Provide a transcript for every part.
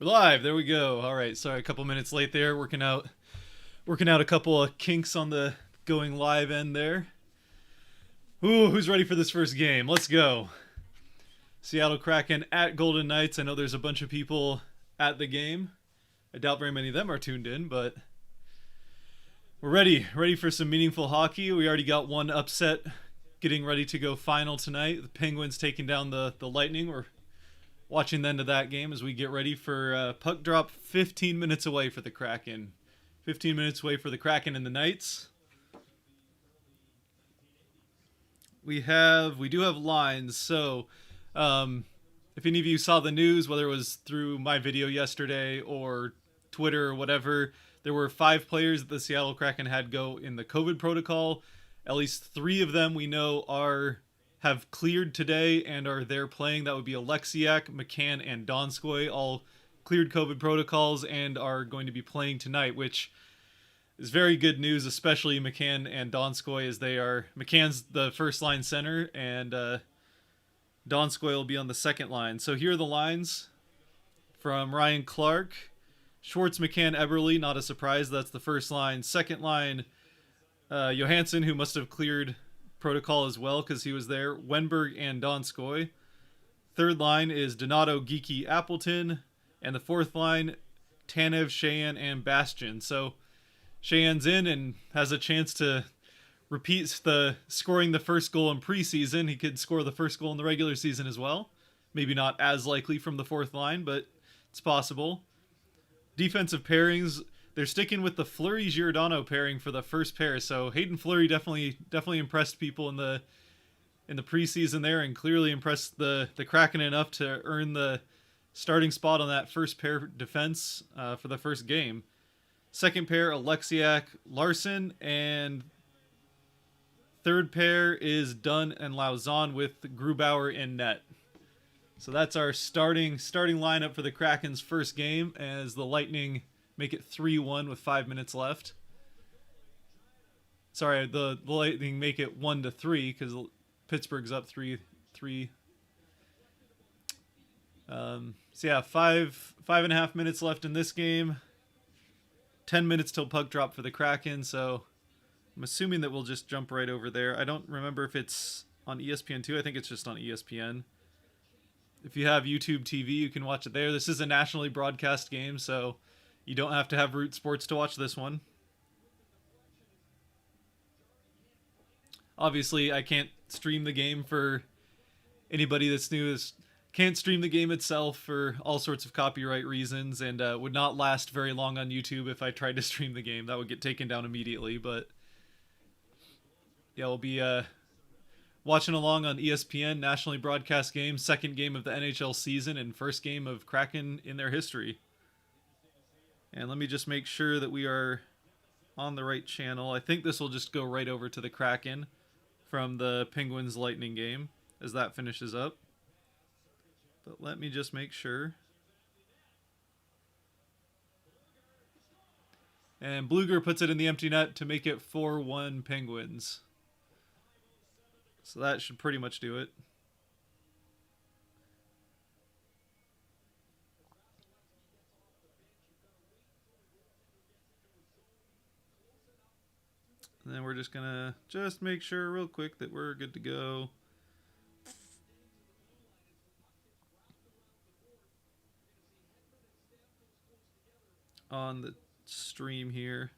We're live. There we go. All right. Sorry, a couple minutes late there. Working out a couple of kinks on the going live end there. Ooh, who's ready for this first game? Let's go. Seattle Kraken at Golden Knights. I know there's a bunch of people at the game. I doubt very many of them are tuned in, but we're ready for some meaningful hockey. We already got one upset getting ready to go final tonight. The Penguins taking down the Lightning. We're watching the end of that game as we get ready for puck drop 15 minutes away for the Kraken. 15 minutes away for the Kraken and the Knights. We do have lines. So if any of you saw the news, whether it was through my video yesterday or Twitter or whatever, there were 5 players that the Seattle Kraken had go in the COVID protocol. At least 3 of them we know have cleared today and are there playing. That would be Alexiak, McCann, and Donskoy, all cleared COVID protocols and are going to be playing tonight, which is very good news, especially McCann and Donskoy, as McCann's the first line center and Donskoy will be on the second line. So here are the lines from Ryan Clark. Schwartz, McCann, Eberle, not a surprise, that's the first line. Second line, Johansson, who must have cleared protocol as well because he was there, Wenberg and Donskoy. Third line is Donato, Geeky, Appleton, and the fourth line, Tanev, Sheahan, and Bastian. So Sheahan's in and has a chance to repeat scoring the first goal in preseason. He could score the first goal in the regular season as well. Maybe not as likely from the fourth line, but it's possible. Defensive pairings, they're sticking with the Fleury-Giordano pairing for the first pair. So Hayden Fleury definitely impressed people in the preseason there, and clearly impressed the Kraken enough to earn the starting spot on that first pair defense for the first game. Second pair, Alexiak, Larson, and third pair is Dunn and Lauzon with Grubauer in net. So that's our starting lineup for the Kraken's first game as the Lightning make it 3-1 with 5 minutes left. Sorry, the Lightning make it 1-3 because Pittsburgh's up 3-3. So yeah, 5.5 minutes left in this game. 10 minutes till puck drop for the Kraken. So I'm assuming that we'll just jump right over there. I don't remember if it's on ESPN2. I think it's just on ESPN. If you have YouTube TV, you can watch it there. This is a nationally broadcast game, so you don't have to have Root Sports to watch this one. Obviously, I can't stream the game for anybody that's new. Can't stream the game itself for all sorts of copyright reasons, and would not last very long on YouTube if I tried to stream the game. That would get taken down immediately, but yeah, we'll be watching along on ESPN, nationally broadcast game, second game of the NHL season, and first game of Kraken in their history. And let me just make sure that we are on the right channel. I think this will just go right over to the Kraken from the Penguins Lightning game as that finishes up. But let me just make sure. And Bluger puts it in the empty net to make it 4-1 Penguins. So that should pretty much do it. And then we're just gonna make sure real quick that we're good to go. On the stream here.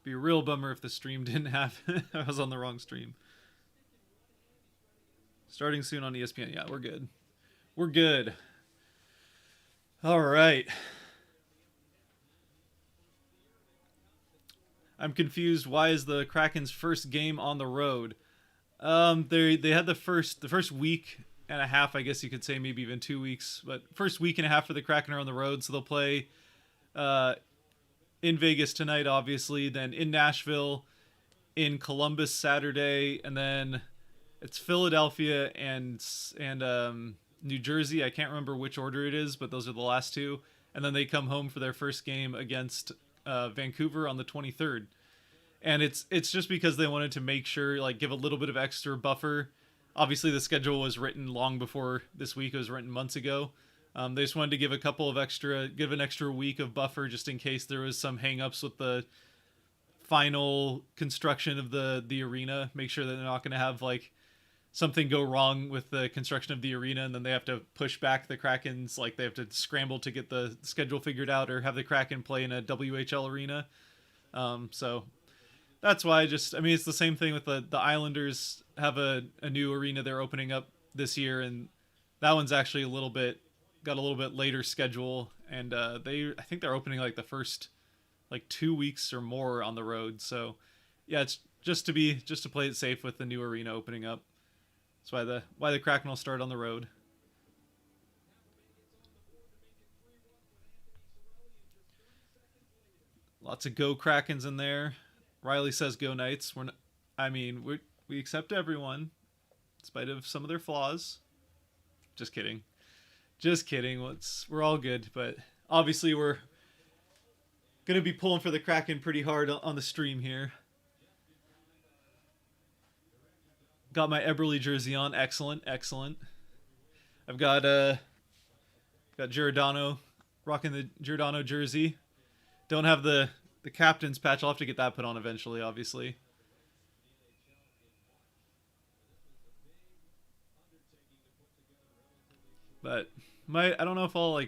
Be a real bummer if the stream didn't have I was on the wrong stream. Starting soon on ESPN. Yeah, we're good. We're good. All right. I'm confused. Why is the Kraken's first game on the road? They had the first week and a half, I guess you could say, maybe even 2 weeks, but first week and a half for the Kraken are on the road, so they'll play in Vegas tonight, obviously, then in Nashville, in Columbus Saturday, and then it's Philadelphia and New Jersey. I can't remember which order it is, but those are the last two. And then they come home for their first game against Vancouver on the 23rd. And it's just because they wanted to make sure, give a little bit of extra buffer. Obviously, the schedule was written long before this week. It was written months ago. They just wanted to give an extra week of buffer just in case there was some hangups with the final construction of the arena. Make sure that they're not going to have like something go wrong with the construction of the arena, and then they have to push back the Krakens. Like they have to scramble to get the schedule figured out, or have the Kraken play in a WHL arena. So that's why it's the same thing with the Islanders have a new arena they're opening up this year, and that one's actually got a little bit later schedule, and I think they're opening like the first like 2 weeks or more on the road. So yeah, it's just to play it safe with the new arena opening up. That's why the Kraken will start on the road. Lots of go Krakens in there. Riley says go Knights. We accept everyone, in spite of some of their flaws. Just kidding. Just kidding. We're all good, but obviously we're gonna be pulling for the Kraken pretty hard on the stream here. Got my Eberle jersey on. Excellent, excellent. I've got Giordano, rocking the Giordano jersey. Don't have the captain's patch. I'll have to get that put on eventually, obviously. But I don't know if I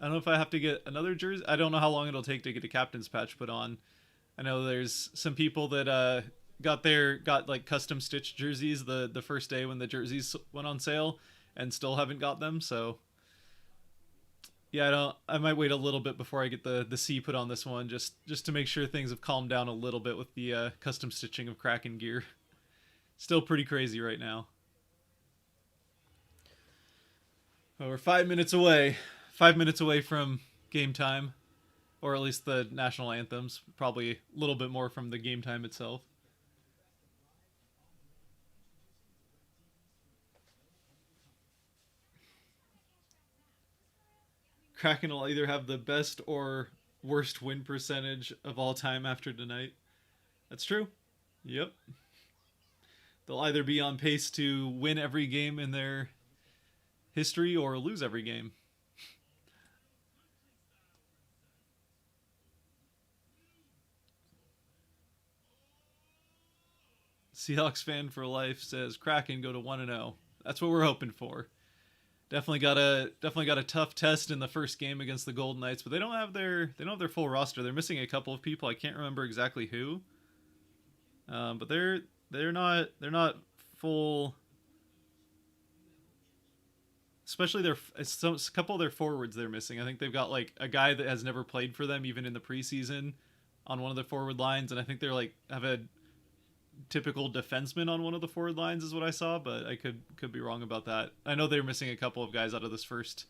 don't know if I have to get another jersey. I don't know how long it'll take to get a captain's patch put on. I know there's some people that got like custom stitched jerseys the first day when the jerseys went on sale and still haven't got them. So yeah, I might wait a little bit before I get the C put on this one, just to make sure things have calmed down a little bit with the custom stitching of Kraken gear. Still pretty crazy right now. Well, we're 5 minutes away. 5 minutes away from game time, or at least the national anthems. Probably a little bit more from the game time itself. Kraken will either have the best or worst win percentage of all time after tonight. That's true. Yep. They'll either be on pace to win every game in their history or lose every game. Seahawks fan for life says Kraken go to 1-0. That's what we're hoping for. Definitely got a tough test in the first game against the Golden Knights, but they don't have their full roster. They're missing a couple of people. I can't remember exactly who. But they're not full. Especially a couple of their forwards they're missing. I think they've got like a guy that has never played for them even in the preseason on one of the forward lines, and I think they're like have a typical defenseman on one of the forward lines is what I saw, but I could be wrong about that. I know they're missing a couple of guys out of this first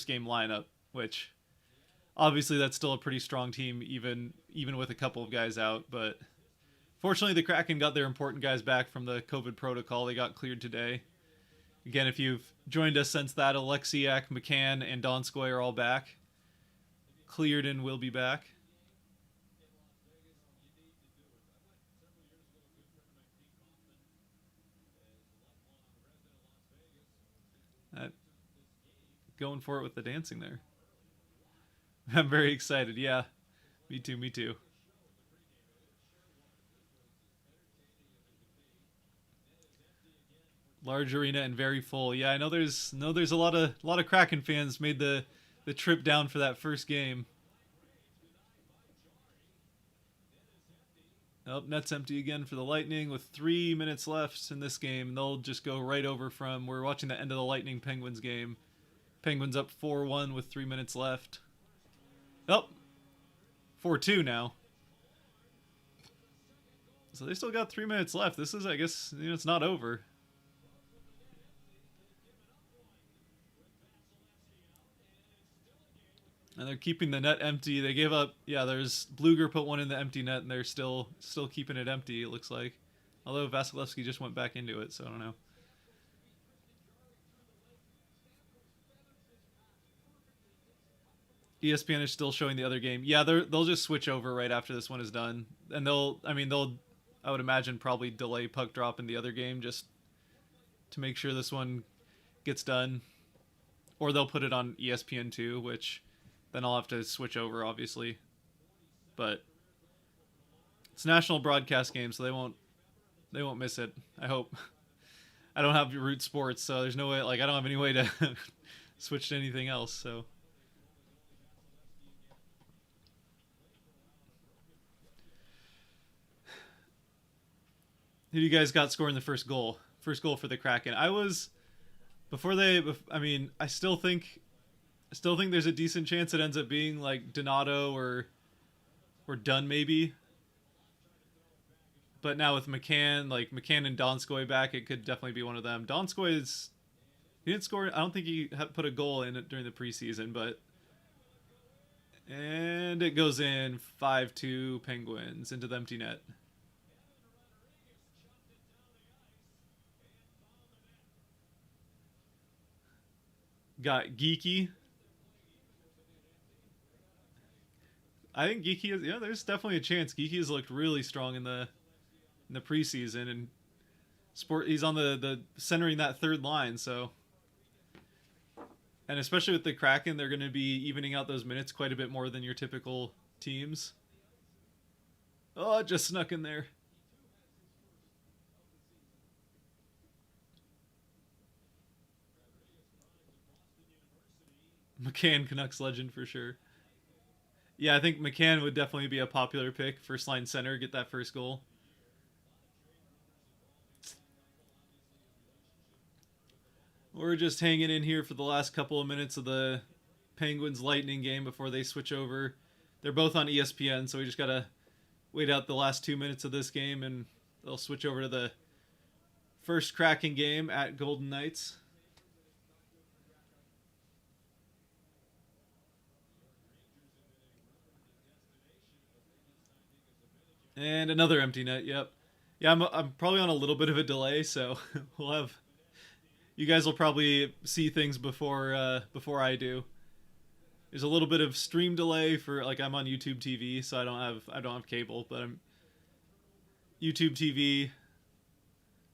game lineup, which obviously that's still a pretty strong team even with a couple of guys out, but fortunately the Kraken got their important guys back from the COVID protocol. They got cleared today. Again, if you've joined us since that, Alexiak, McCann, and Donskoy are all back. Cleared and will be back. Going for it with the dancing there. I'm very excited. Yeah, me too. Me too. Large arena and very full. Yeah, I know. There's a lot of Kraken fans made the trip down for that first game. Oh, net's empty again for the Lightning with 3 minutes left in this game. They'll just go right over from. We're watching the end of the Lightning Penguins game. Penguins up 4-1 with 3 minutes left. Oh, 4-2 now. So they still got 3 minutes left. This is, I guess, it's not over. And they're keeping the net empty. They gave up. Yeah, there's Bluger put one in the empty net, and they're still keeping it empty. It looks like, although Vasilevsky just went back into it, so I don't know. ESPN is still showing the other game. Yeah, they'll just switch over right after this one is done, and they'll. I would imagine probably delay puck drop in the other game just to make sure this one gets done. or they'll put it on ESPN2, which then I'll have to switch over, obviously. But it's a national broadcast game, so they won't miss it. I hope. I don't have Root Sports, so there's no way. Like I don't have any way to switch to anything else. So. Who do you guys got scoring the first goal? First goal for the Kraken. I was before they. I mean, I still think there's a decent chance it ends up being like Donato or Dunn maybe. But now with McCann, like McCann and Donskoy back, it could definitely be one of them. Donskoy he didn't score. I don't think he put a goal in it during the preseason, and it goes in 5-2 Penguins into the empty net. Got Geeky. I think Geeky is. Yeah, there's definitely a chance. Geeky has looked really strong in the preseason, and he's on the centering that third line. So, and especially with the Kraken, they're going to be evening out those minutes quite a bit more than your typical teams. Oh, it just snuck in there. McCann, Canucks legend for sure. Yeah, I think McCann would definitely be a popular pick. First line center, get that first goal. We're just hanging in here for the last couple of minutes of the Penguins Lightning game before they switch over. They're both on ESPN, so we just gotta wait out the last 2 minutes of this game, and they'll switch over to the first Kraken game at Golden Knights. And another empty net. Yep. Yeah, I'm probably on a little bit of a delay, so we'll have. You guys will probably see things before I do. There's a little bit of stream delay for like I'm on YouTube TV, so I don't have cable, but I'm YouTube TV.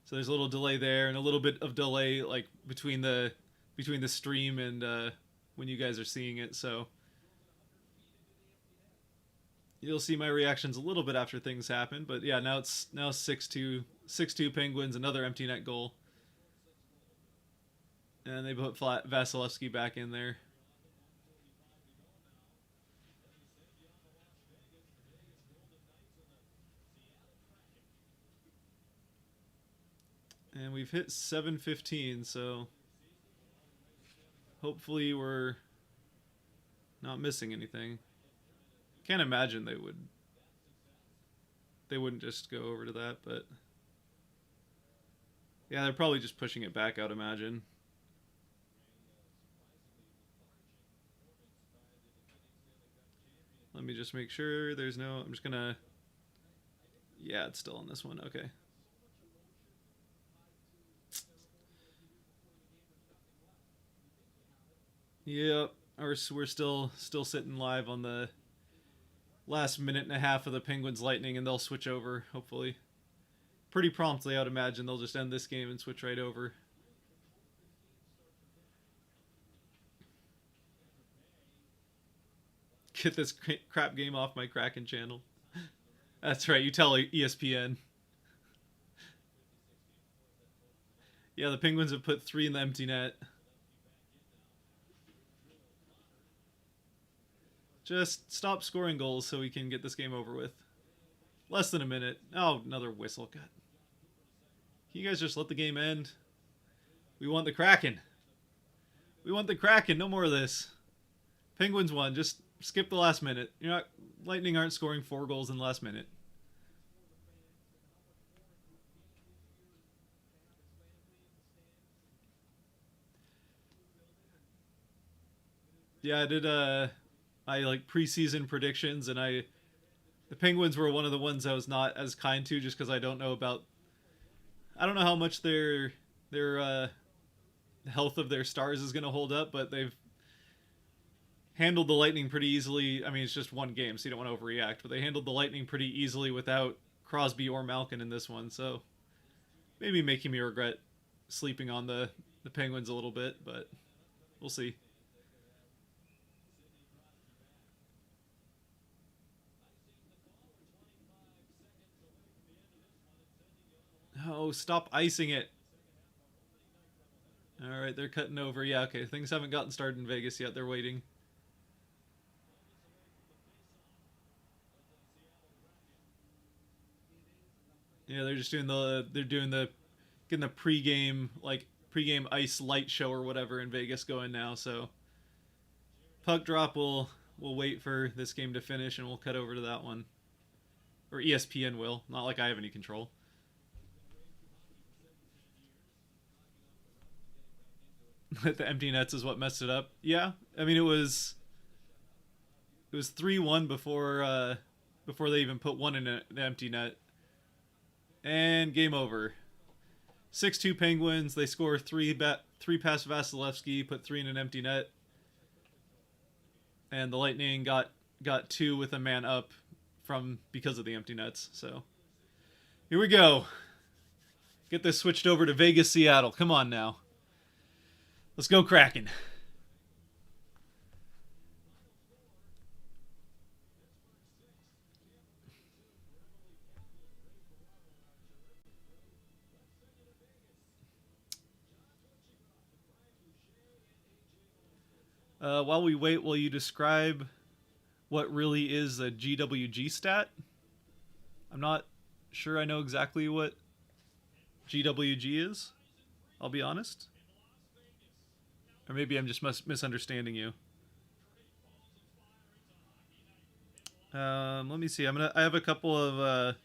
So there's a little delay there, and a little bit of delay like between the stream and when you guys are seeing it. So you'll see my reactions a little bit after things happen. But yeah, now it's 6-2 Penguins, another empty net goal. And they put Vasilevsky back in there. And we've hit 7:15, so hopefully we're not missing anything. Can't imagine they wouldn't just go over to that, but yeah, they're probably just pushing it back, I'd imagine. Let me just make sure there's no. I'm just gonna. Yeah, it's still on this one. Okay. Yep, we're still sitting live on the last minute and a half of the Penguins Lightning, and they'll switch over hopefully pretty promptly. I'd imagine they'll just end this game and switch right over. Get this crap game off my Kraken channel. That's right, you tell ESPN. Yeah, the Penguins have put 3 in the empty net. Just stop scoring goals so we can get this game over with. Less than a minute. Oh, another whistle. God. Can you guys just let the game end? We want the Kraken. We want the Kraken. No more of this. Penguins won. Just skip the last minute. Lightning aren't scoring 4 goals in the last minute. Yeah, I did I like preseason predictions, and the Penguins were one of the ones I was not as kind to, just because I don't know how much their health of their stars is going to hold up, but they've handled the Lightning pretty easily. I mean, it's just one game, so you don't want to overreact, but they handled the Lightning pretty easily without Crosby or Malkin in this one, so maybe making me regret sleeping on the Penguins a little bit, but We'll see. Oh, stop icing it. All right, they're cutting over. Yeah, okay. Things haven't gotten started in Vegas yet. They're waiting. Yeah, they're just doing the getting the pregame ice light show or whatever in Vegas going now. So puck drop will wait for this game to finish and we'll cut over to that one. Or ESPN will. Not like I have any control. The empty nets is what messed it up. Yeah, I mean it was 3-1 before they even put one in an empty net. And game over. 6-2 Penguins. They score three past Vasilevsky, put three in an empty net. And the Lightning got two with a man up because of the empty nets. So here we go. Get this switched over to Vegas, Seattle. Come on now. Let's go Kraken. While we wait, will you describe what really is a GWG stat? I'm not sure I know exactly what GWG is. I'll be honest. Or maybe I'm just misunderstanding you. Let me see. I have a couple of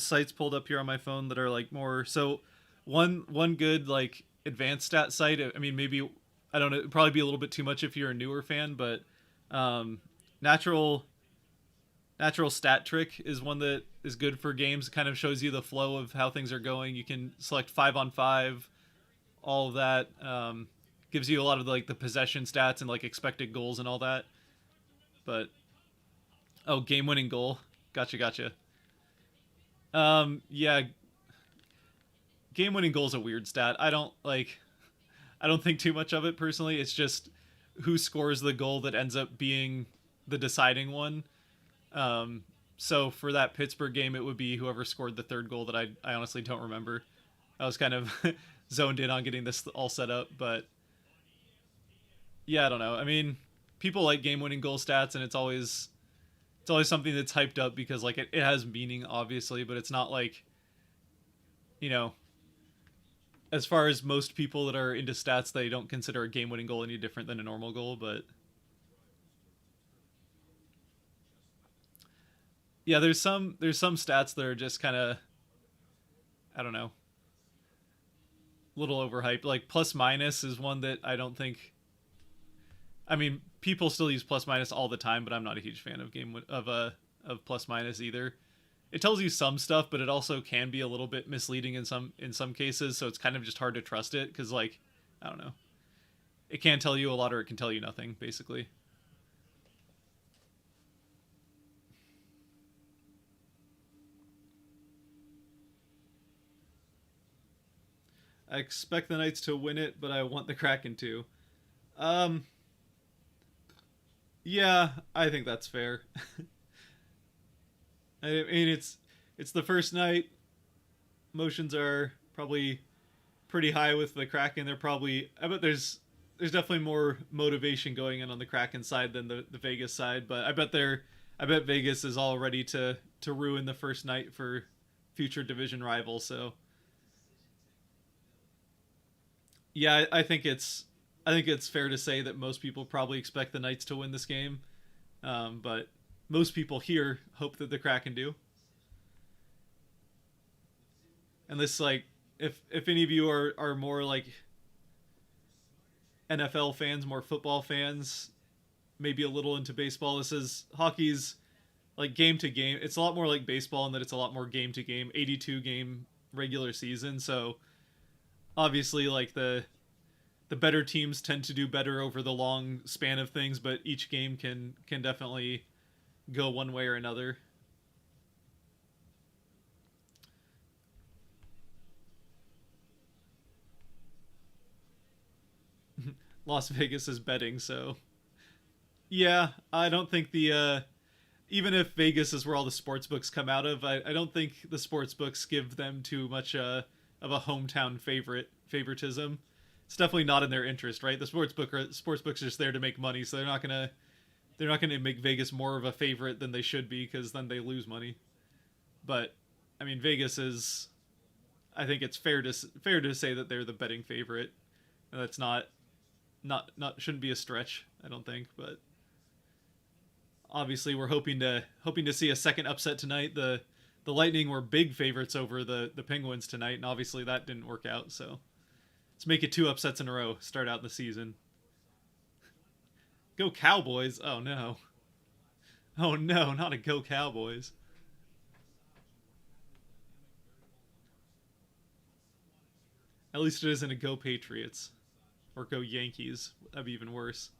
sites pulled up here on my phone that are like more. So one good like advanced stat site. I mean, maybe I don't know. It'd probably be a little bit too much if you're a newer fan, but natural stat trick is one that is good for games. It kind of shows you the flow of how things are going. You can select 5-on-5, all of that. Gives you a lot of like the possession stats and like expected goals and all that. But game winning goal. Gotcha. Yeah, game winning goal is a weird stat. I don't think too much of it personally. It's just who scores the goal that ends up being the deciding one. So for that Pittsburgh game, it would be whoever scored the third goal that I honestly don't remember. I was kind of zoned in on getting this all set up, but yeah, I don't know. I mean, people like game-winning goal stats, and it's always something that's hyped up because like it has meaning, obviously, but it's not like, you know, as far as most people that are into stats, they don't consider a game-winning goal any different than a normal goal, but yeah, there's some stats that are just kind of, I don't know, a little overhyped. Like plus minus is one that I don't think. I mean, people still use plus minus all the time, but I'm not a huge fan of of plus minus either. It tells you some stuff, but it also can be a little bit misleading in some cases. So it's kind of just hard to trust it because like I don't know, it can tell you a lot or it can tell you nothing basically. I expect the Knights to win it, but I want the Kraken to. Um, yeah, I think that's fair. I mean, it's the first night. Emotions are probably pretty high with the Kraken. They're probably I bet there's definitely more motivation going in on the Kraken side than the Vegas side, but I bet Vegas is all ready to ruin the first night for future division rivals. So yeah, I think it's fair to say that most people probably expect the Knights to win this game, but most people here hope that the Kraken do. And this like if any of you are more like NFL fans, more football fans, maybe a little into baseball, this is hockey's like game to game. It's a lot more like baseball in that it's a lot more game to game, 82 game regular season. So obviously like the better teams tend to do better over the long span of things, but each game can definitely go one way or another. Las Vegas is betting, so yeah, I don't think the even if Vegas is where all the sports books come out of, I don't think the sports books give them too much of a hometown favoritism. It's definitely not in their interest, right? The sports books are just there to make money, so they're not gonna make Vegas more of a favorite than they should be, because then they lose money. But I mean, Vegas is. I think it's fair to say that they're the betting favorite. And that's not shouldn't be a stretch, I don't think, but obviously we're hoping to see a second upset tonight. The Lightning were big favorites over the Penguins tonight, and obviously that didn't work out, so let's make it 2 upsets in a row, start out the season. Go Cowboys. Oh no. Oh no, not a go Cowboys. At least it isn't a go Patriots. Or go Yankees. That'd be even worse.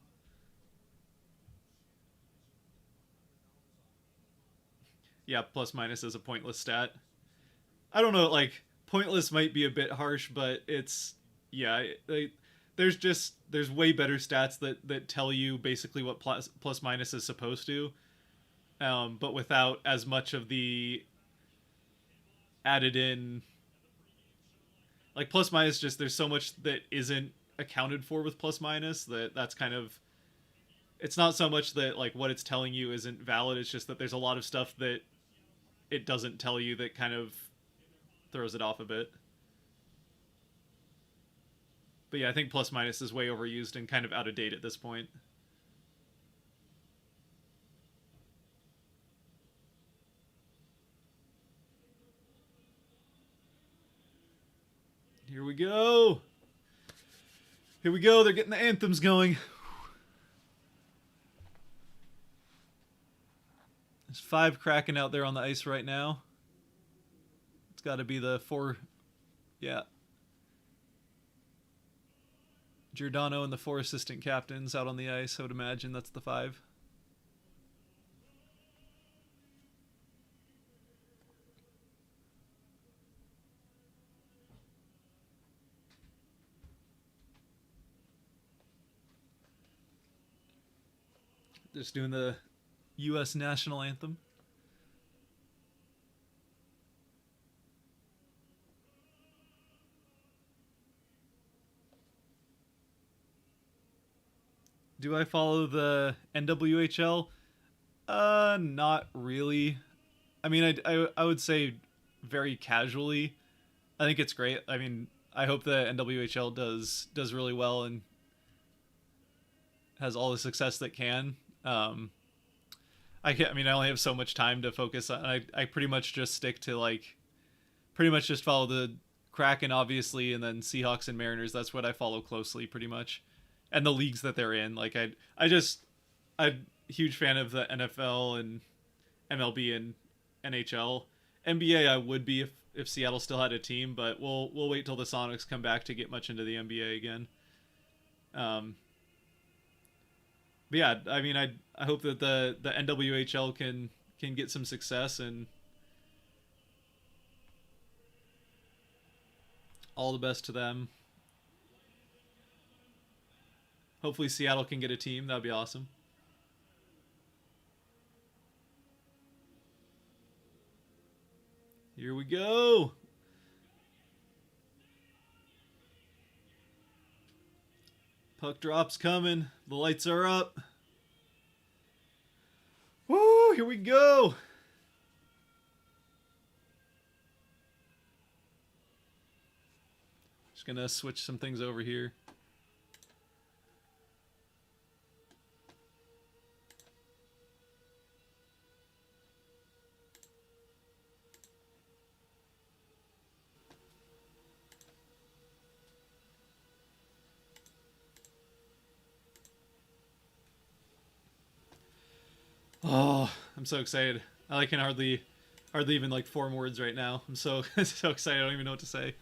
Yeah, plus minus is a pointless stat. I don't know, like, pointless might be a bit harsh, but it's, yeah, there's way better stats that tell you basically what plus minus is supposed to, but without as much of the added in, like, plus minus, just there's so much that isn't accounted for with plus minus that's kind of, it's not so much that like what it's telling you isn't valid, it's just that there's a lot of stuff that it doesn't tell you that kind of throws it off a bit. But yeah, I think plus minus is way overused and kind of out of date at this point. Here we go. Here we go. They're getting the anthems going. There's 5 Kraken out there on the ice right now. It's got to be the 4. Yeah. Giordano and the 4 assistant captains out on the ice. I would imagine that's the 5. Just doing the U.S. national anthem. Do I follow the NWHL? Not really. I mean, I would say very casually. I think it's great. I mean, I hope the NWHL does really well and has all the success that can. I mean, I only have so much time to focus on. I pretty much just stick to, like, pretty much just follow the Kraken, obviously, and then Seahawks and Mariners. That's what I follow closely, pretty much, and the leagues that they're in. Like, I'm a huge fan of the NFL and MLB and NHL. NBA, I would be if Seattle still had a team, but we'll wait till the Sonics come back to get much into the NBA again. But yeah, I mean, I hope that the NWHL can get some success, and all the best to them. Hopefully Seattle can get a team. That'd be awesome. Here we go. Puck drop's coming. The lights are up. Woo! Here we go. Just gonna switch some things over here. Oh, I'm so excited. I can hardly even like form words right now. I'm so so excited. I don't even know what to say.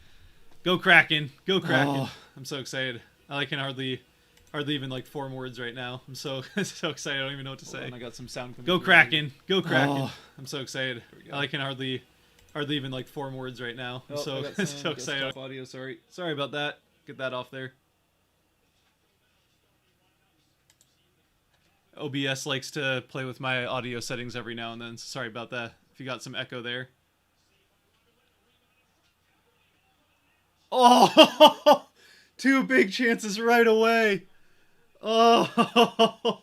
Go Kraken! Go Kraken! Oh, I'm so excited. I can hardly even like form words right now. I'm so so excited. I don't even know what to say. I got some sound coming. Go Kraken! Go Kraken! Oh, I'm so excited. I can hardly even like form words right now. I'm so so excited. Audio, sorry. Sorry about that. Get that off there. OBS likes to play with my audio settings every now and then. So sorry about that if you got some echo there. Oh, two big chances right away. Oh,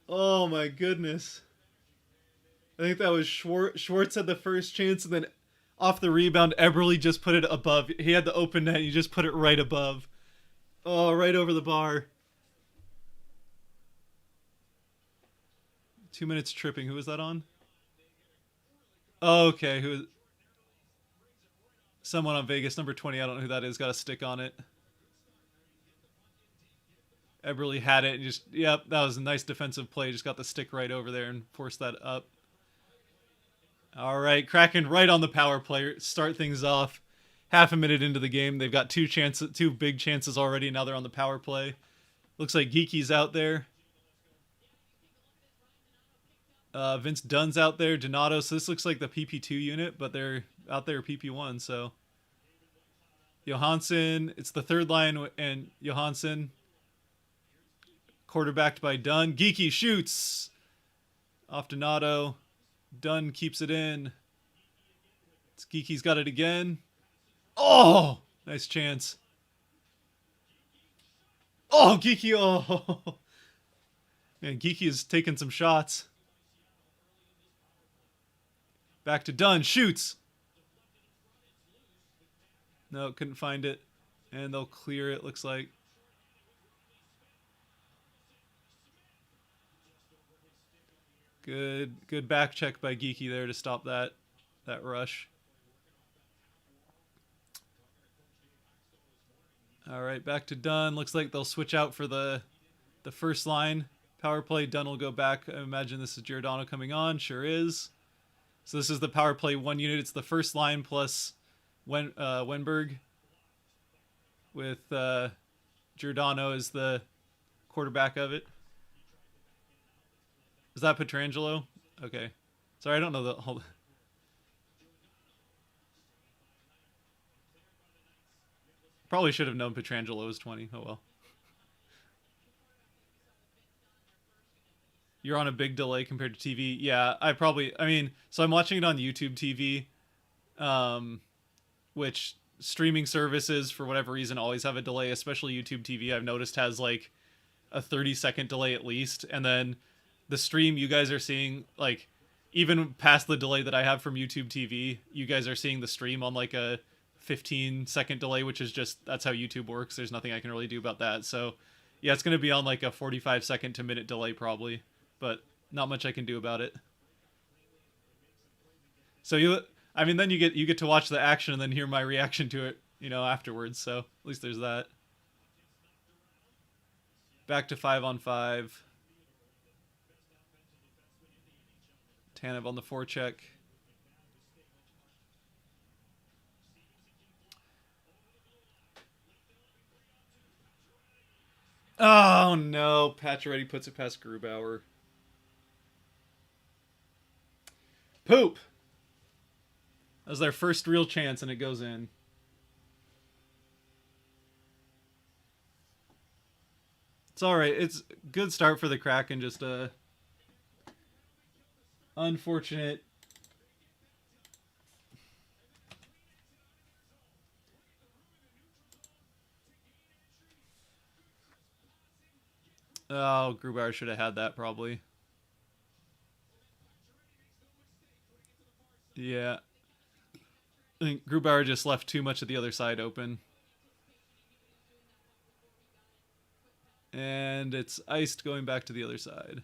oh my goodness. I think that was Schwartz. Schwartz had the first chance, and then off the rebound, Eberle just put it above. He had the open net, and he just put it right above. Oh, right over the bar. 2 minutes tripping. Who was that on? Oh, okay. Who? Someone on Vegas, number 20. I don't know who that is. Got a stick on it. Eberle had it and just, yep, that was a nice defensive play. Just got the stick right over there and forced that up. All right, Kraken right on the power play. Start things off. Half a minute into the game, they've got two big chances already. Now they're on the power play. Looks like Geeky's out there. Vince Dunn's out there. Donato. So this looks like the PP2 unit, but they're out there PP1. So Johansson. It's the third line and Johansson. Quarterbacked by Dunn. Geeky shoots. Off Donato. Dunn keeps it in. It's Geeky's got it again. Oh! Nice chance. Oh, Geeky. Oh. Man, Geeky is taking some shots. Back to Dunn. Shoots. No, couldn't find it. And they'll clear it, looks like. Good back check by Geeky there to stop that rush. All right, back to Dunn. Looks like they'll switch out for the first line. Power play, Dunn will go back. I imagine this is Giordano coming on. Sure is. So this is the power play 1 unit. It's the first line plus Wenberg with Giordano as the quarterback of it. Is that Petrangelo? Okay. Sorry, I don't know the whole... Probably should have known Petrangelo was 20. Oh well. You're on a big delay compared to TV. Yeah, so I'm watching it on YouTube TV, which streaming services, for whatever reason, always have a delay, especially YouTube TV, I've noticed has like a 30-second delay at least. And then the stream you guys are seeing, like, even past the delay that I have from YouTube TV, you guys are seeing the stream on like a 15-second delay, which is just, that's how YouTube works. There's nothing I can really do about that. So yeah, it's going to be on like a 45-second to minute delay probably, but not much I can do about it. So then you get to watch the action and then hear my reaction to it, afterwards. So at least there's that. Back to 5-on-5. Tanev on the forecheck. Oh no, Pacioretty puts it past Grubauer. Poop! That was their first real chance and it goes in. It's alright. It's a good start for the Kraken. Just unfortunate. Oh, Grubauer should have had that probably. Yeah. I think Grubauer just left too much of the other side open. And it's iced going back to the other side.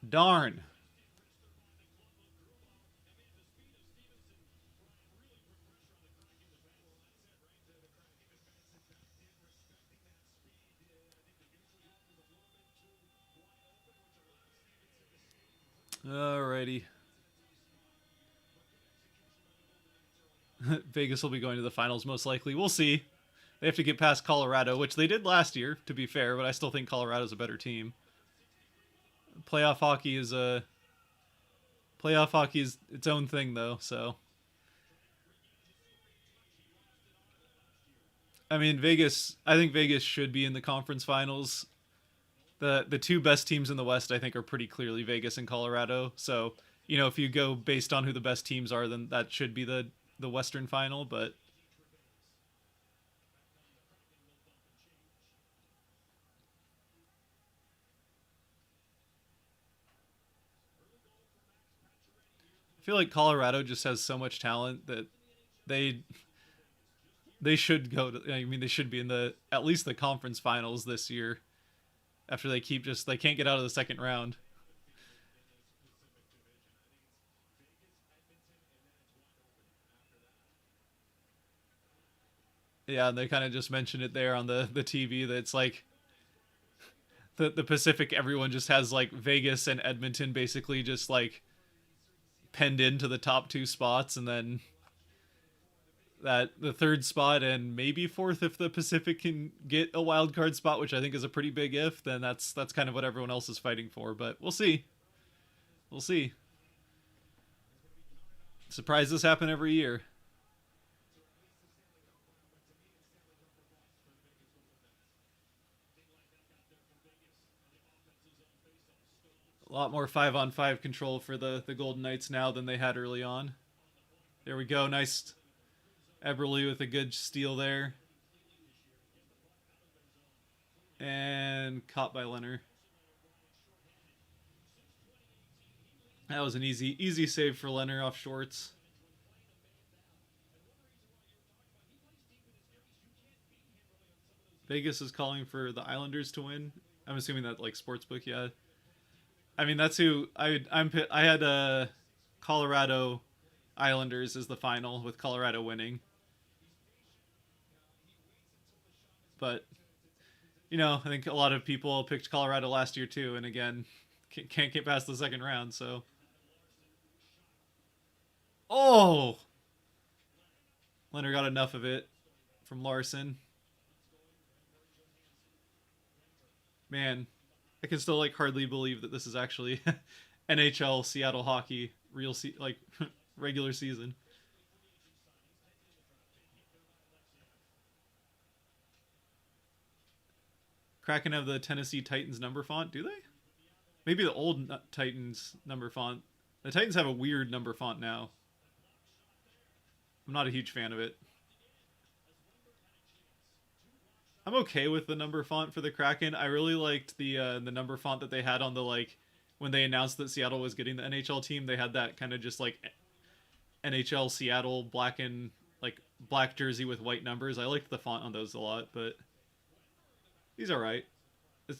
Darn. Alrighty. Vegas will be going to the finals most likely. We'll see. They have to get past Colorado, which they did last year, to be fair, but I still think Colorado's a better team. Playoff hockey is Playoff hockey is its own thing, though. So, I mean, Vegas. I think Vegas should be in the conference finals. The two best teams in the West, I think, are pretty clearly Vegas and Colorado. So, if you go based on who the best teams are, then that should be the Western final. But I feel like Colorado just has so much talent that they they should go to. I mean, they should be in the at least the conference finals this year. After they can't get out of the second round. Yeah, and they kind of just mentioned it there on the TV that it's like the Pacific. Everyone just has like Vegas and Edmonton basically just like penned into the top two spots, and then that the third spot and maybe fourth if the Pacific can get a wild card spot, which I think is a pretty big if. Then that's kind of what everyone else is fighting for. But we'll see. We'll see. Surprises happen every year. A lot more 5-on-5 control for the Golden Knights now than they had early on. There we go. Nice Eberle with a good steal there. And caught by Leonard. That was an easy save for Leonard off shorts. Vegas is calling for the Islanders to win. I'm assuming that like sportsbook, yeah. I mean that's who I had Colorado Islanders as the final with Colorado winning. But I think a lot of people picked Colorado last year too, and again, can't get past the second round. So, oh, Leonard got enough of it from Larson. Man, I can still like hardly believe that this is actually NHL Seattle hockey, like regular season. Kraken have the Tennessee Titans number font, do they? Maybe the old Titans number font. The Titans have a weird number font now. I'm not a huge fan of it. I'm okay with the number font for the Kraken. I really liked the number font that they had on the like when they announced that Seattle was getting the NHL team. They had that kind of just like NHL Seattle black and like black jersey with white numbers. I liked the font on those a lot, but he's all right.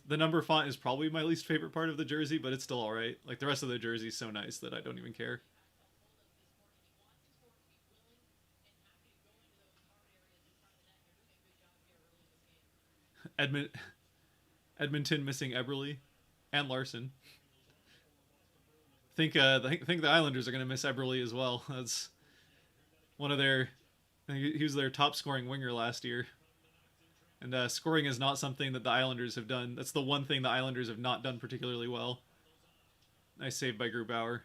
The number font is probably my least favorite part of the jersey, but it's still all right. Like the rest of the jersey is so nice that I don't even care. Edmund Edmonton missing Eberle and Larson. Think the Islanders are going to miss Eberle as well. That's one of their. He was their top scoring winger last year, and scoring is not something that the Islanders have done. That's the one thing the Islanders have not done particularly well. Nice save by Grubauer.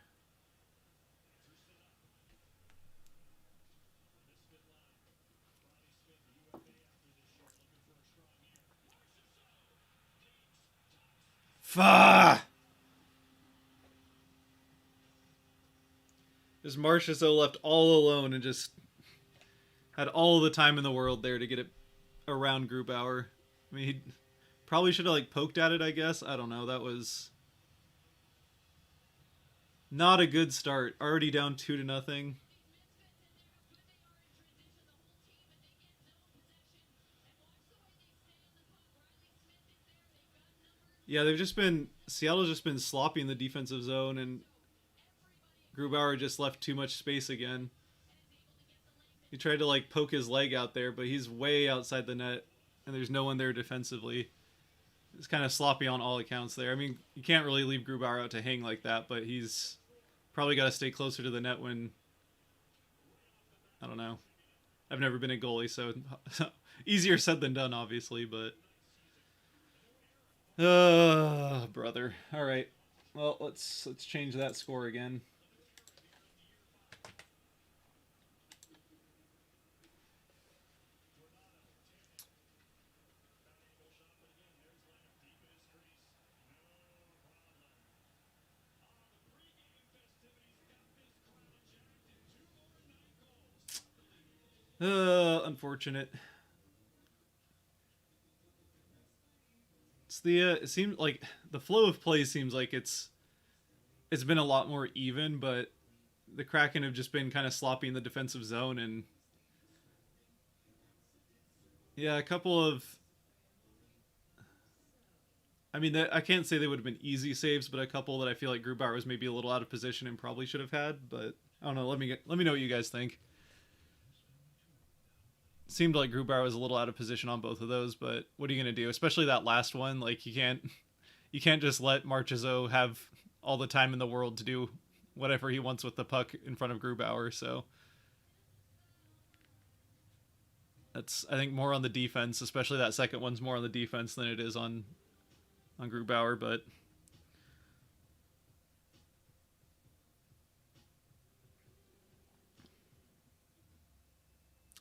Fuh! Just Marchessault left all alone and just had all the time in the world there to get it around Grubauer. I mean, he probably should have like poked at it. I guess I don't know. That was not a good start. Already down 2-0. Yeah, they've just been Seattle's just been sloppy in the defensive zone, and Grubauer just left too much space again. He tried to like poke his leg out there, but he's way outside the net, and there's no one there defensively. It's kind of sloppy on all accounts there. I mean, you can't really leave Grubauer out to hang like that, but he's probably got to stay closer to the net when I don't know. I've never been a goalie, so easier said than done, obviously, but brother. All right. Well, let's change that score again. Unfortunate. It seems like the flow of play seems like it's been a lot more even, but the Kraken have just been kind of sloppy in the defensive zone, and yeah, a couple of. I mean, I can't say they would have been easy saves, but a couple that I feel like Grubauer was maybe a little out of position and probably should have had. But I don't know. Let me know what you guys think. Seemed like Grubauer was a little out of position on both of those, but what are you gonna do? Especially that last one. Like you can't just let Marchessault have all the time in the world to do whatever he wants with the puck in front of Grubauer. So that's, I think, more on the defense. Especially that second one's more on the defense than it is on Grubauer. But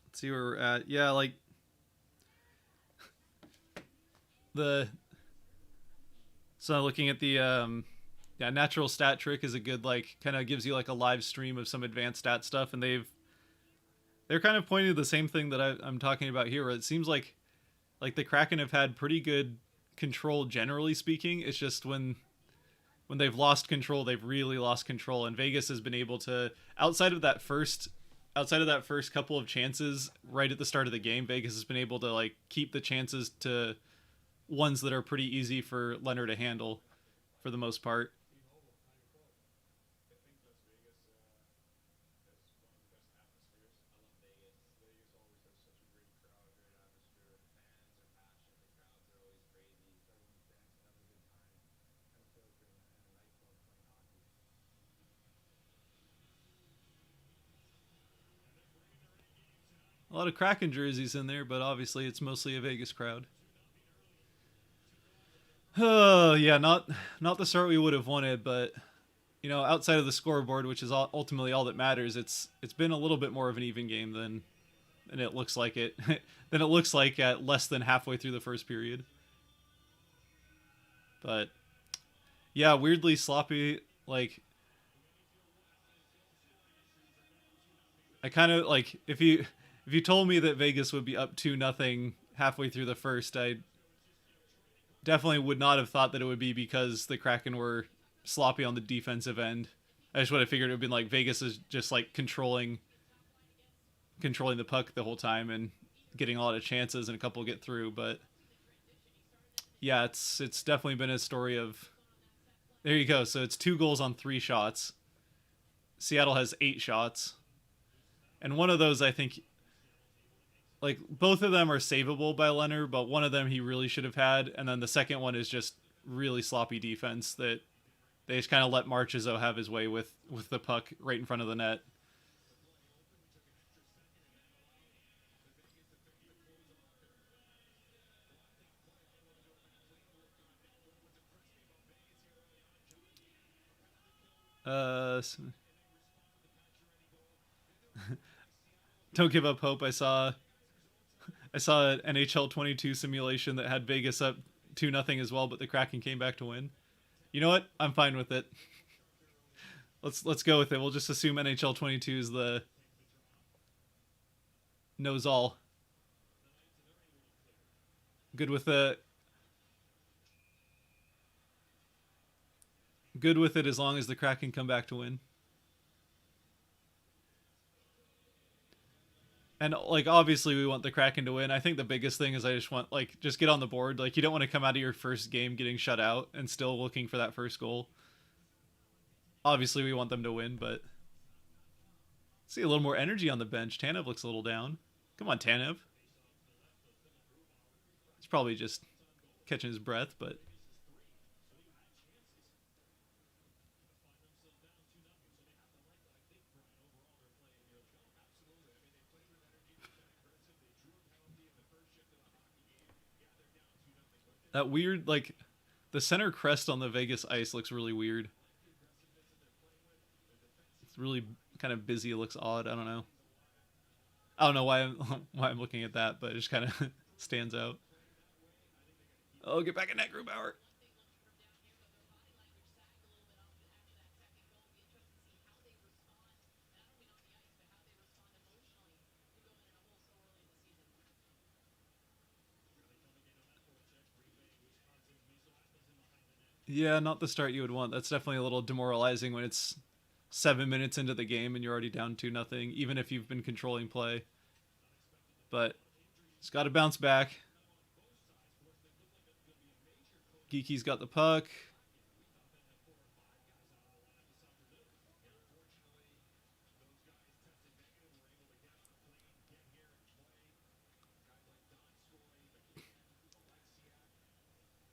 let's see where we're at. Yeah, like the so looking at the yeah, natural stat trick is a good, like, kind of gives you like a live stream of some advanced stat stuff, and they're kind of pointing to the same thing that I'm talking about here. Where it seems like the Kraken have had pretty good control generally speaking. It's just when they've lost control, they've really lost control, and Vegas has been able to, outside of that first couple of chances right at the start of the game, Vegas has been able to like keep the chances to ones that are pretty easy for Leonard to handle for the most part. A lot of Kraken jerseys in there, but obviously it's mostly a Vegas crowd. Oh yeah, not the start we would have wanted, but outside of the scoreboard, which is ultimately all that matters, it's been a little bit more of an even game than it looks like it than it looks like at less than halfway through the first period. But yeah, weirdly sloppy. Like, I kind of like, if you told me that Vegas would be up 2-0 halfway through the first, I definitely would not have thought that it would be because the Kraken were sloppy on the defensive end. I just would have figured it would have been like Vegas is just like controlling the puck the whole time and getting a lot of chances and a couple get through. But yeah, it's definitely been a story of, there you go. So it's 2 goals on 3 shots. Seattle has 8 shots, and one of those, I think, like, both of them are savable by Leonard, but one of them he really should have had, and then the second one is just really sloppy defense that they just kind of let Marchessault have his way with the puck right in front of the net. Uh, don't give up hope. I saw an NHL 22 simulation that had Vegas up 2-0 as well, but the Kraken came back to win. You know what? I'm fine with it. Let's go with it. We'll just assume NHL 22 is the knows all. Good with the good with it as long as the Kraken come back to win. And like, obviously we want the Kraken to win. I think the biggest thing is I just want, like, just get on the board. Like, you don't want to come out of your first game getting shut out and still looking for that first goal. Obviously we want them to win, but see a little more energy on the bench. Tanev looks a little down. Come on, Tanev. He's probably just catching his breath, but that weird, like, the center crest on the Vegas ice looks really weird. It's really kind of busy. It looks odd. I don't know why I'm why I'm looking at that, but it just kind of stands out. Oh, get back in that Grubauer. Yeah, not the start you would want. That's definitely a little demoralizing when it's 7 minutes into the game and you're already down 2-0, even if you've been controlling play. But it's got to bounce back. Geeky's got the puck.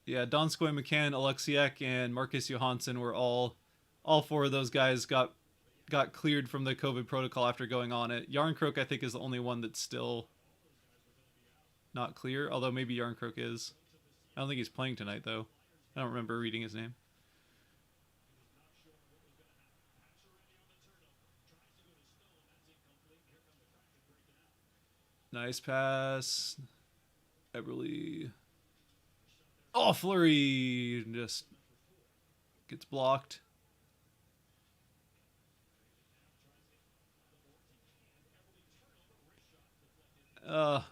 Yeah, Donskoy, McCann, Alexiak, and Marcus Johansson were all four of those guys got cleared from the COVID protocol after going on it. Yarncroke, I think, is the only one that's still not clear, although maybe Yarncroke is. I don't think he's playing tonight, though. I don't remember reading his name. Nice pass. Eberle. Oh, Fleury just gets blocked. Now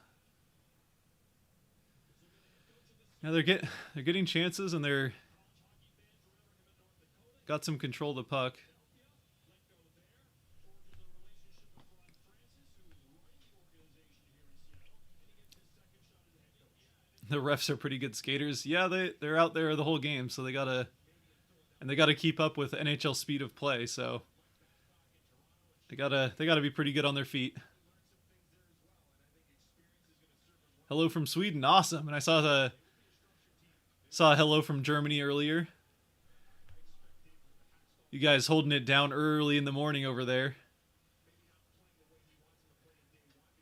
they're getting chances and they're got some control of the puck. The refs are pretty good skaters. Yeah, they're out there the whole game, so they gotta keep up with NHL speed of play. So they gotta be pretty good on their feet. Hello from Sweden, awesome. And I saw a hello from Germany earlier. You guys holding it down early in the morning over there.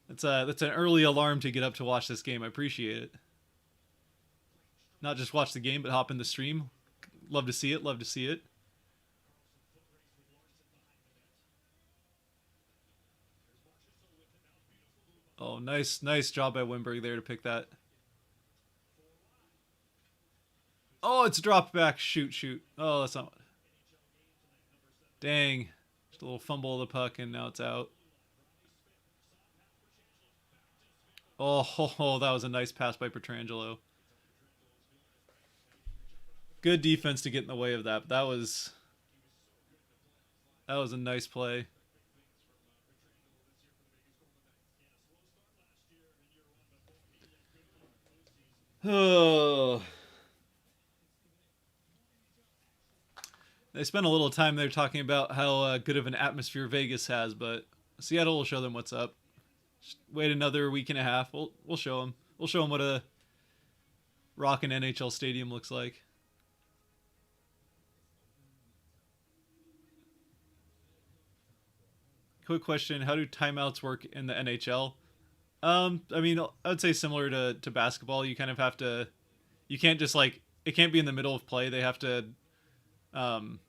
That's an early alarm to get up to watch this game. I appreciate it. Not just watch the game, but hop in the stream. Love to see it. Love to see it. Oh, nice job by Wimberg there to pick that. Oh, it's dropped back. Shoot. Oh, that's not. Dang. Just a little fumble of the puck, and now it's out. Oh, that was a nice pass by Petrangelo. Good defense to get in the way of that. But that was a nice play. Oh. They spent a little time there talking about how good of an atmosphere Vegas has, but Seattle will show them what's up. Just wait another week and a half. We'll show them. We'll show them what a rockin' NHL stadium looks like. Quick question: how do timeouts work in the NHL? I mean, I would say similar to basketball. You kind of have to. You can't just like it can't be in the middle of play. They have to um,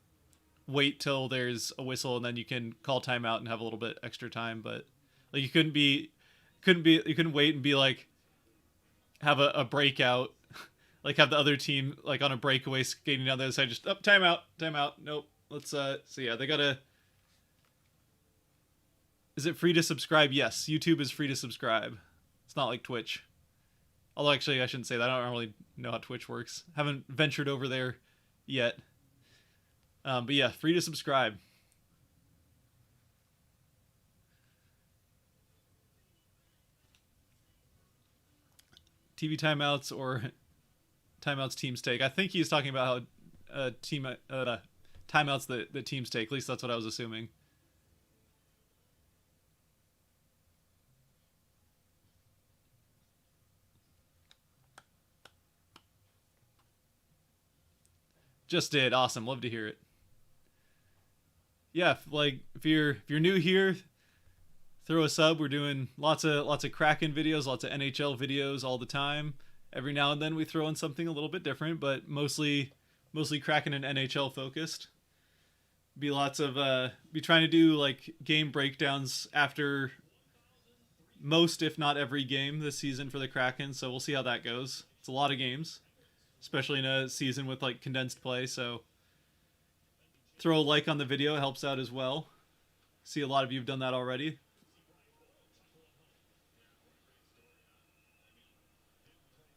wait till there's a whistle and then you can call timeout and have a little bit extra time. But like you couldn't wait and be like have a breakout, like have the other team like on a breakaway skating down the other side. Just timeout. Nope. Let's so yeah, they gotta. Is it free to subscribe? Yes, YouTube is free to subscribe. It's not like Twitch. Although actually, I shouldn't say that. I don't really know how Twitch works. Haven't ventured over there yet. But yeah, free to subscribe. TV timeouts or timeouts teams take. I think he's talking about how timeouts the teams take. At least that's what I was assuming. Just did. Awesome. Love to hear it. Yeah, like if you're new here, throw a sub. We're doing lots of Kraken videos, lots of NHL videos all the time. Every now and then we throw in something a little bit different, but mostly Kraken and NHL focused. Be trying to do like game breakdowns after most, if not every game this season for the Kraken. So we'll see how that goes. It's a lot of games, especially in a season with like condensed play. So throw a like on the video, it helps out as well. See, a lot of you have done that already.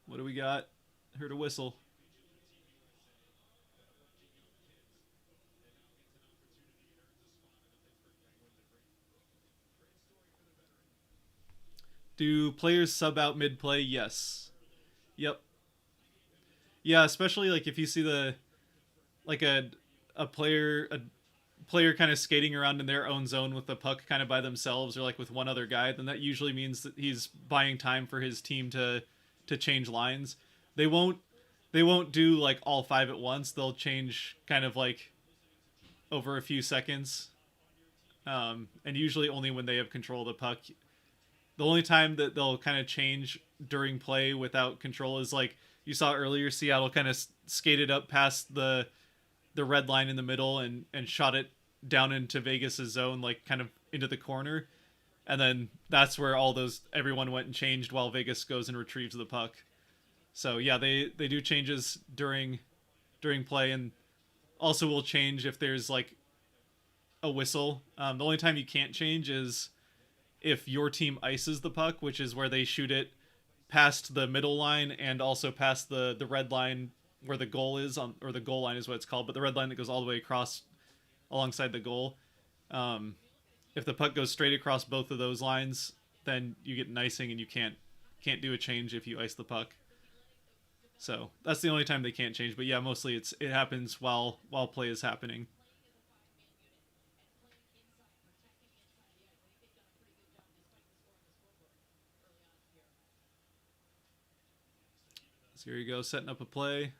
What do we got? Heard a whistle. Do players sub out mid play? Yes. Yep. Yeah, especially like if you see the like a player kind of skating around in their own zone with the puck kind of by themselves or like with one other guy, then that usually means that he's buying time for his team to change lines. They won't they won't do like all five at once. They'll change kind of like over a few seconds. And usually only when they have control of the puck. The only time that they'll kind of change during play without control is like you saw earlier. Seattle kind of skated up past the red line in the middle and shot it down into Vegas's zone, like kind of into the corner. And then that's where everyone went and changed while Vegas goes and retrieves the puck. So yeah, they do changes during play, and also will change if there's like a whistle. The only time you can't change is if your team ices the puck, which is where they shoot it past the middle line and also past the red line where the goal is on, or the goal line is what it's called, but the red line that goes all the way across alongside the goal. If the puck goes straight across both of those lines, then you get an icing and you can't do a change if you ice the puck. So that's the only time they can't change. But yeah, mostly it happens while play is happening. So here you go, setting up a play.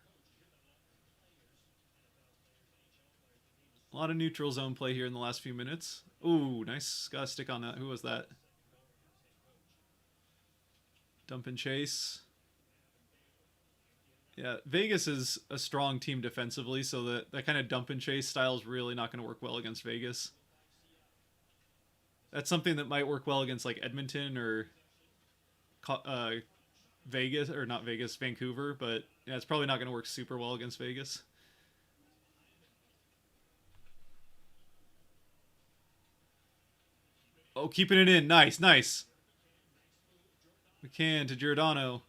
A lot of neutral zone play here in the last few minutes. Ooh, nice. Got a stick on that. Who was that? Dump and chase. Yeah, Vegas is a strong team defensively, so that kind of dump and chase style is really not going to work well against Vegas. That's something that might work well against like Edmonton or Vegas, or not Vegas, Vancouver, but yeah, it's probably not going to work super well against Vegas. Oh, keeping it in. Nice, nice. McCann to Giordano.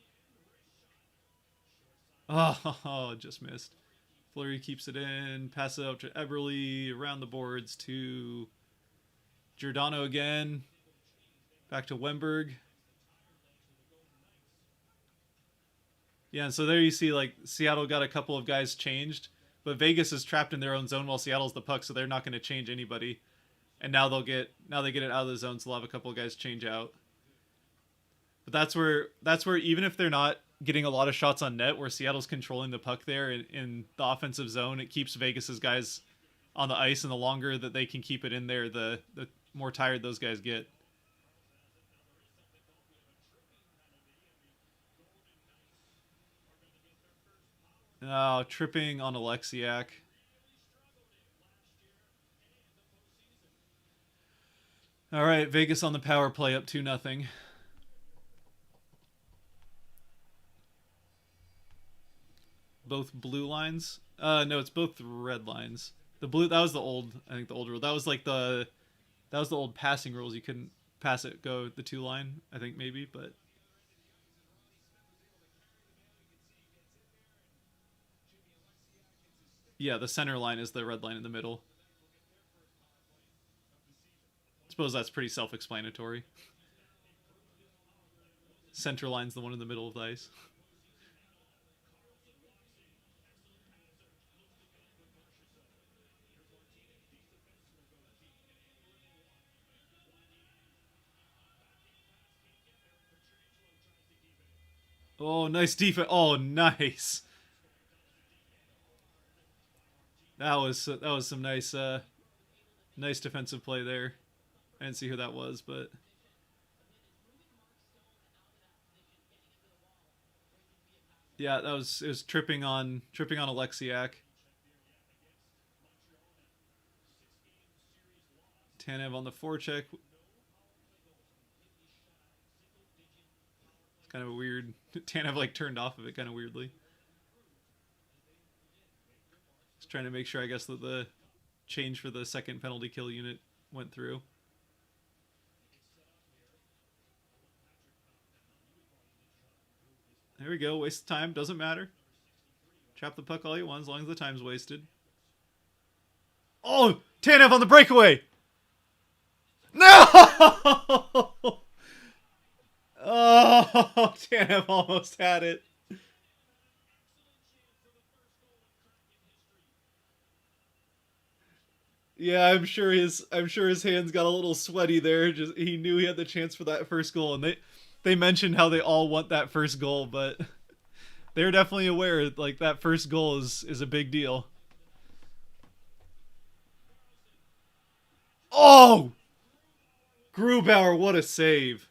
Oh, just missed. Fleury keeps it in. Pass it out to Eberle. Around the boards to Giordano again. Back to Wemberg. Yeah, and so there you see like Seattle got a couple of guys changed, but Vegas is trapped in their own zone while Seattle's the puck, so they're not going to change anybody. And now they get it out of the zone, so they'll have a couple of guys change out. But that's where even if they're not getting a lot of shots on net, where Seattle's controlling the puck there in the offensive zone, it keeps Vegas's guys on the ice, and the longer that they can keep it in there, the more tired those guys get. Oh, tripping on Alexiak. All right, Vegas on the power play up 2-0. Both blue lines? No, it's both red lines. The blue, that was the old, I think the old rule. That was like that was the old passing rules. You couldn't pass it, go the two line, I think maybe, but yeah, the center line is the red line in the middle. I suppose that's pretty self-explanatory. Center line's the one in the middle of the ice. Oh, nice defense. Oh, nice. That was some nice defensive play there. I didn't see who that was, but yeah, it was tripping on Alexiak. Tanev on the forecheck. It's kind of a weird. Tanev like turned off of it kind of weirdly. Just trying to make sure, I guess, that the change for the second penalty kill unit went through. There we go. Waste of time. Doesn't matter. Trap the puck all you want as long as the time's wasted. Oh! Tanev on the breakaway! No! Oh, Tanev almost had it. Yeah, I'm sure his hands got a little sweaty there. Just he knew he had the chance for that first goal, and they mentioned how they all want that first goal, but they're definitely aware like that first goal is a big deal. Oh, Grubauer, what a save!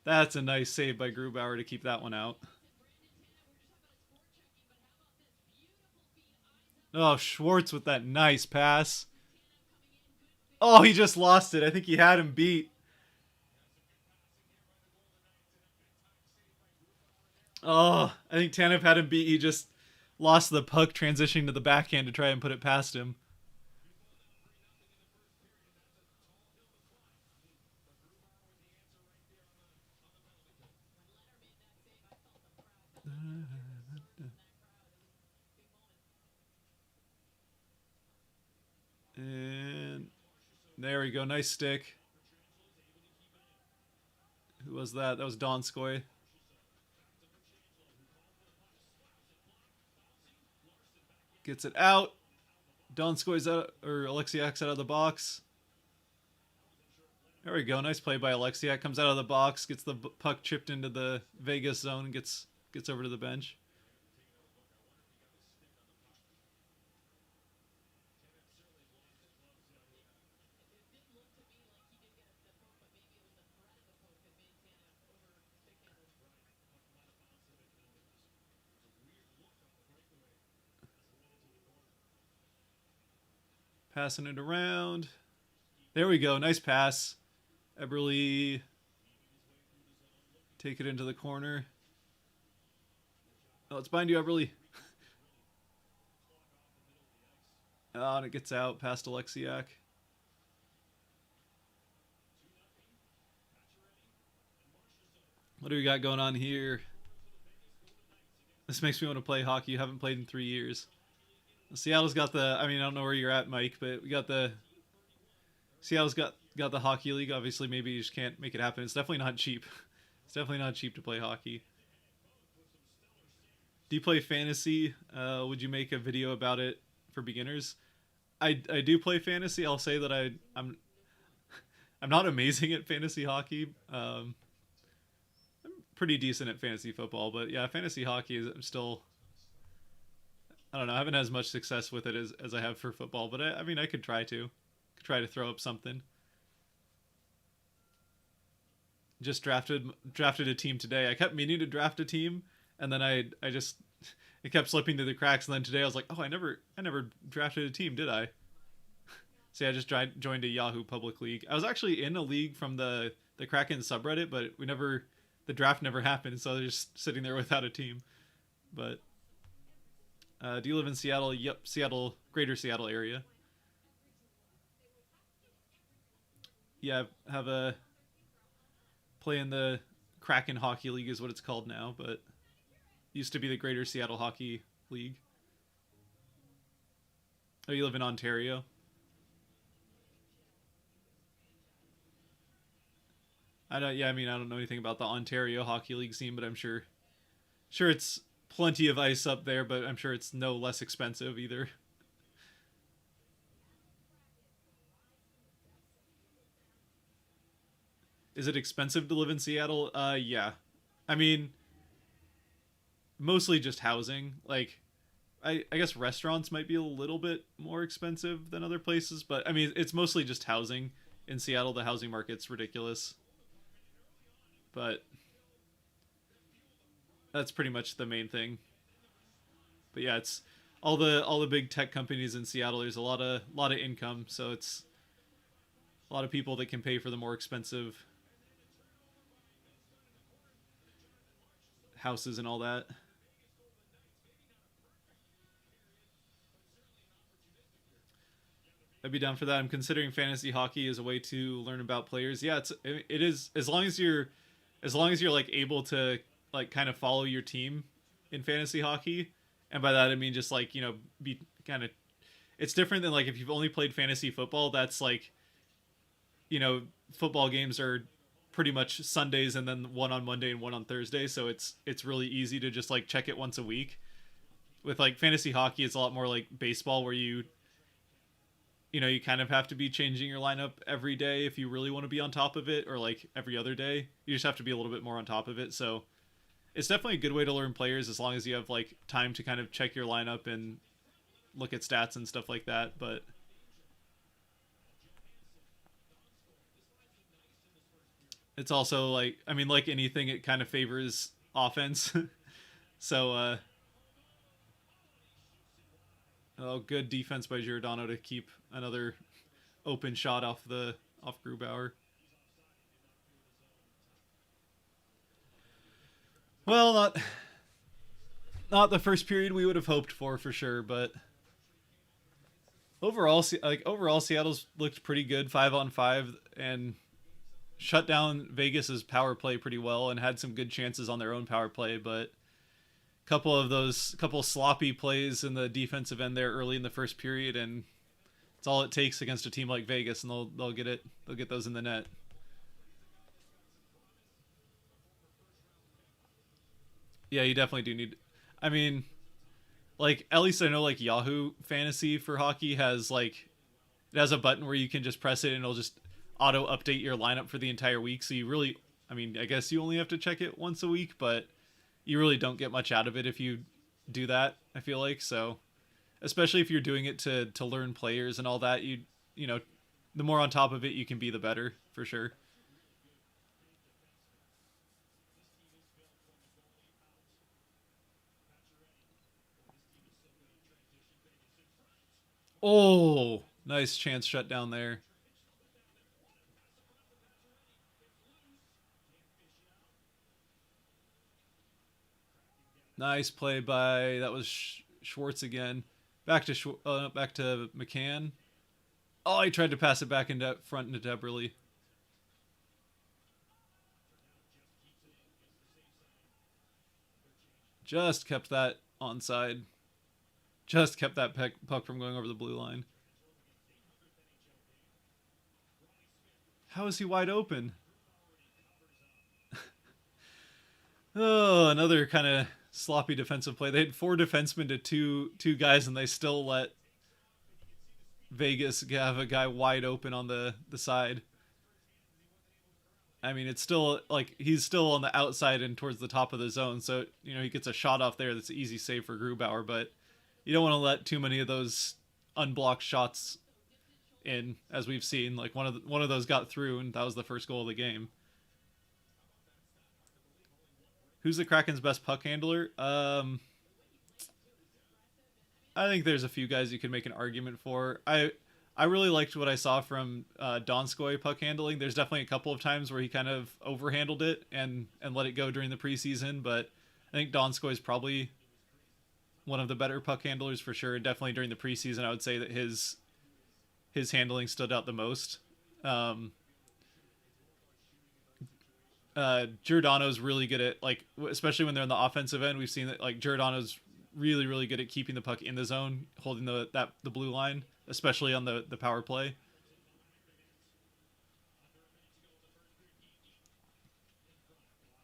That's a nice save by Grubauer to keep that one out. Oh, Schwartz with that nice pass. Oh, he just lost it. I think he had him beat. Oh, I think Tanev had him beat. He just lost the puck transitioning to the backhand to try and put it past him. And there we go. Nice stick. Who was that? That was Donskoy. Gets it out. Donskoy's out, or Alexiak's out of the box. There we go. Nice play by Alexiak. Comes out of the box, gets the puck chipped into the Vegas zone, and gets over to the bench. Passing it around. There we go. Nice pass. Eberle take it into the corner. Oh, it's behind you, Eberle. Oh, and it gets out past Alexiak. What do we got going on here? This makes me want to play hockey. You haven't played in 3 years. Seattle's got the. I mean, I don't know where you're at, Mike, but we got the. Seattle's got the hockey league. Obviously, maybe you just can't make it happen. It's definitely not cheap. It's definitely not cheap to play hockey. Do you play fantasy? Would you make a video about it for beginners? I do play fantasy. I'll say that I'm not amazing at fantasy hockey. I'm pretty decent at fantasy football, but yeah, fantasy hockey is I'm still. I don't know. I haven't had as much success with it as I have for football, but I mean, I could try to throw up something. Just drafted a team today. I kept meaning to draft a team, and then I just it kept slipping through the cracks. And then today I was like, oh, I never drafted a team, did I? So yeah, I just joined a Yahoo public league. I was actually in a league from the Kraken subreddit, but the draft never happened, so they're just sitting there without a team. But do you live in Seattle? Yep, Seattle, greater Seattle area. Yeah, have a play in the Kraken Hockey League is what it's called now, but used to be the Greater Seattle Hockey League. Oh, you live in Ontario? I don't. Yeah, I mean, I don't know anything about the Ontario Hockey League scene, but I'm sure it's plenty of ice up there, but I'm sure it's no less expensive either. Is it expensive to live in Seattle? Yeah. I mean, mostly just housing. Like, I guess restaurants might be a little bit more expensive than other places, but I mean, it's mostly just housing. In Seattle, the housing market's ridiculous. But that's pretty much the main thing. But yeah, it's all the big tech companies in Seattle. There's a lot of income, so it's a lot of people that can pay for the more expensive houses and all that. I'd be down for that. I'm considering fantasy hockey as a way to learn about players. Yeah, it is as long as you're like able to like kind of follow your team in fantasy hockey, and by that I mean just like be kind of. It's different than like if you've only played fantasy football. That's like you know, football games are pretty much Sundays and then one on Monday and one on Thursday, so it's really easy to just like check it once a week. With like fantasy hockey, it's a lot more like baseball where you know, you kind of have to be changing your lineup every day if you really want to be on top of it, or like every other day. You just have to be a little bit more on top of it. So it's definitely a good way to learn players as long as you have like time to kind of check your lineup and look at stats and stuff like that. But it's also like, I mean, like anything, it kind of favors offense. So, oh, good defense by Giordano to keep another open shot off Grubauer. Well, not the first period we would have hoped for sure, but overall, Seattle's looked pretty good 5-on-5 and shut down Vegas's power play pretty well and had some good chances on their own power play, but couple sloppy plays in the defensive end there early in the first period, and it's all it takes against a team like Vegas, and they'll get it. They'll get those in the net. Yeah, you definitely do need. I mean, like at least I know like Yahoo Fantasy for hockey has like it has a button where you can just press it and it'll just auto update your lineup for the entire week. So you really, I mean, I guess you only have to check it once a week, but you really don't get much out of it if you do that. I feel like so, especially if you're doing it to learn players and all that. You know, the more on top of it you can be, the better for sure. Oh, nice chance shut down there. Nice play by that was Schwartz again. Back to McCann. Oh, he tried to pass it back into front into Deberly. Just kept that onside. Just kept that puck from going over the blue line. How is he wide open? Oh, another kind of sloppy defensive play. They had four defensemen to two guys, and they still let Vegas have a guy wide open on the side. I mean, it's still like he's still on the outside and towards the top of the zone, so you know he gets a shot off there. That's an easy save for Grubauer, but you don't want to let too many of those unblocked shots in, as we've seen. Like one of those got through, and that was the first goal of the game. Who's the Kraken's best puck handler? I think there's a few guys you could make an argument for. I really liked what I saw from Donskoy puck handling. There's definitely a couple of times where he kind of overhandled it and let it go during the preseason, but I think Donskoy is probably one of the better puck handlers for sure. Definitely during the preseason, I would say that his handling stood out the most. Um, Giordano's really good at like, especially when they're in the offensive end. We've seen that like Giordano's really good at keeping the puck in the zone, holding the blue line, especially on the power play.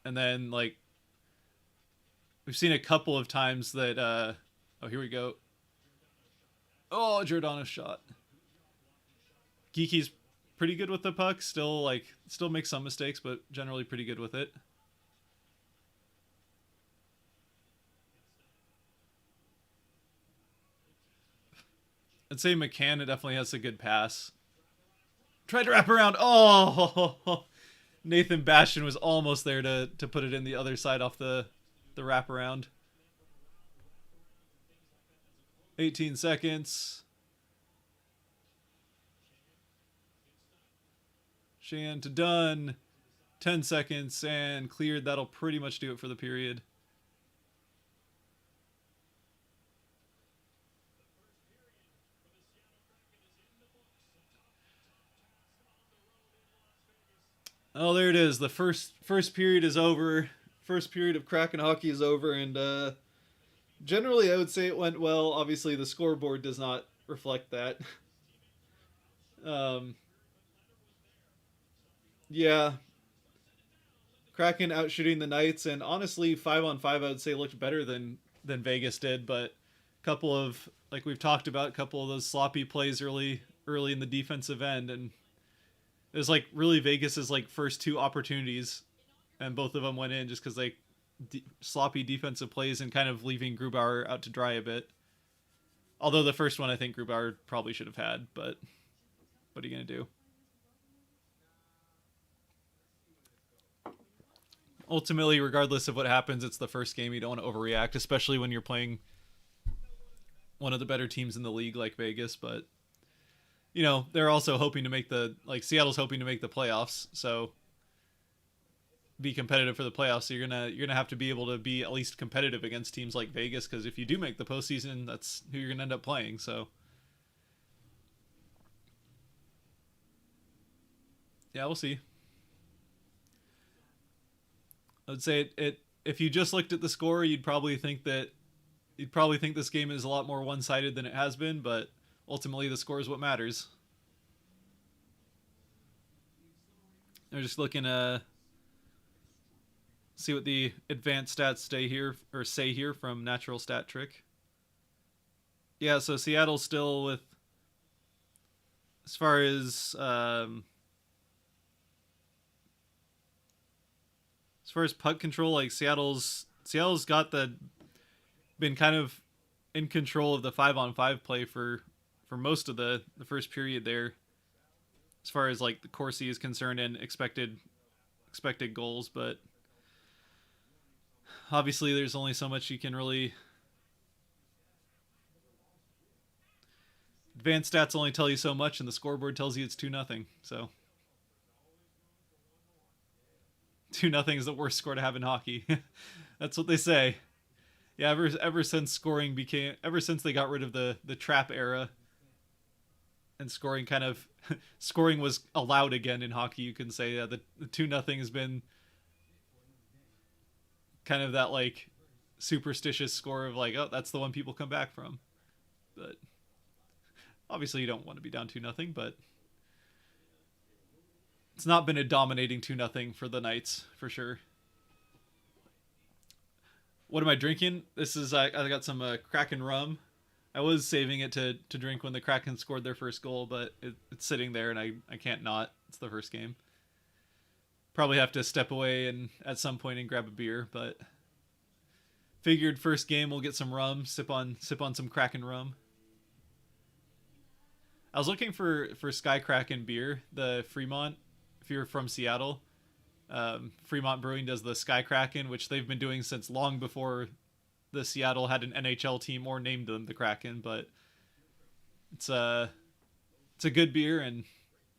And then like we've seen a couple of times that oh, here we go. Oh, Giordano's shot. Geeky's pretty good with the puck. Still makes some mistakes, but generally pretty good with it. I'd say McCann definitely has a good pass. Tried to wrap around. Oh, Nathan Bastian was almost there to put it in the other side off the wraparound. 18 seconds. Shan to Dunn. 10 seconds and cleared. That'll pretty much do it for the period. Oh, there it is. The first period is over. First period of Kraken hockey is over, and generally I would say it went well. Obviously, the scoreboard does not reflect that. Um, Yeah, Kraken out shooting the Knights, and honestly, 5-on-5 I would say looked better than Vegas did, but a couple of, like we've talked about, a couple of those sloppy plays early in the defensive end, and it was like really Vegas's like first two opportunities, and both of them went in just because like sloppy defensive plays and kind of leaving Grubauer out to dry a bit. Although the first one I think Grubauer probably should have had, but what are you gonna do? Ultimately, regardless of what happens, it's the first game. You don't want to overreact, especially when you're playing one of the better teams in the league like Vegas. But they're also hoping to make Seattle's hoping to make the playoffs, so be competitive for the playoffs. So you're gonna have to be able to be at least competitive against teams like Vegas, because if you do make the postseason, that's who you're gonna end up playing. So yeah, we'll see. I would say it if you just looked at the score, you'd probably think this game is a lot more one-sided than it has been, but ultimately the score is what matters. They're just looking to see what the advanced stats say here from Natural Stat Trick. Yeah, so Seattle's still with, as far as puck control, like Seattle's got the been kind of in control of the 5-on-5 play for most of the first period there, as far as like the Corsi is concerned and expected goals. But obviously there's only so much you can really, advanced stats only tell you so much, and the scoreboard tells you it's 2-0. So 2-0 is the worst score to have in hockey. That's what they say. Yeah, ever since ever since they got rid of the trap era, and scoring was allowed again in hockey, you can say the 2-0 has been kind of that like superstitious score of like, oh, that's the one people come back from. But obviously you don't want to be down 2-0, but it's not been a dominating 2-0 for the Knights for sure. What am I drinking? This is I got some Kraken rum. I was saving it to drink when the Kraken scored their first goal, but it's sitting there and I can't not. It's the first game. Probably have to step away and at some point and grab a beer, but figured first game we'll get some rum, sip on some Kraken rum. I was looking for Sky Kraken beer, the Fremont. If you're from Seattle, Fremont Brewing does the Sky Kraken, which they've been doing since long before the Seattle had an NHL team or named them the Kraken. But it's a good beer and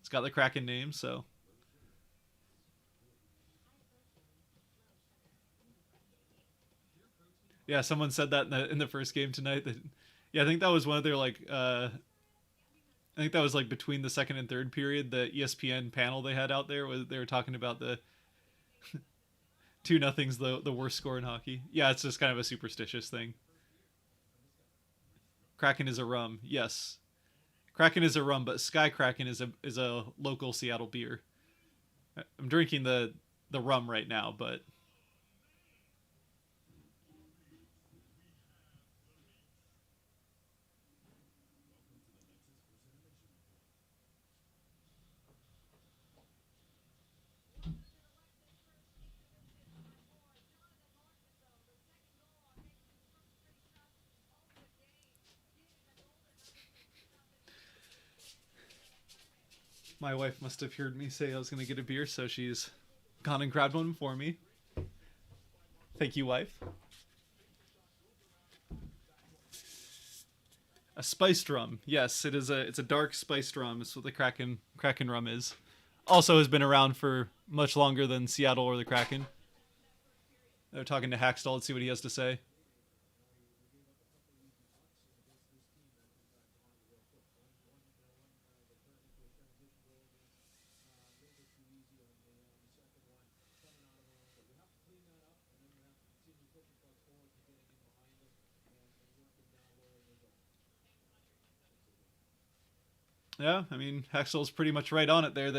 it's got the Kraken name. So yeah, someone said that in the first game tonight. That yeah, I think that was one of their like. I think that was like between the second and third period. The ESPN panel they had out there was they were talking about the 2-0's the worst score in hockey. Yeah, it's just kind of a superstitious thing. Kraken is a rum, yes. Kraken is a rum, but Sky Kraken is a local Seattle beer. I'm drinking the rum right now, but my wife must have heard me say I was going to get a beer, so she's gone and grabbed one for me. Thank you, wife. A spiced rum. Yes, it's a dark spiced rum. It's what the Kraken rum is. Also has been around for much longer than Seattle or the Kraken. They're talking to Hackstall. Let's see what he has to say. Yeah, I mean Hackstall's pretty much right on it there.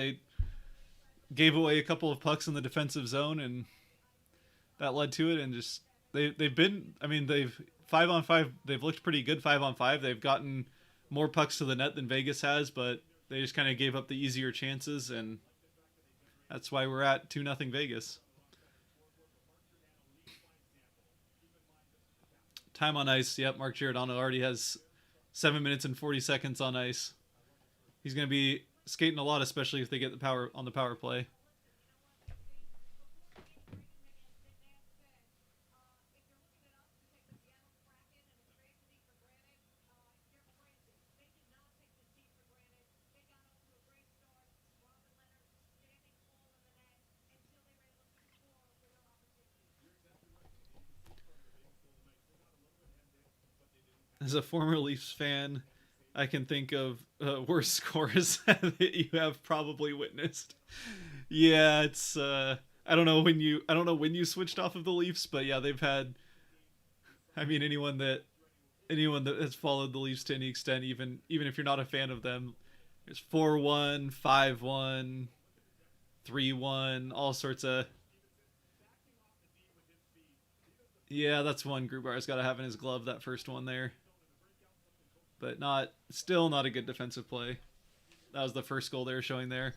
gave away a couple of pucks in the defensive zone, and that led to it. And just they've been, I mean, they've 5-on-5, they've looked pretty good 5-on-5. They've gotten more pucks to the net than Vegas has, but they just kind of gave up the easier chances, and that's why we're at 2-0 Vegas. Time on ice. Yep, Mark Giordano already has 7 minutes and 40 seconds on ice. He's going to be skating a lot, especially if they get the power on the power play. As a former Leafs fan, I can think of worse scores that you have probably witnessed. Yeah, it's I don't know when you switched off of the Leafs, but yeah, they've had. I mean, anyone that has followed the Leafs to any extent, even if you're not a fan of them, there's 4-1, 5-1, 3-1, all sorts of. Yeah, that's one Grubar's got to have in his glove. That first one there, but still not a good defensive play. That was the first goal they were showing there.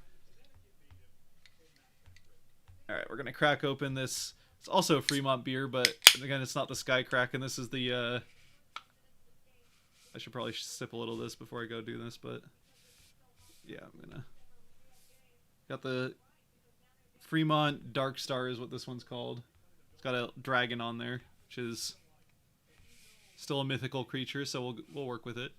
All right, we're gonna crack open this. It's also Fremont beer, but again, it's not the Sky Kraken. This is the. I should probably sip a little of this before I go do this, but yeah, I'm gonna. Got the Fremont Dark Star is what this one's called. It's got a dragon on there, which is still a mythical creature, so we'll work with it.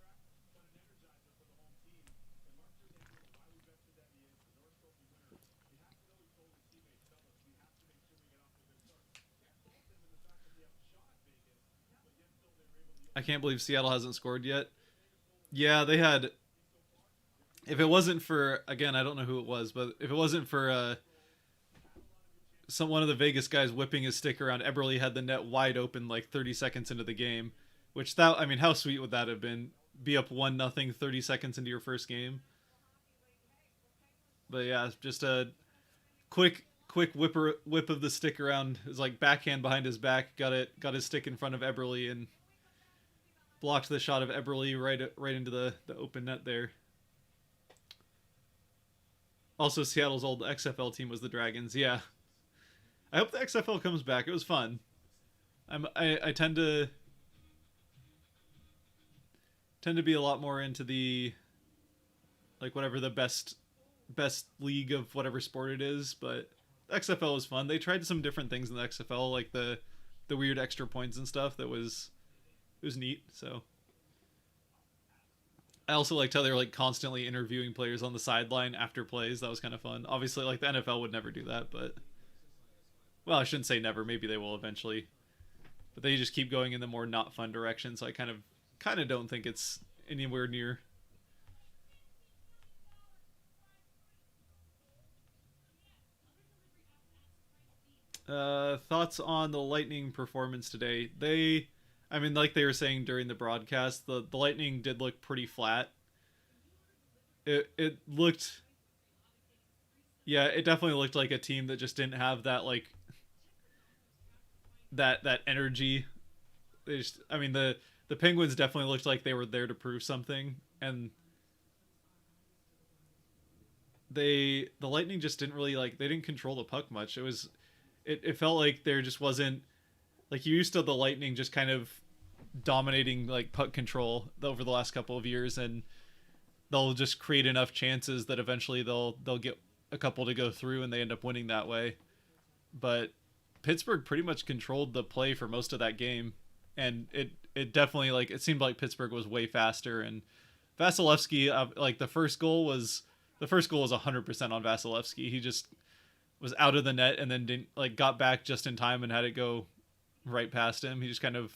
I can't believe Seattle hasn't scored yet. Yeah, they had. If it wasn't for, again, I don't know who it was, but if it wasn't for one of the Vegas guys whipping his stick around, Eberle had the net wide open like 30 seconds into the game. Which I mean, how sweet would that have been? Be up 1-0 30 seconds into your first game. But yeah, just a quick whip of the stick around. It was like backhand behind his back. Got his stick in front of Eberle and blocked the shot of Eberle right into the open net there. Also, Seattle's old XFL team was the Dragons. Yeah, I hope the XFL comes back. It was fun. I tend to be a lot more into the like whatever the best league of whatever sport it is, but the XFL was fun. They tried some different things in the XFL, like the weird extra points and stuff. It was neat. So I also liked how they were like constantly interviewing players on the sideline after plays. That was kind of fun. Obviously, like the NFL would never do that, but well, I shouldn't say never. Maybe they will eventually, but they just keep going in the more not fun direction. So I kind of don't think it's anywhere near. Thoughts on the Lightning performance today? I mean, like they were saying during the broadcast, the Lightning did look pretty flat. It looked, yeah, it definitely looked like a team that just didn't have that like that energy. I mean, the Penguins definitely looked like they were there to prove something, and the Lightning just didn't really they didn't control the puck much. It felt like there just wasn't, like you used to the Lightning just kind of dominating like puck control over the last couple of years, and they'll just create enough chances that eventually they'll get a couple to go through and they end up winning that way. But Pittsburgh pretty much controlled the play for most of that game, and it definitely it seemed like Pittsburgh was way faster. And Vasilevsky, the first goal was 100% on Vasilevsky. He just was out of the net and then didn't got back just in time and had it go right past him. He just kind of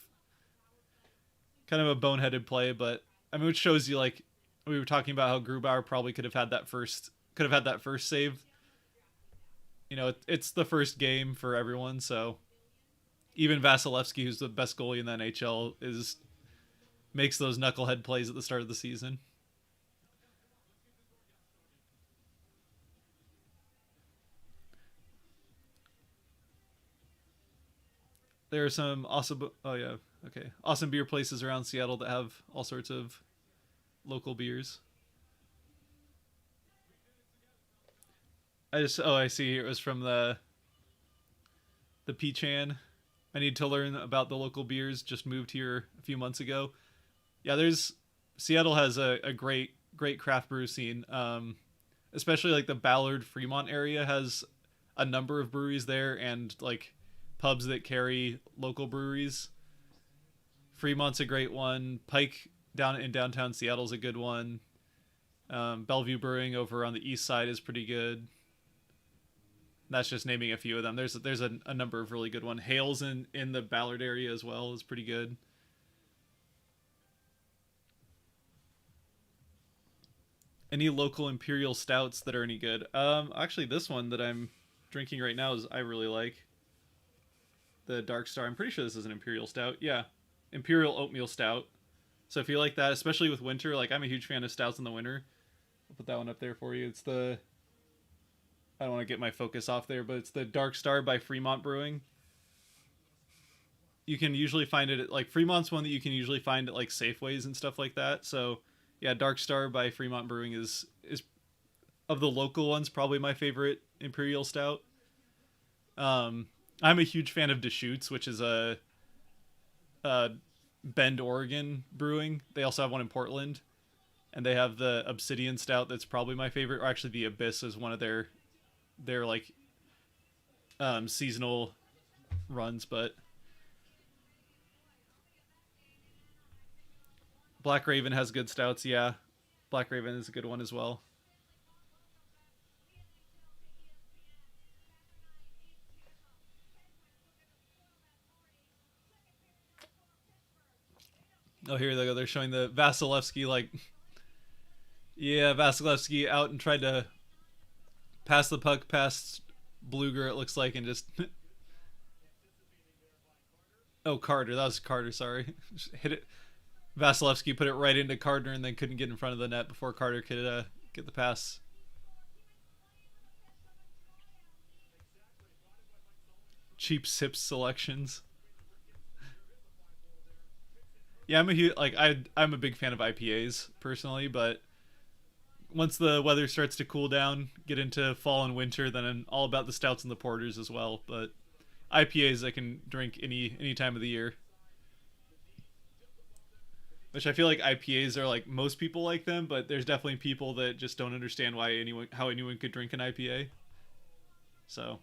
a boneheaded play, but I mean, which shows you we were talking about how Grubauer probably could have had that first save. You know, it's the first game for everyone, so even Vasilevsky, who's the best goalie in the NHL, makes those knucklehead plays at the start of the season. There are some awesome. Oh yeah, okay. Awesome beer places around Seattle that have all sorts of local beers. I see here it was from the Peachan. I need to learn about the local beers. Just moved here a few months ago. Yeah, there's Seattle has a great craft brew scene. Especially like the Ballard Fremont area has a number of breweries there and like pubs that carry local breweries. Fremont's a great one. Pike down in downtown Seattle's a good one. Bellevue Brewing over on the east side is pretty good. That's just naming a few of them. There's a number of really good ones. Hales in the Ballard area as well is pretty good. Any local imperial stouts that are any good? Actually, this one that I'm drinking right now is I really like the Dark Star. I'm pretty sure this is an imperial stout. Yeah, imperial oatmeal stout. So if you like that, especially with winter, like I'm a huge fan of stouts in the winter. I'll put that one up there for you. It's the I don't want to get my focus off there, but it's the Dark Star by Fremont Brewing. You can usually find it at, like Fremont's one that you can usually find at like Safeways and stuff like that. So yeah, Dark Star by Fremont Brewing is of the local ones probably my favorite imperial stout. I'm a huge fan of Deschutes, which is a Bend, Oregon brewing. They also have one in Portland, and they have the Obsidian Stout that's probably my favorite. Or actually, the Abyss is one of their like seasonal runs, but Black Raven has good stouts. Yeah, Black Raven is a good one as well. Oh, here they go. They're showing the Vasilevsky like yeah, Vasilevsky out and tried to pass the puck past Bluger. It looks like and just oh Carter. That was Carter. Sorry, just hit it. Vasilevsky put it right into Gardner and then couldn't get in front of the net before Carter could get the pass. Cheap sips selections. Yeah, I'm a big fan of IPAs personally, but once the weather starts to cool down, get into fall and winter, then I'm all about the stouts and the porters as well. But IPAs I can drink any time of the year. Which I feel like IPAs are like most people like them, but there's definitely people that just don't understand how anyone could drink an IPA. So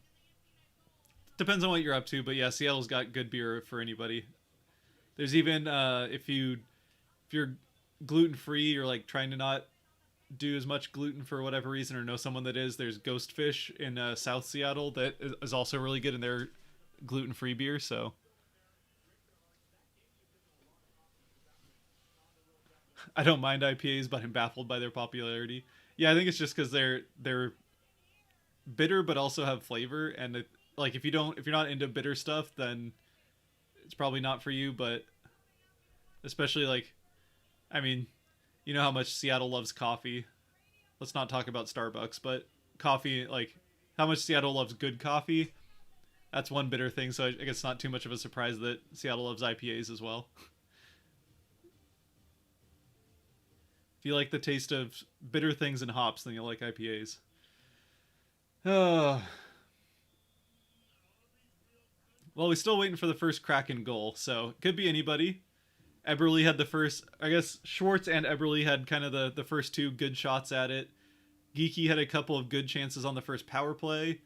depends on what you're up to, but yeah, Seattle's got good beer for anybody. There's even if you're gluten free or like trying to not do as much gluten for whatever reason or know someone that is, there's Ghostfish in South Seattle that is also really good in their gluten free beer. So I don't mind IPAs, but I'm baffled by their popularity. Yeah, I think it's just because they're bitter but also have flavor, and like if you're not into bitter stuff, then it's probably not for you. But especially like, I mean, you know how much Seattle loves coffee. Let's not talk about Starbucks, but coffee, like how much Seattle loves good coffee. That's one bitter thing. So I guess it's not too much of a surprise that Seattle loves IPAs as well. If you like the taste of bitter things and hops, then you'll like IPAs. Oh. Well, we're still waiting for the first Kraken goal, so it could be anybody. Eberle had the first, I guess Schwartz and Eberle had kind of the first two good shots at it. Geeky had a couple of good chances on the first power play.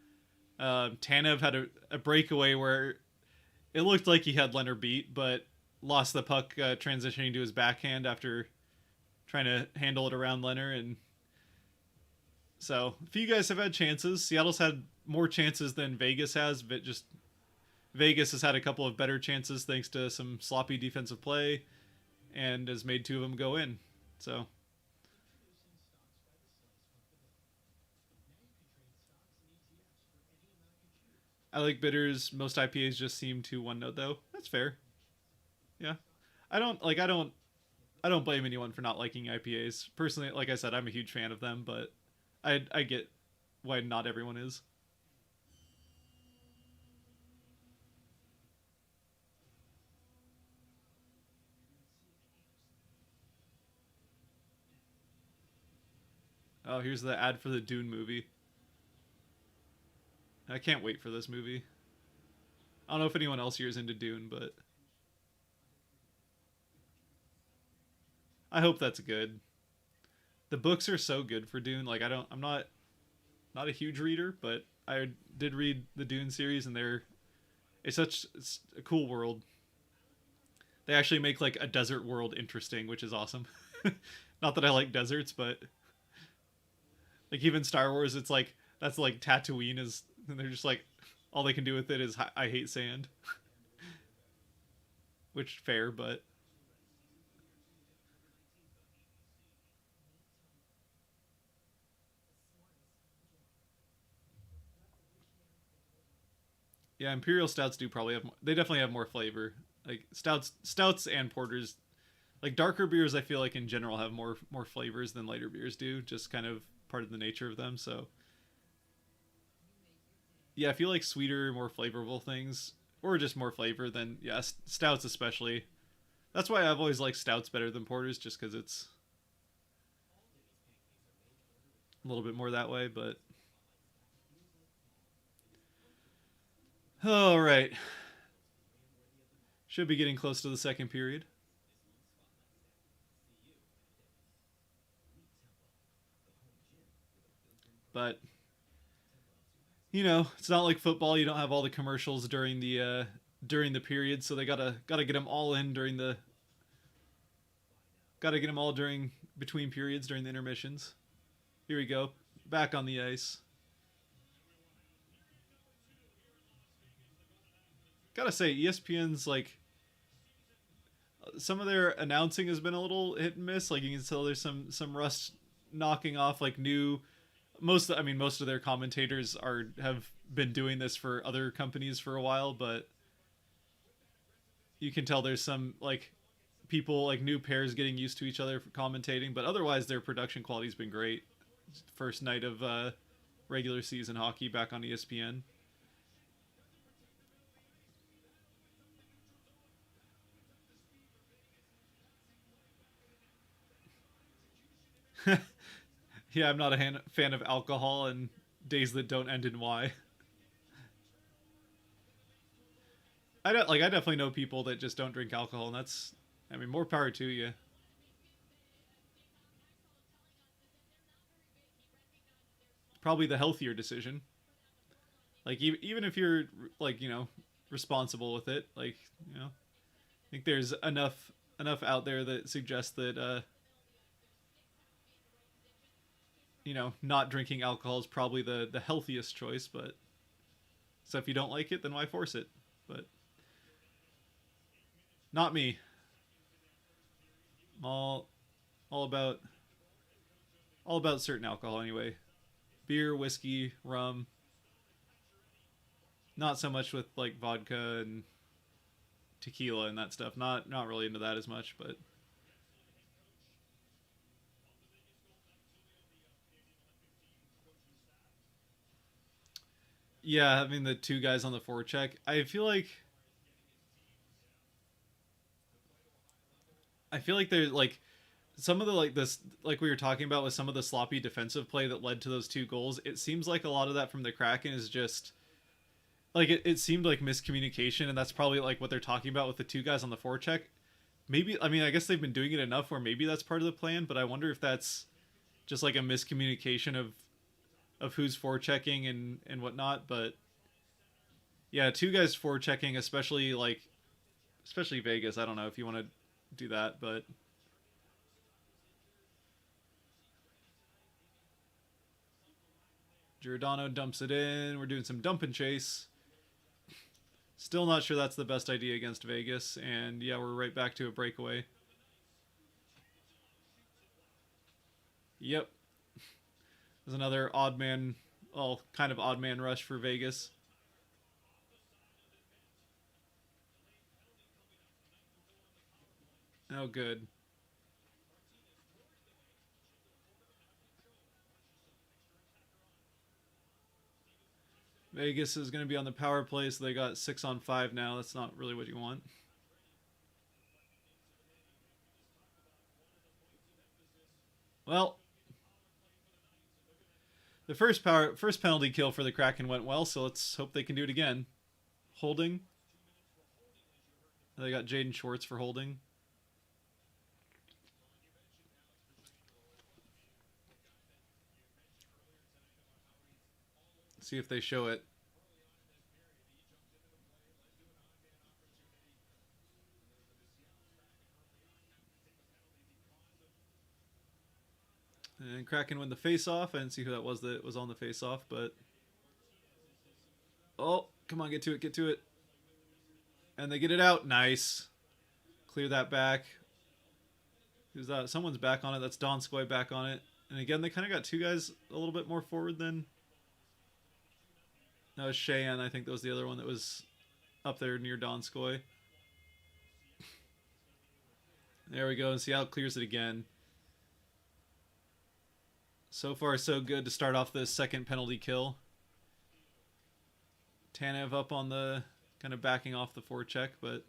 Tanev had a breakaway where it looked like he had Leonard beat, but lost the puck transitioning to his backhand after trying to handle it around Leonard. And so a few guys have had chances. Seattle's had more chances than Vegas has, but just Vegas has had a couple of better chances thanks to some sloppy defensive play and has made two of them go in. So I like bitters. Most IPAs just seem to one note though. That's fair. Yeah. I don't blame anyone for not liking IPAs. Personally, like I said, I'm a huge fan of them, but I get why not everyone is. Oh, here's the ad for the Dune movie. I can't wait for this movie. I don't know if anyone else here is into Dune, but I hope that's good. The books are so good for Dune. Like I'm not a huge reader, but I did read the Dune series, and it's a cool world. They actually make like a desert world interesting, which is awesome. Not that I like deserts, but like even Star Wars, it's like that's like Tatooine is, and they're just like all they can do with it is I hate sand, which fair, but yeah, Imperial stouts do probably have they definitely have more flavor. Like stouts and porters, like darker beers, I feel like in general have more flavors than lighter beers do. Just kind of part of the nature of them. So yeah, I feel like sweeter, more flavorful things, or just more flavor than yeah stouts especially. That's why I've always liked stouts better than porters, just because it's a little bit more that way. But all right, should be getting close to the second period. But it's not like football. You don't have all the commercials during the period, so they gotta get them all in during the gotta get them all during between periods during the intermissions. Here we go, back on the ice. Gotta say, ESPN's like some of their announcing has been a little hit and miss. Like you can tell there's some rust knocking off like new most of their commentators are have been doing this for other companies for a while, but you can tell there's some like people like new pairs getting used to each other for commentating, but otherwise their production quality's been great. First night of regular season hockey back on ESPN. Yeah, I'm not a fan of alcohol and days that don't end in Y. I definitely know people that just don't drink alcohol, and that's I mean more power to you. Probably the healthier decision. Like even if you're like responsible with it, like I think there's enough out there that suggests that not drinking alcohol is probably the healthiest choice. But so if you don't like it, then why force it? But not me. I'm all about all about certain alcohol anyway. Beer, whiskey, rum. Not so much with like vodka and tequila and that stuff. Not really into that as much, but yeah, having the two guys on the forecheck, I feel like there's like some of the like this like we were talking about with some of the sloppy defensive play that led to those two goals. It seems like a lot of that from the Kraken is just like it seemed like miscommunication, and that's probably like what they're talking about with the two guys on the forecheck. Maybe I mean I guess they've been doing it enough where maybe that's part of the plan, but I wonder if that's just like a miscommunication of who's forechecking and whatnot. But yeah, two guys forechecking, especially Vegas. I don't know if you want to do that, but Giordano dumps it in. We're doing some dump and chase. Still not sure that's the best idea against Vegas, and yeah, we're right back to a breakaway. Yep, there's another odd man, well, kind of odd man rush for Vegas. Oh, good. Vegas is going to be on the power play, so they got 6 on 5 now. That's not really what you want. Well, The first penalty kill for the Kraken went well, so let's hope they can do it again. Holding. They got Jaden Schwartz for holding. See if they show it. And Kraken win the face-off. I didn't see who that was on the face-off, but... Oh, come on, get to it, get to it. And they get it out. Nice. Clear that back. Who's that? Someone's back on it. That's Donskoy back on it. And again, they kind of got two guys a little bit more forward than... That was Cheyenne. I think that was the other one that was up there near Donskoy. There we go. And Seattle clears it again. So far, so good to start off this second penalty kill. Tanev up on the... kind of backing off the forecheck, but...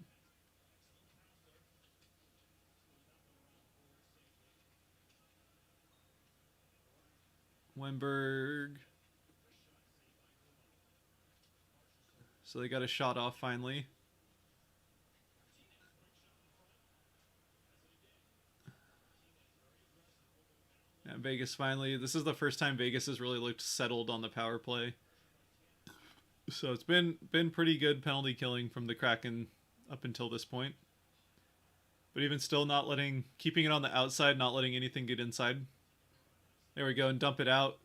Wemberg. So they got a shot off finally. And Vegas finally... This is the first time Vegas has really looked settled on the power play. So it's been pretty good penalty killing from the Kraken up until this point. But even still not keeping it on the outside, not letting anything get inside. There we go, and dump it out.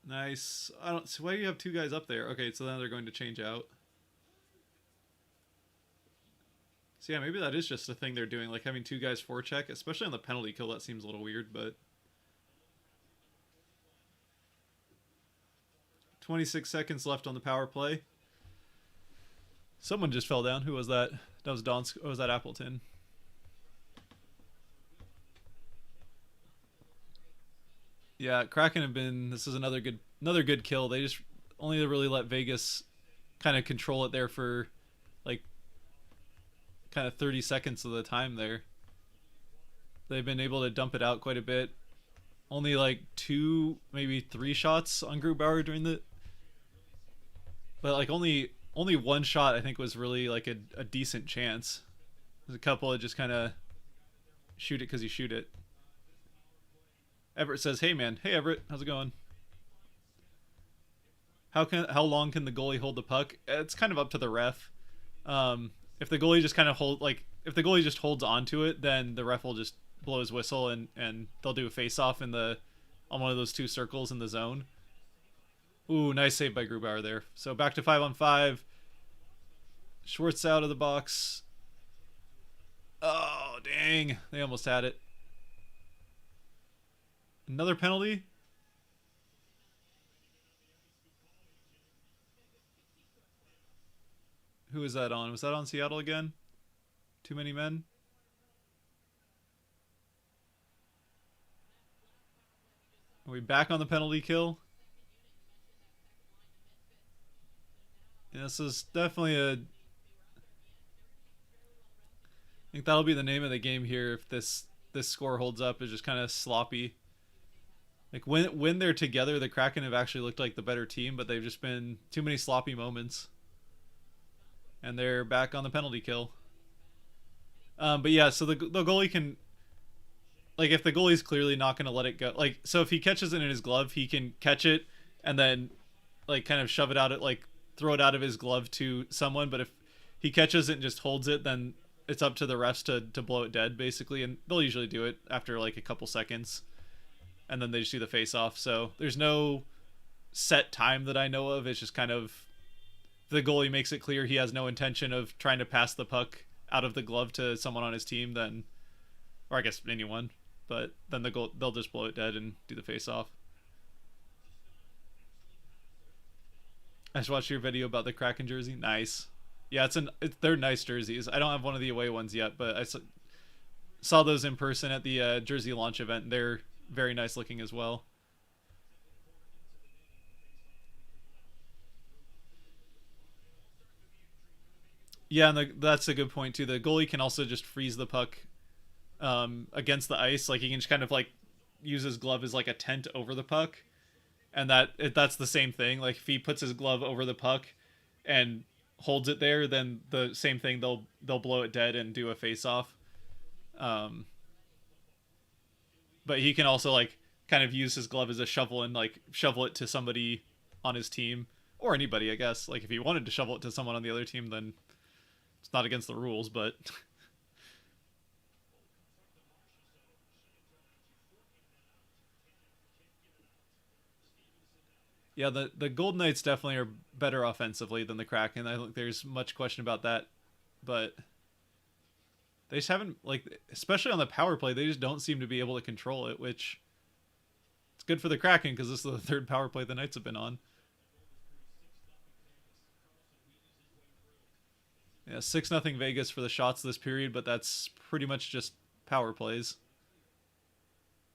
Nice. So why do you have two guys up there? Okay, so now they're going to change out. So yeah, maybe that is just a thing they're doing, like having two guys forecheck, especially on the penalty kill. That seems a little weird, but 26 seconds left on the power play. Someone just fell down. Who was that? That was Donsk. Oh, was that Appleton? Yeah, Kraken have been... This is another good kill. They just only really let Vegas kind of control it there for like kind of 30 seconds of the time there. They've been able to dump it out quite a bit. Only like 2, maybe 3 shots on Grubauer during the... But like only one shot I think was really like a decent chance. There's a couple that just kind of shoot it because you shoot it. Everett says, "Hey man, hey Everett, how's it going? How long can the goalie hold the puck? It's kind of up to the ref. If the goalie just kind of if the goalie just holds onto it, then the ref will just blow his whistle and they'll do a face-off on one of those 2 circles in the zone. Ooh, nice save by Grubauer there. So back to 5-on-5. Schwartz out of the box. Oh, dang. They almost had it. Another penalty? Who was that on? Was that on Seattle again? Too many men? Are we back on the penalty kill? Yeah, this is definitely I think that'll be the name of the game here if this score holds up. Is just kind of sloppy. Like when they're together, the Kraken have actually looked like the better team, but they've just been too many sloppy moments. And they're back on the penalty kill. But yeah, so the goalie can, like, if the goalie's clearly not going to let it go, like, so if he catches it in his glove, he can catch it and then like kind of shove it out, throw it out of his glove to someone. But if he catches it and just holds it, then it's up to the refs to blow it dead, basically. And they'll usually do it after like a couple seconds. And then they just do the face-off. So there's no set time that I know of. It's just kind of, the goalie makes it clear he has no intention of trying to pass the puck out of the glove to someone on his team, then, or I guess anyone, but then they'll just blow it dead and do the face-off. I just watched your video about the Kraken jersey. Nice. Yeah, they're nice jerseys. I don't have one of the away ones yet, but I saw those in person at the jersey launch event. They're very nice looking as well. Yeah, and that's a good point too. The goalie can also just freeze the puck against the ice. Like he can just kind of like use his glove as like a tent over the puck, and that's the same thing. Like if he puts his glove over the puck and holds it there, then the same thing, they'll blow it dead and do a face off. Um, but he can also like kind of use his glove as a shovel and like shovel it to somebody on his team or anybody, I guess. Like if he wanted to shovel it to someone on the other team, then it's not against the rules, but yeah, the Golden Knights definitely are better offensively than the Kraken. I don't think there's much question about that, but they just haven't, like, especially on the power play, they just don't seem to be able to control it, which it's good for the Kraken because this is the third power play the Knights have been on. Yeah, 6-0 Vegas for the shots this period, but that's pretty much just power plays.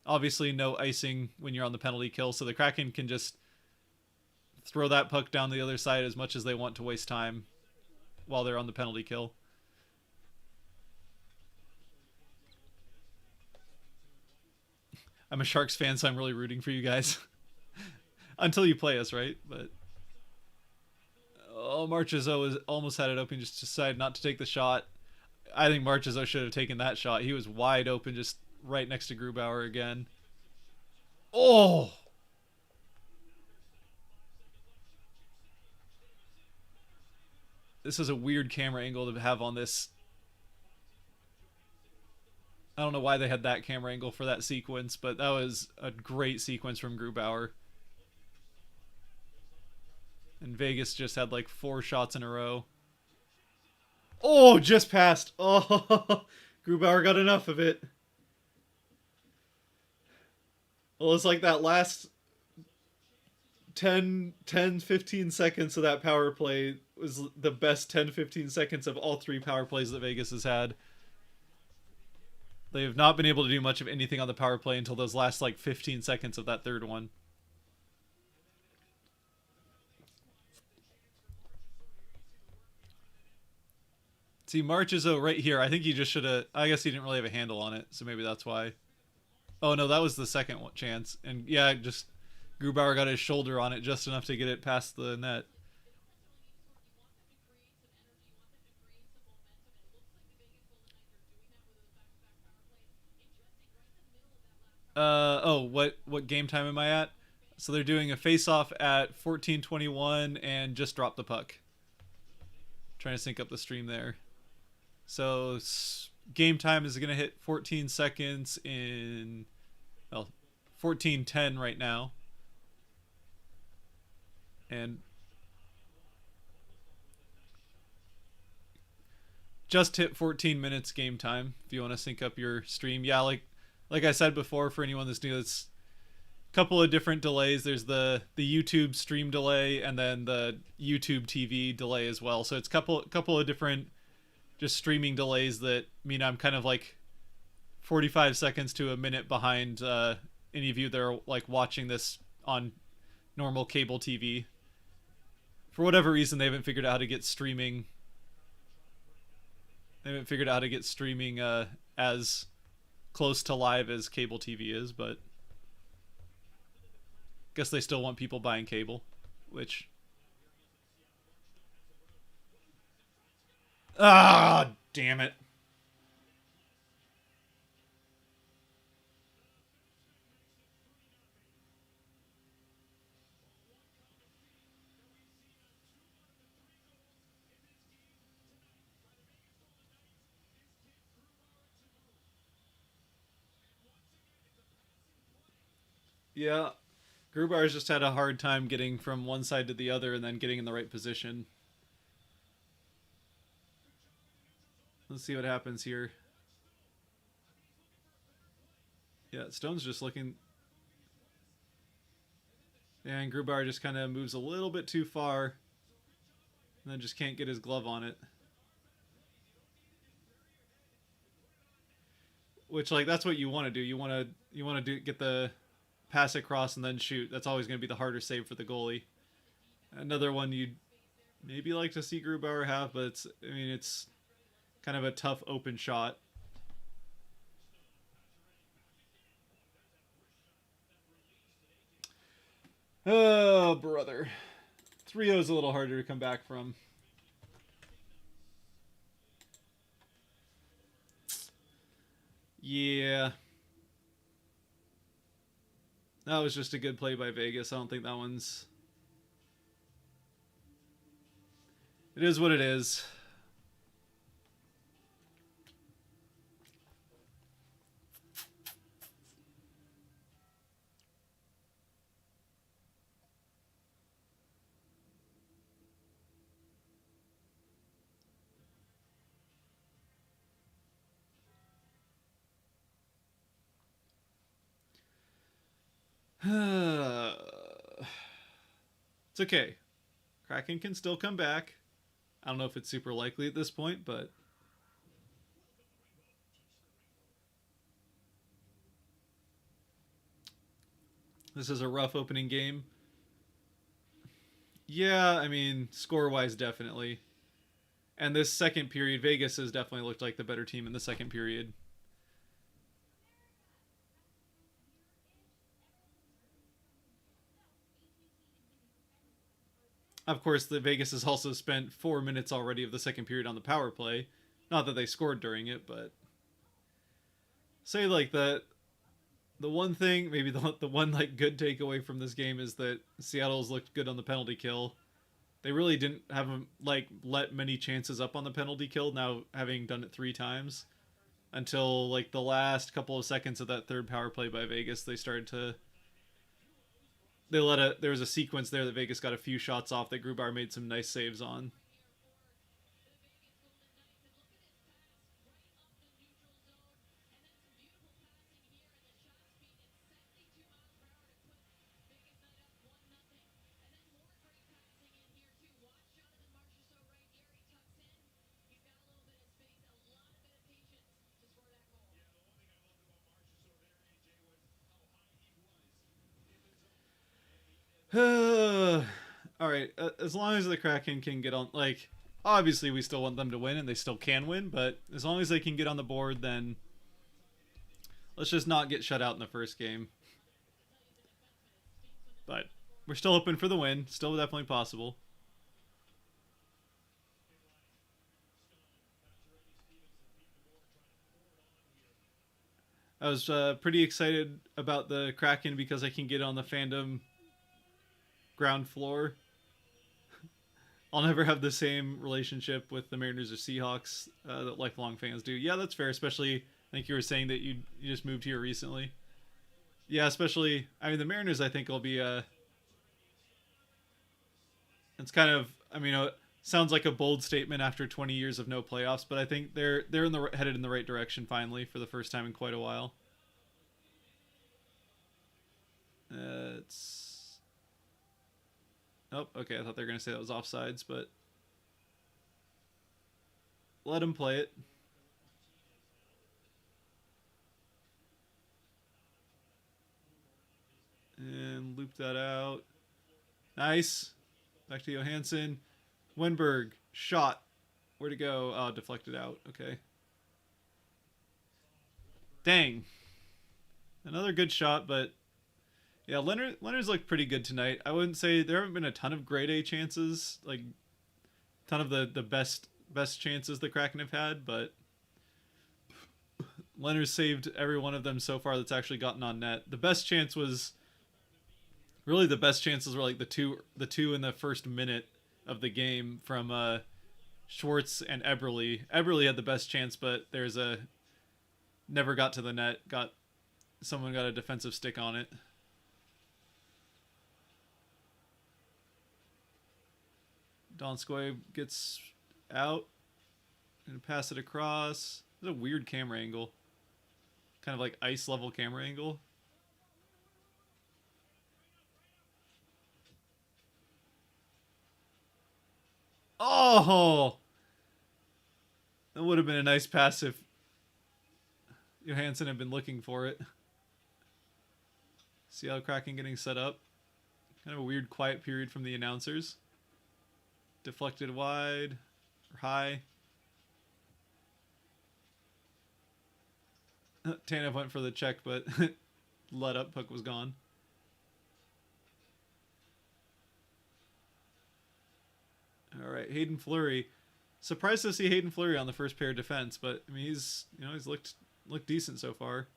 Obviously, no icing when you're on the penalty kill, so the Kraken can just throw that puck down the other side as much as they want to waste time while they're on the penalty kill. I'm a Sharks fan, so I'm really rooting for you guys. Until you play us, right? But oh, Marchessault was almost had it open, just decided not to take the shot. I think Marchessault should have taken that shot. He was wide open, just right next to Grubauer again. Oh! This is a weird camera angle to have on this. I don't know why they had that camera angle for that sequence, but that was a great sequence from Grubauer. And Vegas just had like 4 shots in a row. Oh, just passed. Oh, Grubauer got enough of it. Well, it's like that last 15 seconds of that power play was the best 10-15 seconds of all 3 power plays that Vegas has had. They have not been able to do much of anything on the power play until those last like 15 seconds of that third one. See, Marchessault right here. I think he just should have. I guess he didn't really have a handle on it, so maybe that's why. Oh no, that was the second chance, and yeah, just Grubauer got his shoulder on it just enough to get it past the net. Oh, what game time am I at? So they're doing a face-off at 14:21 and just drop the puck. Trying to sync up the stream there. So game time is going to hit 14 seconds in, well, 14:10 right now. And just hit 14 minutes game time if you want to sync up your stream. Yeah, like I said before, for anyone that's new, it's a couple of different delays. There's the YouTube stream delay and then the YouTube TV delay as well. So it's couple of different just streaming delays that mean I'm kind of like 45 seconds to a minute behind any of you that are like watching this on normal cable TV. For whatever reason, they haven't figured out how to get streaming. They haven't figured out how to get streaming as close to live as cable TV is, but guess they still want people buying cable, which damn it. Yeah, Grubauer's just had a hard time getting from one side to the other and then getting in the right position. Let's see what happens here. Yeah, Stone's just looking. And Grubauer just kind of moves a little bit too far and then just can't get his glove on it. Which, like, that's what you want to do. You want to get the pass across and then shoot. That's always going to be the harder save for the goalie. Another one you'd maybe like to see Grubauer have, but it's kind of a tough open shot. Oh, brother. 3-0 is a little harder to come back from. Yeah. That was just a good play by Vegas. I don't think that one's... It is what it is. It's okay. Kraken can still come back. I don't know if it's super likely at this point, but this is a rough opening game. Yeah, I mean, score-wise, definitely. And this second period, Vegas has definitely looked like the better team in the second period. Of course, the Vegas has also spent 4 minutes already of the second period on the power play. Not that they scored during it, but say like the one thing, maybe the one like good takeaway from this game is that Seattle's looked good on the penalty kill. They really didn't have like let many chances up on the penalty kill. Now having done it 3 times, until like the last couple of seconds of that third power play by Vegas, they started to. There was a sequence there that Vegas got a few shots off that Grubar made some nice saves on. All right, as long as the Kraken can get on, like, obviously we still want them to win and they still can win, but as long as they can get on the board, then let's just not get shut out in the first game. But we're still hoping for the win, still definitely possible. I was pretty excited about the Kraken because I can get on the fandom ground floor. I'll never have the same relationship with the Mariners or Seahawks that lifelong fans do. Yeah, that's fair. Especially, I think you were saying that you just moved here recently. Yeah, especially. I mean, the Mariners. I think will be a. It's kind of. I mean, it sounds like a bold statement after 20 years of no playoffs, but I think they're headed in the right direction finally for the first time in quite a while. It's. Oh, okay. I thought they were gonna say that was offsides, but let him play it. And loop that out. Nice. Back to Johansson. Wenberg. Shot. Where'd it go? Oh, deflected out. Okay. Dang. Another good shot, but yeah, Leonard's looked pretty good tonight. I wouldn't say there haven't been a ton of grade A chances, like ton of the best chances the Kraken have had, but Leonard saved every one of them so far that's actually gotten on net. The best chance was really the best chances were like the two in the first minute of the game from Schwartz and Eberle. Eberle had the best chance, but there's a never got to the net. Someone got a defensive stick on it. Donskoy gets out and pass it across. It's a weird camera angle, kind of like ice level camera angle. Oh, that would have been a nice pass if Johansson had been looking for it. Seattle Kraken getting set up. Kind of a weird quiet period from the announcers. Deflected wide or high. Tanev went for the check, but let up. Puck was gone. All right, Hayden Fleury. Surprised to see Hayden Fleury on the first pair defense, but I mean he's looked decent so far.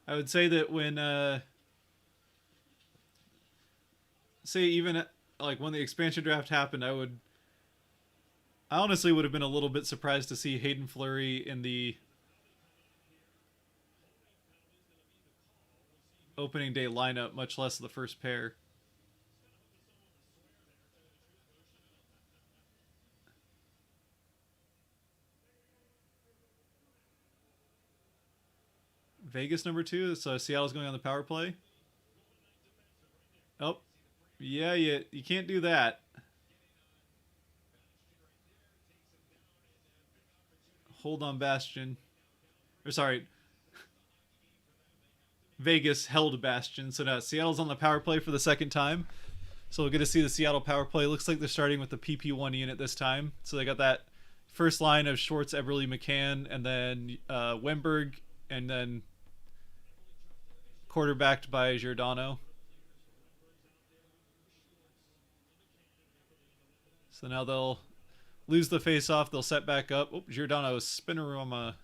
I would say that when say even like when the expansion draft happened, I honestly would have been a little bit surprised to see Hayden Fleury in the opening day lineup, much less the first pair. Vegas number 2, so Seattle's going on the power play. Oh, yeah, you can't do that. Hold on, Bastion. Or sorry, Vegas held Bastion. So now Seattle's on the power play for the second time. So we'll get to see the Seattle power play. Looks like they're starting with the PP1 unit this time. So they got that first line of Schwartz, Eberle, McCann, and then Wemberg, and then quarterbacked by Giordano. So now they'll lose the face-off. They'll set back up. Oh, Giordano, Spinorama.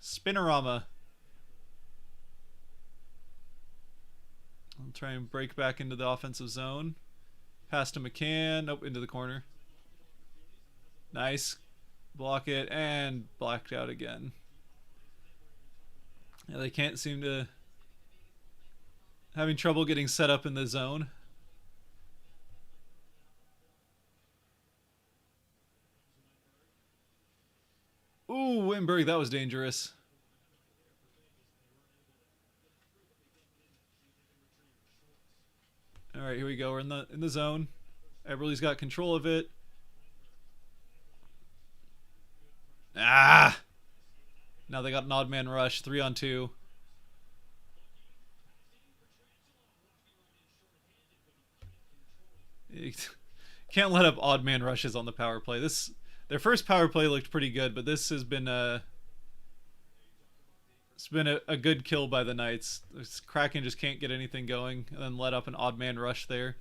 I'll try and break back into the offensive zone. Pass to McCann. Nope, into the corner. Nice. Block it, and blacked out again. Yeah, they can't seem to... having trouble getting set up in the zone. Ooh, Wimberg, that was dangerous. All right, here we go. We're in the zone. Eberle's got control of it. Ah! Now they got an odd man rush, 3-on-2. You can't let up odd man rushes on the power play. Their first power play looked pretty good, but this has been it's been a good kill by the Knights. This Kraken just can't get anything going, and then let up an odd man rush there.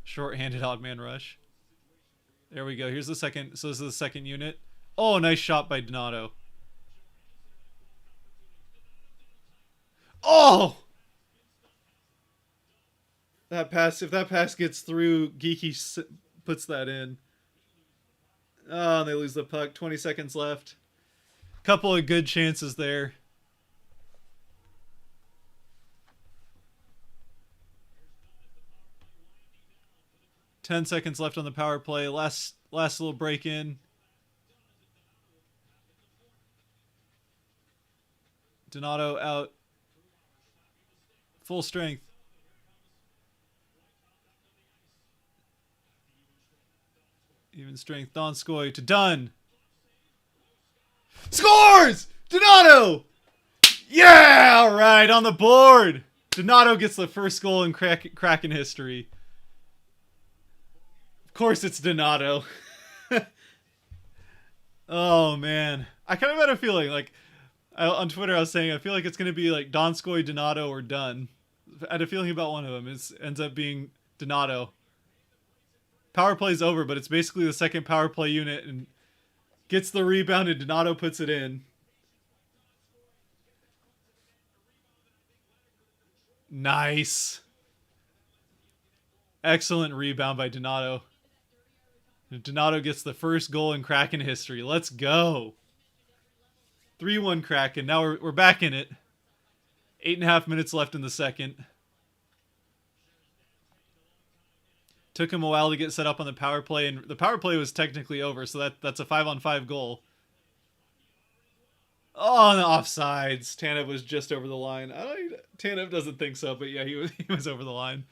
Short-handed odd man rush. There we go. Here's the second. So this is the second unit. Oh, nice shot by Donato. Oh! That pass, if that pass gets through, Geeky puts that in. Oh, and they lose the puck. 20 seconds left. Couple of good chances there. Ten seconds left on the power play. Last little break in. Donato out. Full strength. Even strength. Donskoy to Dunn. Scores! Donato! Yeah! All right, on the board. Donato gets the first goal in Kraken history. Of course it's Donato. Oh, man. I kind of had a feeling, like, on Twitter I was saying, I feel like it's going to be like Donskoy, Donato, or Dunn. I had a feeling about one of them. It ends up being Donato. Power play's over, but it's basically the second power play unit, and gets the rebound, and Donato puts it in. Nice. Excellent rebound by Donato. Donato gets the first goal in Kraken history. Let's go. 3-1 Kraken. Now we're back in it. 8.5 minutes left in the second. Took him a while to get set up on the power play, and the power play was technically over, so that's a 5-on-5 goal. Oh, and the offsides. Tanev was just over the line. Tanev doesn't think so, but yeah, he was over the line.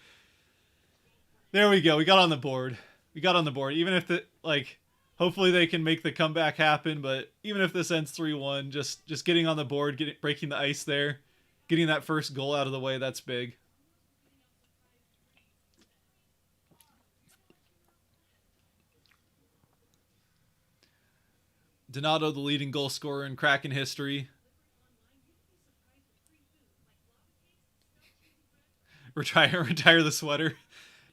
There we go. We got on the board. Even if hopefully they can make the comeback happen, but even if this ends 3-1, just getting on the board, breaking the ice there, getting that first goal out of the way, that's big. Donato, the leading goal scorer in Kraken history. Retire the sweater.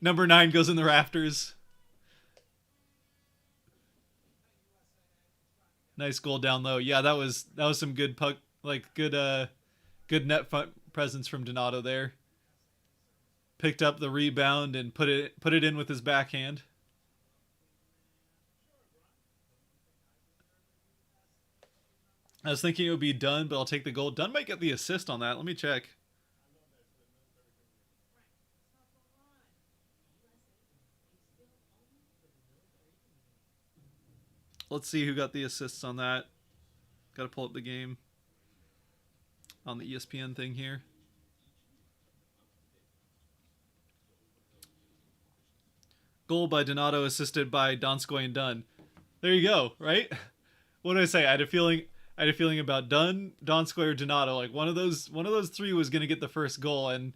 Number 9 goes in the rafters. Nice goal down low. Yeah, that was some good puck, like good net presence from Donato there. Picked up the rebound and put it in with his backhand. I was thinking it would be Dunn, but I'll take the goal. Dunn might get the assist on that. Let me check. Let's see who got the assists on that. Got to pull up the game on the ESPN thing here. Goal by Donato, assisted by Donskoy and Dunn. There you go, right? What did I say? I had a feeling about Dunn, Donskoy, or Donato. Like one of those three was going to get the first goal, and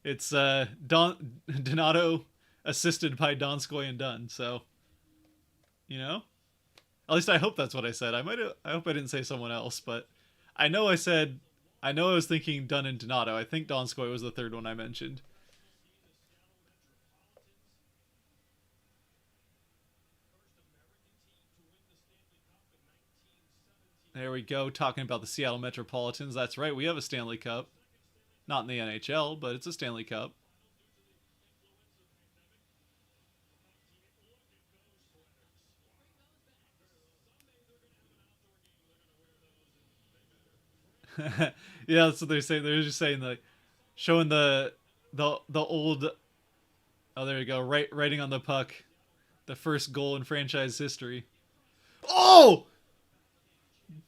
it's Donato assisted by Donskoy and Dunn. So, you know, at least I hope that's what I said. I hope I didn't say someone else, but I know I was thinking Dunn and Donato. I think Donskoy was the third one I mentioned. There we go, talking about the Seattle Metropolitans. That's right, we have a Stanley Cup. Not in the NHL, but it's a Stanley Cup. Yeah, that's what they're saying. They're just saying, like, showing the old. Oh, there you go. Writing on the puck, the first goal in franchise history. Oh,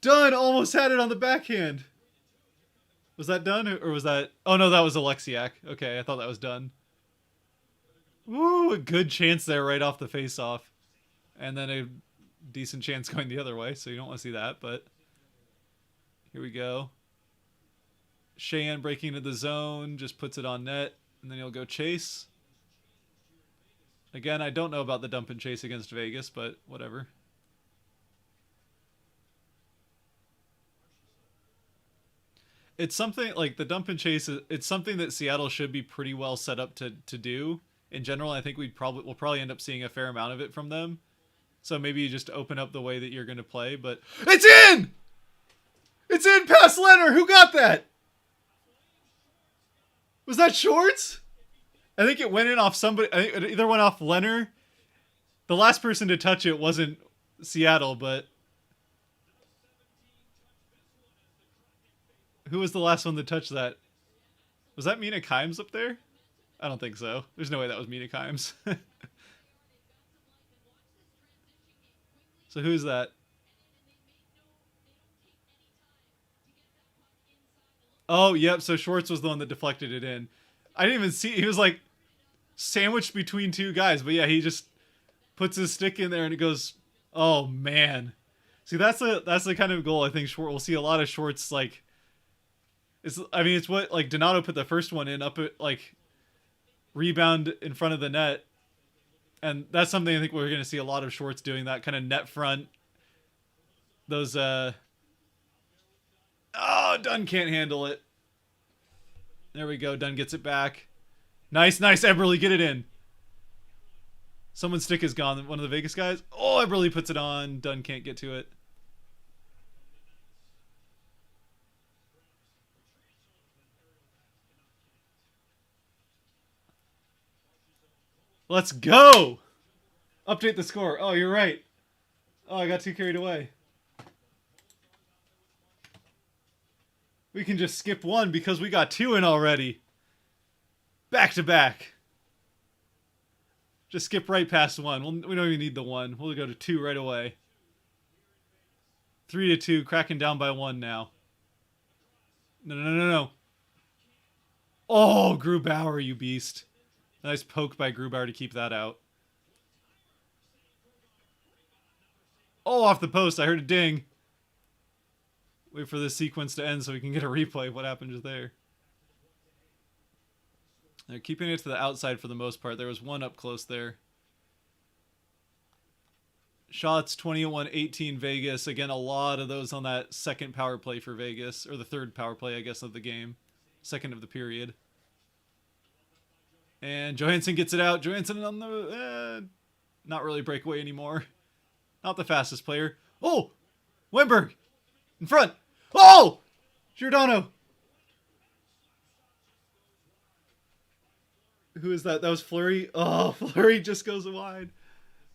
Dunn almost had it on the backhand. Was that Dunn or was that? Oh no, that was Alexiak. Okay, I thought that was Dunn. Ooh, a good chance there right off the face-off, and then a decent chance going the other way. So you don't want to see that, but here we go. Sheahan breaking into the zone, just puts it on net, and then he'll go chase. Again, I don't know about the dump and chase against Vegas, but whatever. It's something like the dump and chase. It's something that Seattle should be pretty well set up to do in general. I think we'll probably end up seeing a fair amount of it from them. So maybe you just open up the way that you're going to play. But it's in. It's in past Leonard. Who got that? Was that Shorts? I think it went in off somebody. I think it either went off Leonard. The last person to touch it wasn't Seattle, but who was the last one to touch that? Was that Mina Kimes up there? I don't think so. There's no way that was Mina Kimes. So who's that? Oh, yep. So Schwartz was the one that deflected it in. I didn't even see. He was like sandwiched between two guys. But yeah, he just puts his stick in there and it goes, oh, man. See, that's the kind of goal I think we'll see a lot of Schwartz like. It's what like Donato put the first one in up at like rebound in front of the net, and that's something I think we're going to see a lot of Schwartz doing, that kind of net front. Those oh, Dunn can't handle it. There we go. Dunn gets it back. Nice, Eberle, get it in. Someone's stick is gone. One of the Vegas guys. Oh, Eberle puts it on. Dunn can't get to it. Let's go! Update the score. Oh, you're right. Oh, I got too carried away. We can just skip one because we got two in already. Back to back. Just skip right past one. We don't even need the one. We'll go to two right away. 3-2. Kraken down by one now. No. Oh, Grubauer, you beast. Nice poke by Grubauer to keep that out. Oh, off the post. I heard a ding. Wait for this sequence to end so we can get a replay of what happened just there. They're keeping it to the outside for the most part. There was one up close there. Shots 21-18 Vegas. Again, a lot of those on that second power play for Vegas. Or the third power play, I guess, of the game. Second of the period. And Johansson gets it out. Johansson on the not really breakaway anymore. Not the fastest player. Oh, Wimberg in front. Oh, Giordano. Who is that? That was Fleury. Oh, Fleury just goes wide.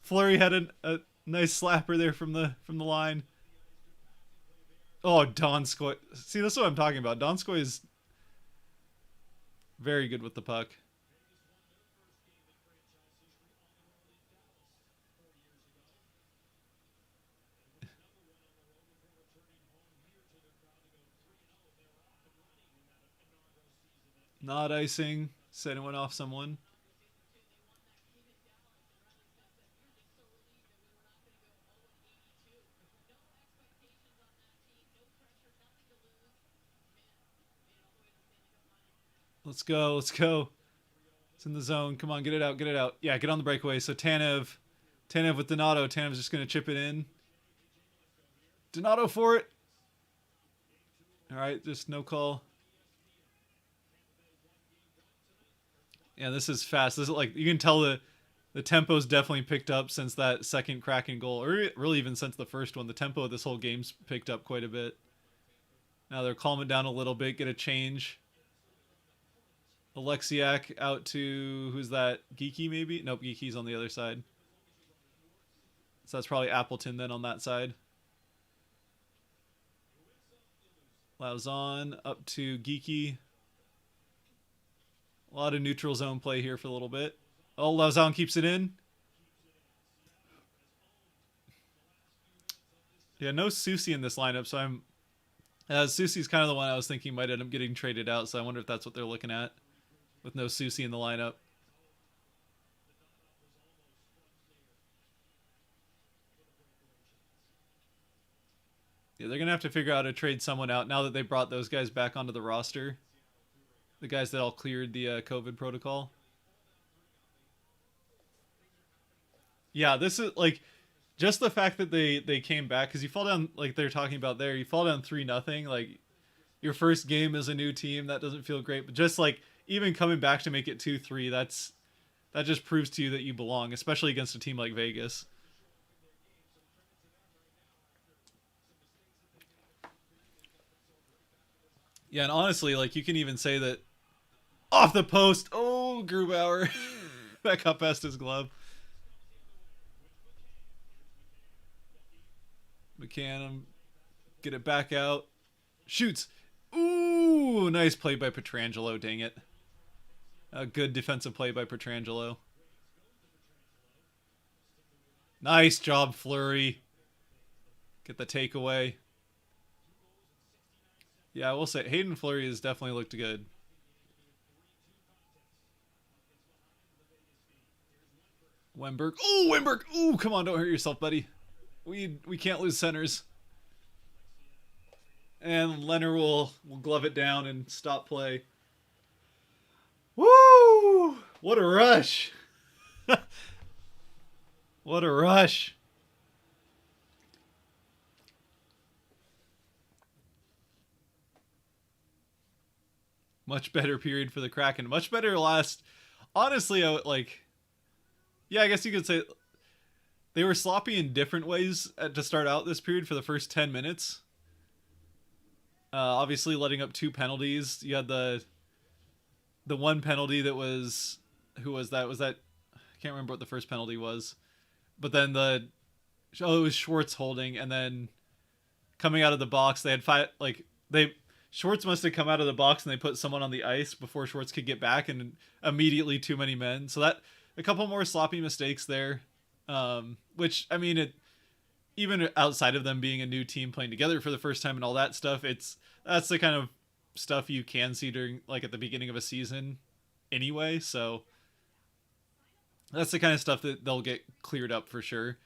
Fleury had a nice slapper there from the line. Oh, Donskoy. See, that's what I'm talking about. Donskoy is very good with the puck. Not icing. Said it went off someone. Let's go. Let's go. It's in the zone. Come on, get it out. Get it out. Yeah, get on the breakaway. So Tanev with Donato. Tanev's just going to chip it in. Donato for it. All right, just no call. Yeah, this is fast. This is like, you can tell the tempo's definitely picked up since that second Kraken goal, or really even since the first one. The tempo of this whole game's picked up quite a bit. Now they're calming down a little bit, get a change. Alexiak out to, who's that? Geeky maybe? Nope, Geeky's on the other side. So that's probably Appleton then on that side. Lauzon up to Geeky. A lot of neutral zone play here for a little bit. Oh, Lauzon keeps it in. Yeah, no Susie in this lineup, so I'm... Susie's kind of the one I was thinking might end up getting traded out, so I wonder if that's what they're looking at. With no Susie in the lineup. Yeah, they're going to have to figure out how to trade someone out now that they brought those guys back onto the roster. The guys that all cleared the COVID protocol. Yeah, this is like just the fact that they came back, because you fall down, like they're talking about there, you fall down 3-0, like your first game as a new team, that doesn't feel great. But just like even coming back to make it 2-3, that just proves to you that you belong, especially against a team like Vegas. Yeah, and honestly, like you can even say that off the post. Oh, Grubauer. That got past his glove. McCann, get it back out. Shoots. Ooh, nice play by Pietrangelo, dang it. A good defensive play by Pietrangelo. Nice job, Fleury. Get the takeaway. Yeah, I will say, Hayden Fleury has definitely looked good. Wemberg. Oh, Wemberg. Ooh, come on, don't hurt yourself, buddy. We can't lose centers. And Leonard will glove it down and stop play. Woo! What a rush. What a rush. Much better period for the Kraken. Much better last. Honestly, yeah, I guess you could say they were sloppy in different ways to start out this period for the first 10 minutes. Obviously, letting up 2 penalties. You had the one penalty that was... Who was that? I can't remember what the first penalty was. But then it was Schwartz holding, and then coming out of the box, they had 5... Schwartz must have come out of the box and they put someone on the ice before Schwartz could get back, and immediately too many men. So that... A couple more sloppy mistakes there. Which, I mean, even outside of them being a new team playing together for the first time and all that stuff, that's the kind of stuff you can see during, like, at the beginning of a season anyway. So that's the kind of stuff that they'll get cleared up for sure.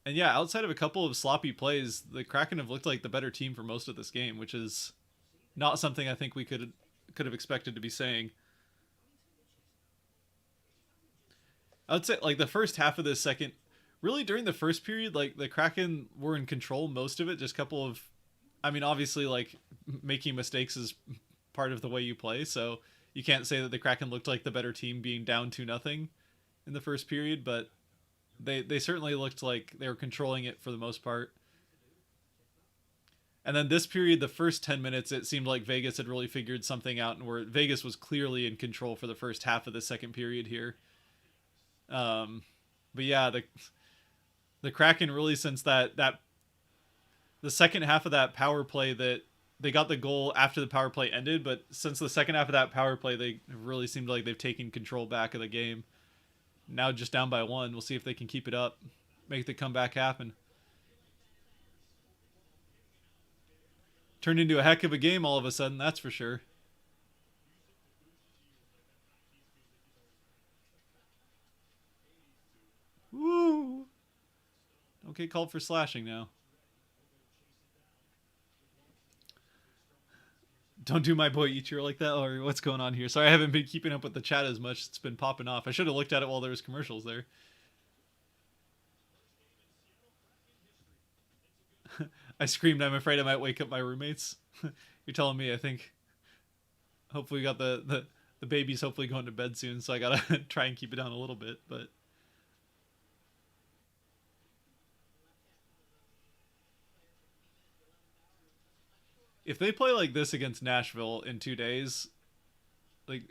And yeah, outside of a couple of sloppy plays, the Kraken have looked like the better team for most of this game, which is not something I think we could have expected to be saying. I would say, like, the first half of this second, really during the first period, like, the Kraken were in control most of it. Just a couple of, I mean, obviously, like, making mistakes is part of the way you play. So you can't say that the Kraken looked like the better team being down 2-0 in the first period, but they certainly looked like they were controlling it for the most part. And then this period, the first 10 minutes, it seemed like Vegas had really figured something out, and where Vegas was clearly in control for the first half of the second period here. But yeah, the Kraken really, since that the second half of that power play, that they got the goal after the power play ended, but since the second half of that power play, they really seemed like they've taken control back of the game. Now just down by 1. We'll see if they can keep it up, make the comeback happen. Turned into a heck of a game all of a sudden, that's for sure. Woo! Don't get called for slashing now. Don't do my boy Ichiro like that, or what's going on here? Sorry, I haven't been keeping up with the chat as much. It's been popping off. I should have looked at it while there was commercials there. I screamed, I'm afraid I might wake up my roommates. You're telling me, I think. Hopefully we got the baby's hopefully going to bed soon, so I gotta try and keep it down a little bit, but... If they play like this against Nashville in 2 days, like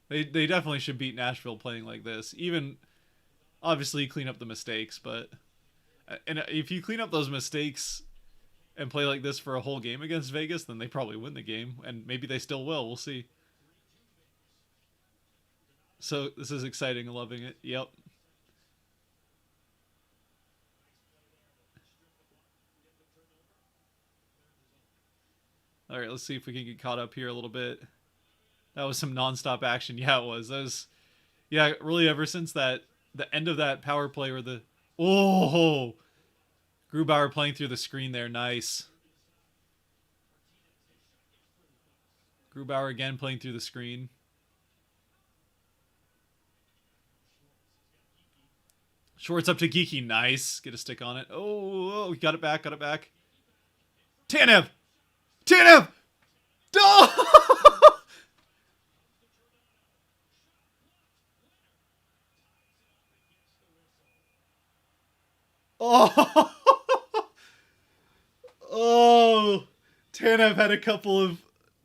they definitely should beat Nashville playing like this. Even obviously clean up the mistakes, but and if you clean up those mistakes and play like this for a whole game against Vegas, then they probably win the game, and maybe they still will. We'll see. So this is exciting. Loving it. Yep. All right, let's see if we can get caught up here a little bit. That was some nonstop action. Yeah, it was. That was, yeah, really ever since the end of that power play where Grubauer playing through the screen there. Nice. Grubauer again playing through the screen. Schwartz up to Geeky. Nice. Get a stick on it. Oh, got it back. Tanev! Oh! Oh! Tanev had a couple of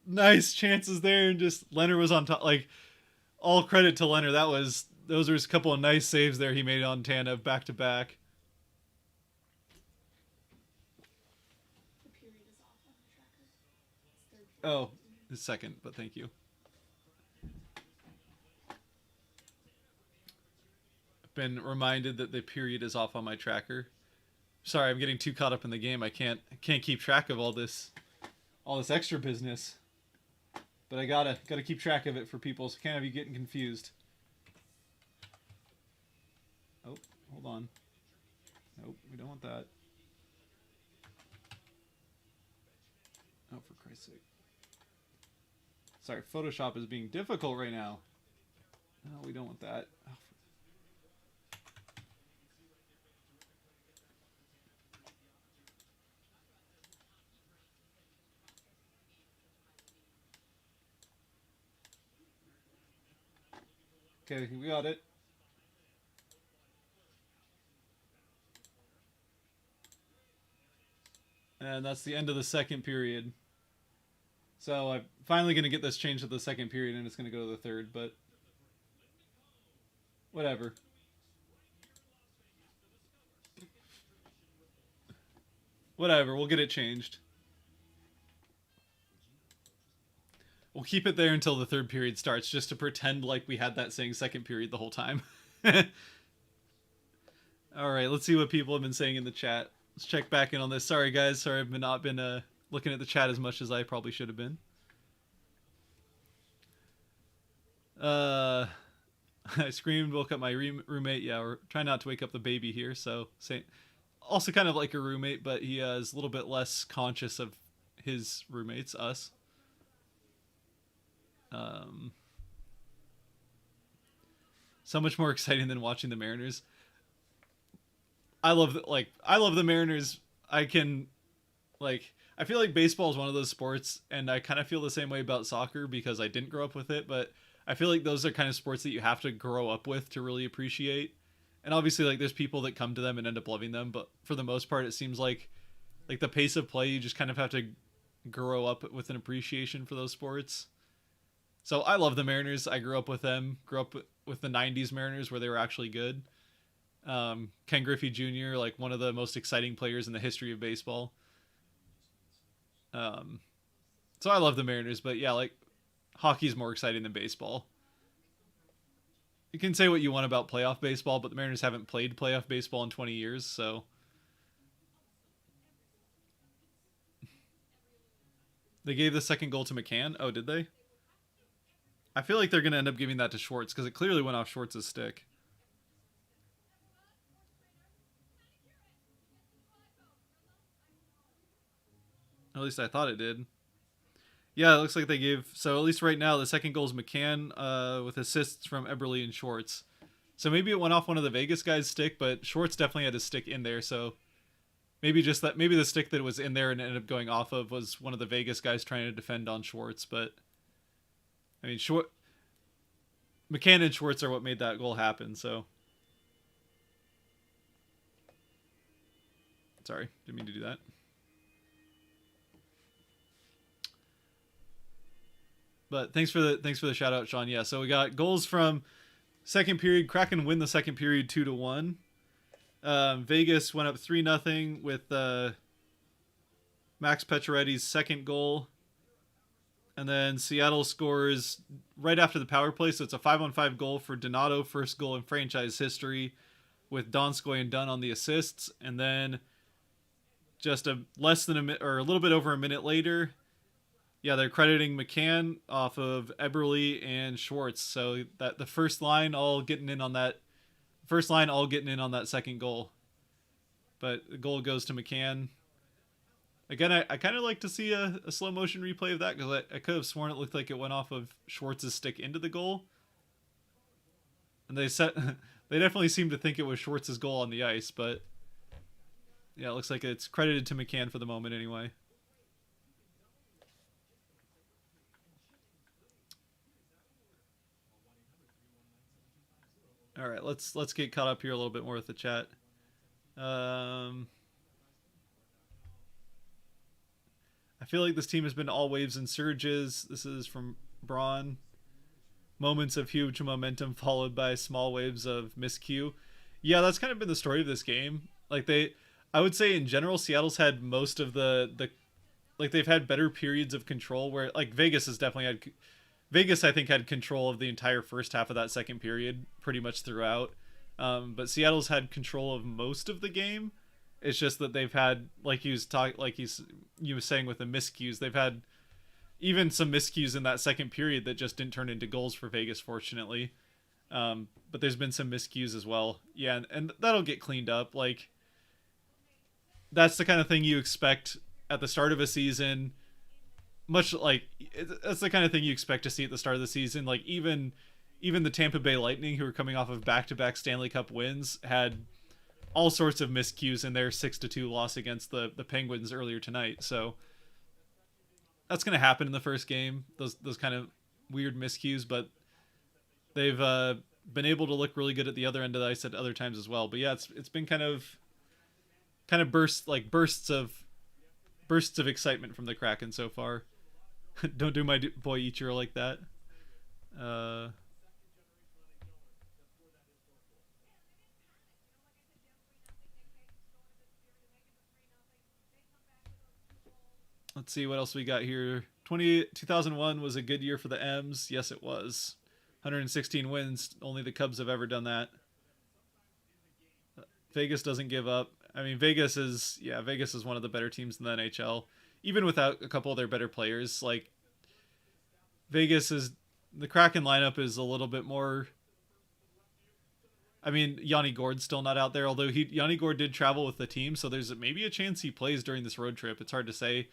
nice chances there, and just Leonard was on top. Like, all credit to Leonard. Those were a couple of nice saves there he made on Tanev back to back. Oh, the second, but thank you. I've been reminded that the period is off on my tracker. Sorry, I'm getting too caught up in the game. I can't keep track of all this extra business. But I gotta keep track of it for people, so can't have you getting confused. Oh, hold on. Nope, we don't want that. Oh, for Christ's sake. Sorry, Photoshop is being difficult right now. No, we don't want that. Oh, okay, we got it. And that's the end of the second period. So I'm finally going to get this changed to the second period, and it's going to go to the third, but whatever. Whatever, we'll get it changed. We'll keep it there until the third period starts, just to pretend like we had that saying second period the whole time. Alright, let's see what people have been saying in the chat. Let's check back in on this. Sorry guys, sorry I've not been looking at the chat as much as I probably should have been. I screamed, woke up my roommate. Yeah, we're trying not to wake up the baby here, so also kind of like a roommate, but he is a little bit less conscious of his roommates, us. So much more exciting than watching the Mariners. I love the Mariners. I feel like baseball is one of those sports, and I kind of feel the same way about soccer because I didn't grow up with it, but I feel like those are kind of sports that you have to grow up with to really appreciate. And obviously, like, there's people that come to them and end up loving them, but for the most part, it seems like the pace of play, you just kind of have to grow up with an appreciation for those sports. So I love the Mariners. I grew up with them. Grew up with the '90s Mariners where they were actually good. Ken Griffey Jr., like one of the most exciting players in the history of baseball. Um, so I love the Mariners, but yeah, like hockey's more exciting than baseball. You can say what you want about playoff baseball, but the Mariners haven't played playoff baseball in 20 years, so they gave the second goal to McCann. Oh, did they? I feel like they're going to end up giving that to Schwartz because it clearly went off Schwartz's stick. At least I thought it did. Yeah, it looks like they gave. So at least right now, the second goal is McCann with assists from Eberle and Schwartz. So maybe it went off one of the Vegas guys' stick, but Schwartz definitely had his stick in there. So maybe just that. Maybe the stick that was in there and ended up going off of was one of the Vegas guys trying to defend on Schwartz. But I mean, McCann and Schwartz are what made that goal happen. So sorry, didn't mean to do that. But thanks for the shout out, Sean. Yeah, so we got goals from second period. Kraken win the second period 2-1. Vegas went up 3-0 with Max Pacioretty's second goal, and then Seattle scores right after the power play. So it's a 5-on-5 goal for Donato, first goal in franchise history, with Donskoy and Dunn on the assists, and then just a little bit over a minute later. Yeah, they're crediting McCann off of Eberle and Schwartz. So that the first line all getting in on that second goal. But the goal goes to McCann. Again, I kind of like to see a slow motion replay of that because I could have sworn it looked like it went off of Schwartz's stick into the goal. And they definitely seem to think it was Schwartz's goal on the ice, but yeah, it looks like it's credited to McCann for the moment anyway. All right, let's get caught up here a little bit more with the chat. I feel like this team has been all waves and surges. This is from Braun. Moments of huge momentum followed by small waves of miscue. Yeah, that's kind of been the story of this game. Like I would say in general, Seattle's had most of the like they've had better periods of control where like Vegas, I think, had control of the entire first half of that second period pretty much throughout. But Seattle's had control of most of the game. It's just that they've had, you were saying with the miscues, they've had even some miscues in that second period that just didn't turn into goals for Vegas, fortunately. But there's been some miscues as well. Yeah, and that'll get cleaned up. Like, that's the kind of thing you expect at the start of a season. Much like that's the kind of thing you expect to see at the start of the season. Like even the Tampa Bay Lightning, who are coming off of back-to-back Stanley Cup wins, had all sorts of miscues in their 6-2 loss against the Penguins earlier tonight. So that's going to happen in the first game. Those kind of weird miscues, but they've been able to look really good at the other end of the ice at other times as well. But yeah, it's been kind of bursts of excitement from the Kraken so far. Don't do my boy Ichiro like that. Let's see what else we got here. 2001 was a good year for the M's. Yes, it was. 116 wins. Only the Cubs have ever done that. Vegas doesn't give up. I mean, Vegas is one of the better teams in the NHL. Even without a couple of their better players, like the Kraken lineup is a little bit more. I mean, Yanni Gord's still not out there, although Yanni Gord did travel with the team, so there's maybe a chance he plays during this road trip. It's hard to say.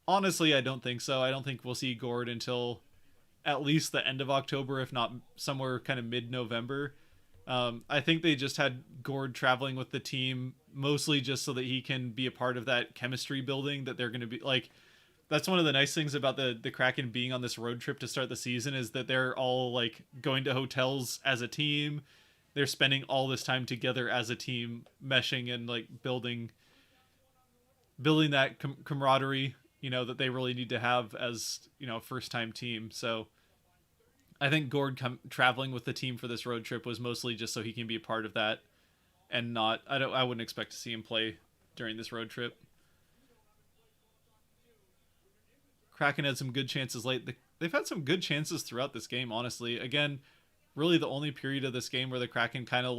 Honestly, I don't think so. I don't think we'll see Gord until at least the end of October, if not somewhere kind of mid-November. I think they just had Gord traveling with the team mostly just so that he can be a part of that chemistry building that they're going to be like. that's one of the nice things about the Kraken being on this road trip to start the season is that they're all like going to hotels as a team. They're spending all this time together as a team, meshing and like building that camaraderie, that they really need to have as, first time team. So I think Gord traveling with the team for this road trip was mostly just so he can be a part of that, and I wouldn't expect to see him play during this road trip. Kraken had some good chances late. They've had some good chances throughout this game, honestly. Again, really the only period of this game where the Kraken kind of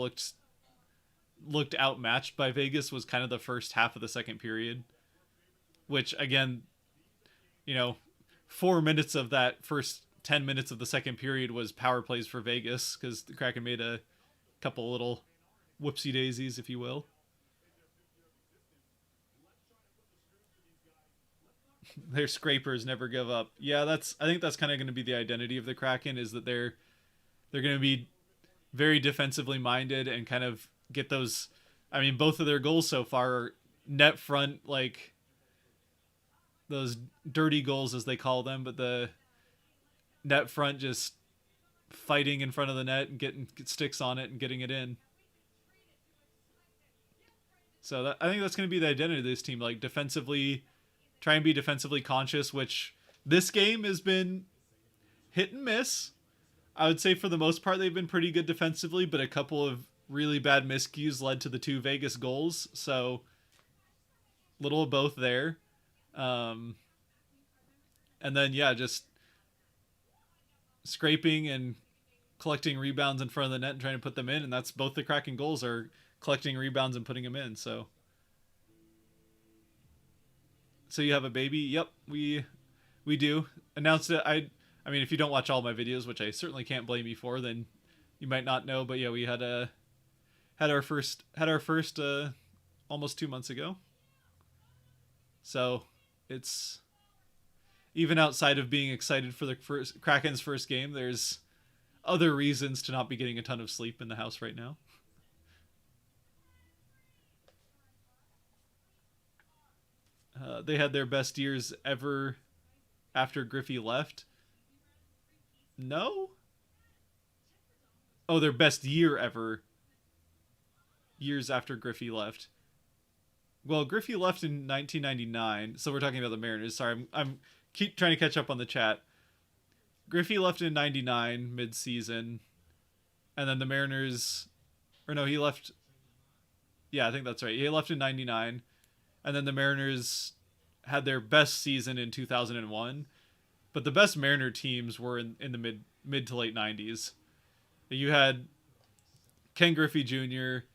looked outmatched by Vegas was kind of the first half of the second period, which again, 4 minutes of that first 10 minutes of the second period was power plays for Vegas because the Kraken made a couple little whoopsie daisies, if you will. Their scrapers never give up. Yeah, I think that's kind of going to be the identity of the Kraken, is that they're going to be very defensively minded and kind of get those. I mean, both of their goals so far are net front, like those dirty goals as they call them, but the net front just fighting in front of the net and getting sticks on it and getting it in. So I think that's going to be the identity of this team, like defensively, try and be defensively conscious, which this game has been hit and miss. I would say for the most part they've been pretty good defensively, but a couple of really bad miscues led to the 2 Vegas goals. So little of both there. And then, yeah, just scraping and collecting rebounds in front of the net and trying to put them in. And that's both the Kraken goals are collecting rebounds and putting them in. So you have a baby? Yep, we do. Announced it. I mean, if you don't watch all my videos, which I certainly can't blame you for, then you might not know. But yeah, we had our first almost 2 months ago. So it's, even outside of being excited for the Kraken's first game, there's other reasons to not be getting a ton of sleep in the house right now. They had their best years ever after Griffey left. No? Oh, their best year ever years after Griffey left. Well, Griffey left in 1999, so we're talking about the Mariners. Sorry, I'm keep trying to catch up on the chat. Griffey left in 99 mid-season, and then the Mariners, or no, he left. Yeah, I think that's right. He left in 99, and then the Mariners had their best season in 2001. But the best Mariner teams were in the mid to late 90s. You had Ken Griffey Jr.,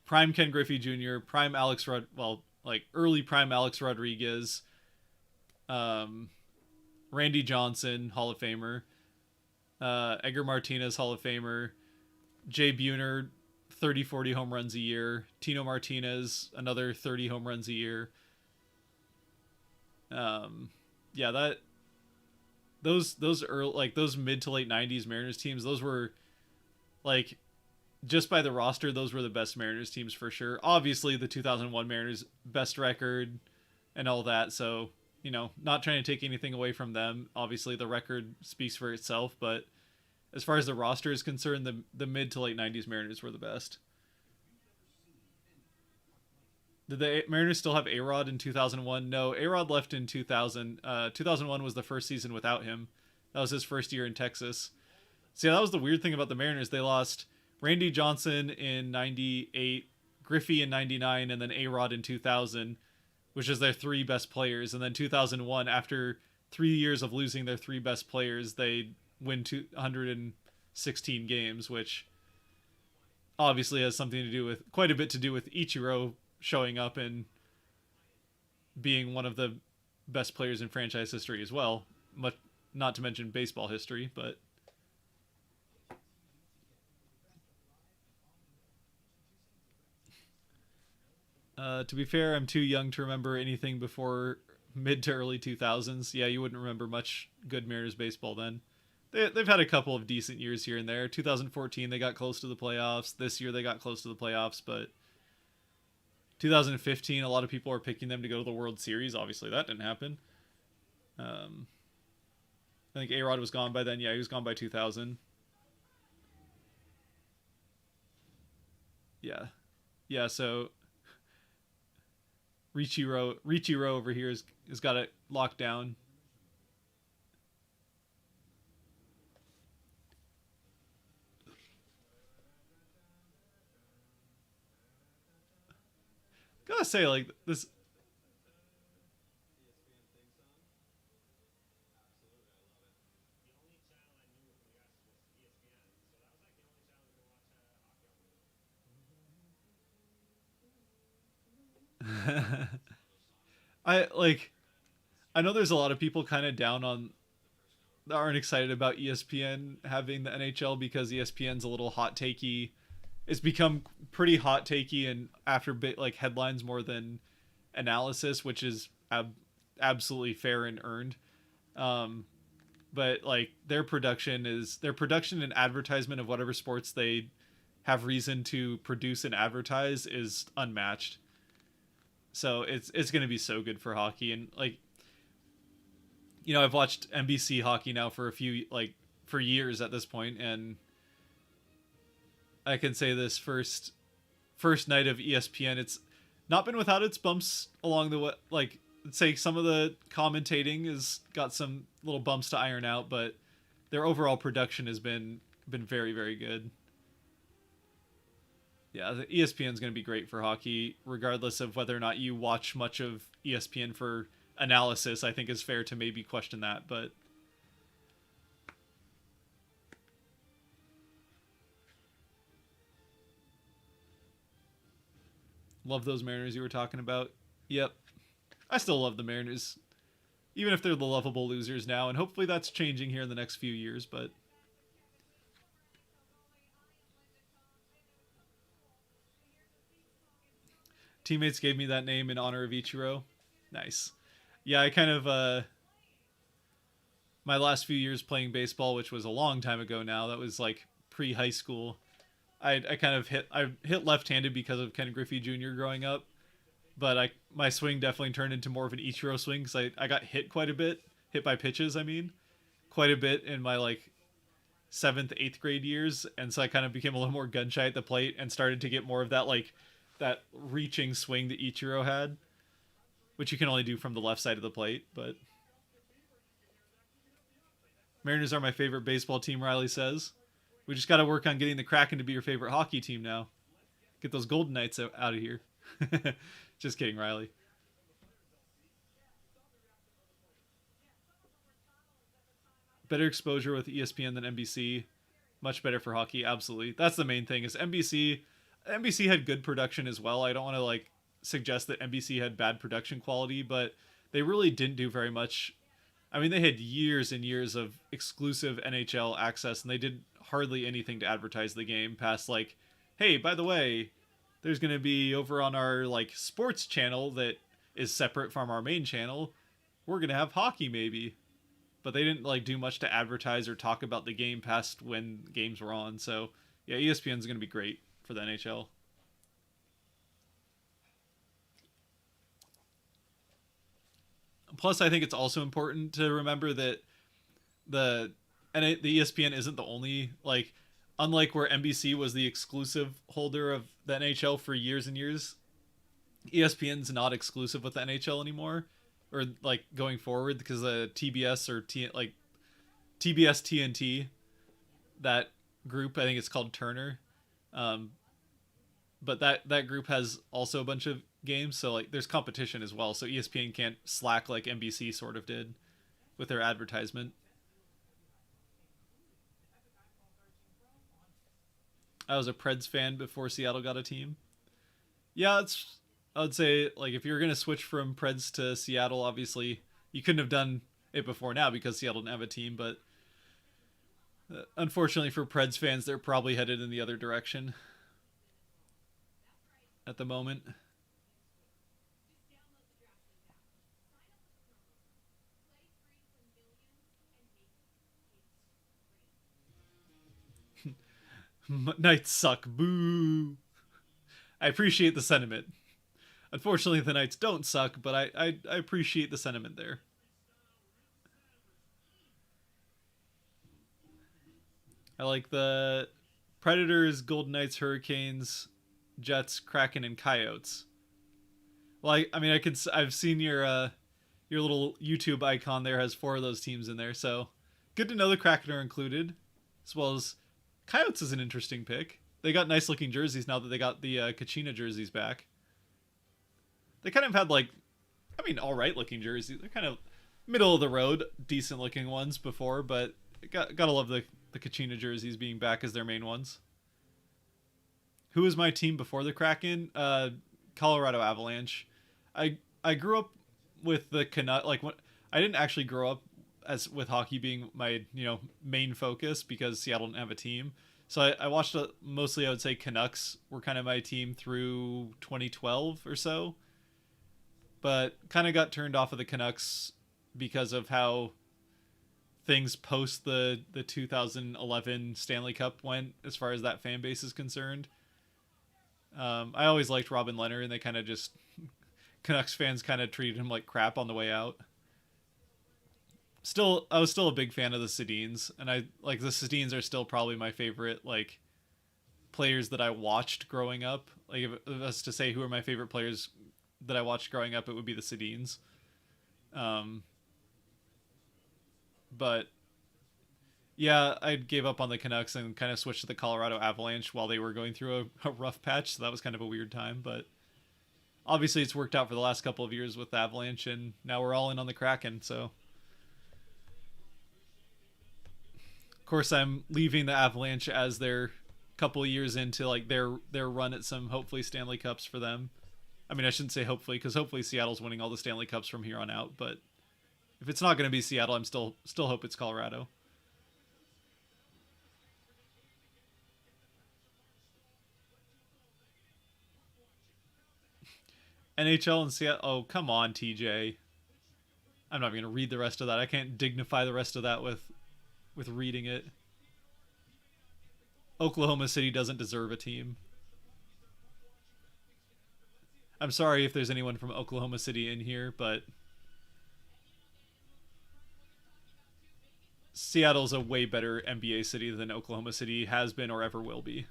prime Ken Griffey Jr., prime early prime Alex Rodriguez, Randy Johnson, Hall of Famer, Edgar Martinez, Hall of Famer, Jay Buhner, 30-40 home runs a year, Tino Martinez, another 30 home runs a year. Those early, like those mid to late 90s Mariners teams, those were like, just by the roster, those were the best Mariners teams for sure. Obviously the 2001 Mariners best record and all that, so not trying to take anything away from them. Obviously the record speaks for itself, but as far as the roster is concerned, the mid to late 90s Mariners were the best. Did the Mariners still have A-Rod in 2001? No, A-Rod left in 2000. 2001 was the first season without him. That was his first year in Texas. See, that was the weird thing about the Mariners. They lost Randy Johnson in 98, Griffey in 99, and then A-Rod in 2000, which is their 3 best players. And then 2001, after 3 years of losing their 3 best players, they win 216 games, which obviously has quite a bit to do with Ichiro showing up and being one of the best players in franchise history as well, not to mention baseball history. But to be fair, I'm too young to remember anything before mid to early 2000s. Yeah, you wouldn't remember much good Mariners baseball then. They've had a couple of decent years here and there. 2014 they got close to the playoffs. This year they got close to the playoffs, but 2015, a lot of people are picking them to go to the World Series. Obviously, that didn't happen. Um, I think A-Rod was gone by then. Yeah, he was gone by 2000. Yeah. Yeah, so Riichiro over here has got it locked down. Gotta say, like this. I like. I know there's a lot of people kind of down on that aren't excited about ESPN having the NHL because ESPN's a little hot takey. It's become pretty hot takey and after bit like headlines more than analysis, which is absolutely fair and earned. Um, but like their production and advertisement of whatever sports they have reason to produce and advertise is unmatched. So it's going to be so good for hockey. And like, you know, I've watched NBC hockey now for a few like for years at this point, and I can say this first night of ESPN, it's not been without its bumps along the way. Like, say some of the commentating has got some little bumps to iron out, but their overall production has been very very good. Yeah, the ESPN is going to be great for hockey, regardless of whether or not you watch much of ESPN for analysis. I think is fair to maybe question that, but love those Mariners you were talking about. Yep, I still love the Mariners, even if they're the lovable losers now, and hopefully that's changing here in the next few years. But teammates gave me that name in honor of Ichiro. Nice. Yeah, I kind of my last few years playing baseball, which was a long time ago now. That was like pre high school. I kind of hit left handed because of Ken Griffey Jr. growing up, but my swing definitely turned into more of an Ichiro swing because I got hit quite a bit, hit by pitches. I mean, quite a bit in my like seventh, eighth grade years, and so I kind of became a little more gun shy at the plate and started to get more of that like that reaching swing that Ichiro had, which you can only do from the left side of the plate. But Mariners are my favorite baseball team, Riley says. We just got to work on getting the Kraken to be your favorite hockey team now. Get those Golden Knights out of here. Just kidding, Riley. Better exposure with ESPN than NBC. Much better for hockey, absolutely. That's the main thing. Is NBC had good production as well. I don't want to like suggest that NBC had bad production quality, but they really didn't do very much. I mean, they had years and years of exclusive NHL access, and they did hardly anything to advertise the game past like, hey, by the way, there's going to be over on our like sports channel that is separate from our main channel. We're going to have hockey maybe. But they didn't like do much to advertise or talk about the game past when games were on. So, yeah, ESPN is going to be great for the NHL. Plus, I think it's also important to remember that the the ESPN isn't the only like unlike where NBC was the exclusive holder of the NHL for years and years. ESPN's not exclusive with the NHL anymore, or like going forward because the TBS or like TBS TNT, that group I think it's called Turner, um, but that group has also a bunch of games, so like there's competition as well. So ESPN can't slack like NBC sort of did with their advertisement. I was a Preds fan before Seattle got a team. Yeah, it's I would say like if you're gonna switch from Preds to Seattle, obviously you couldn't have done it before now because Seattle didn't have a team. But unfortunately for Preds fans, they're probably headed in the other direction at the moment. Knights suck. Boo. I appreciate the sentiment. Unfortunately, the Knights don't suck, but I appreciate the sentiment there. I like the Predators, Golden Knights, Hurricanes, Jets, Kraken, and Coyotes. Well, I mean, I've seen your little YouTube icon there has four of those teams in there, so good to know the Kraken are included, as well as Coyotes is an interesting pick. They got nice looking jerseys now that they got the Kachina jerseys back. They kind of had like, I mean, all right looking jerseys. They're kind of middle of the road, decent looking ones before, but gotta love the Kachina jerseys being back as their main ones. Who was my team before the Kraken? Colorado Avalanche. I grew up with the Canucks. Like when, I didn't actually grow up as with hockey being my main focus because Seattle didn't have a team. So I watched mostly. I would say Canucks were kind of my team through 2012 or so, but kind of got turned off of the Canucks because of how things post the 2011 Stanley Cup went as far as that fan base is concerned. I always liked Robin Leonard, and they kind of just Canucks fans kind of treated him like crap on the way out. I was still a big fan of the Sedins, and I like the Sedins are still probably my favorite like players that I watched growing up. Like if it was to say who are my favorite players that I watched growing up, it would be the Sedins. But yeah, I gave up on the Canucks and kind of switched to the Colorado Avalanche while they were going through a rough patch. So that was kind of a weird time, but obviously it's worked out for the last couple of years with the Avalanche, and now we're all in on the Kraken. So of course I'm leaving the Avalanche as they're couple of years into like their run at some hopefully Stanley Cups for them. I mean, I shouldn't say hopefully because hopefully Seattle's winning all the Stanley Cups from here on out, but if it's not going to be Seattle, I'm still hope it's Colorado. NHL and Seattle. Oh, come on, TJ. I'm not even going to read the rest of that. I can't dignify the rest of that with reading it. Oklahoma City doesn't deserve a team. I'm sorry if there's anyone from Oklahoma City in here, but Seattle's a way better NBA city than Oklahoma City has been or ever will be.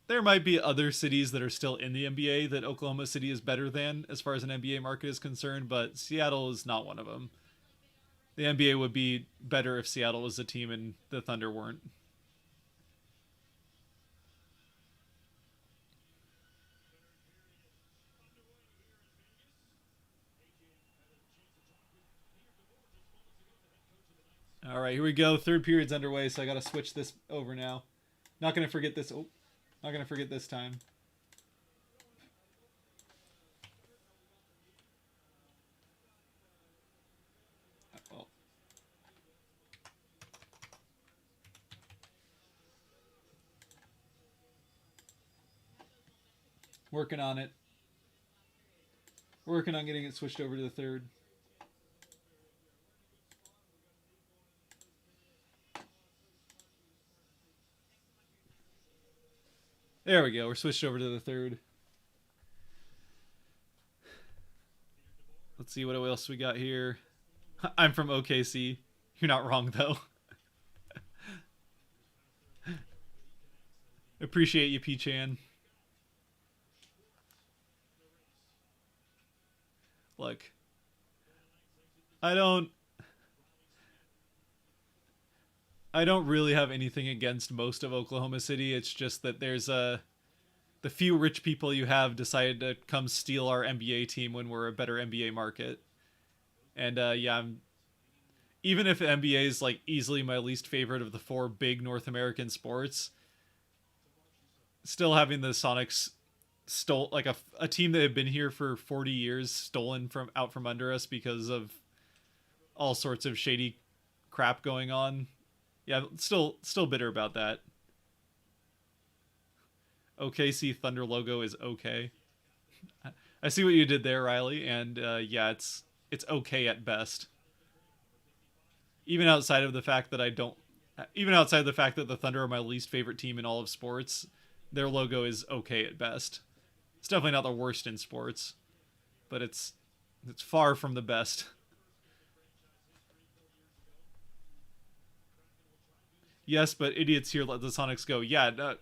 There might be other cities that are still in the NBA that Oklahoma City is better than as far as an NBA market is concerned, but Seattle is not one of them. The NBA would be better if Seattle was a team and the Thunder weren't. All right, here we go. Third period's underway, so I got to switch this over now. Not going to forget this. Oh, not going to forget this time. Well, working on it. Working on getting it switched over to the third. There we go. We're switched over to the third. Let's see what else we got here. I'm from OKC. You're not wrong, though. Appreciate you, P-Chan. Look, I don't really have anything against most of Oklahoma City. It's just that there's the few rich people you have decided to come steal our NBA team when we're a better NBA market. And yeah, even if NBA is like easily my least favorite of the four big North American sports, still having the Sonics stole like a team that had been here for 40 years stolen from out from under us because of all sorts of shady crap going on. Yeah, still bitter about that. OKC Thunder logo is okay. I see what you did there, Riley, and yeah, it's okay at best. Even outside of the fact that even outside of the fact that the Thunder are my least favorite team in all of sports, their logo is okay at best. It's definitely not the worst in sports, but it's far from the best. Yes, but idiots here let the Sonics go. Yeah, no,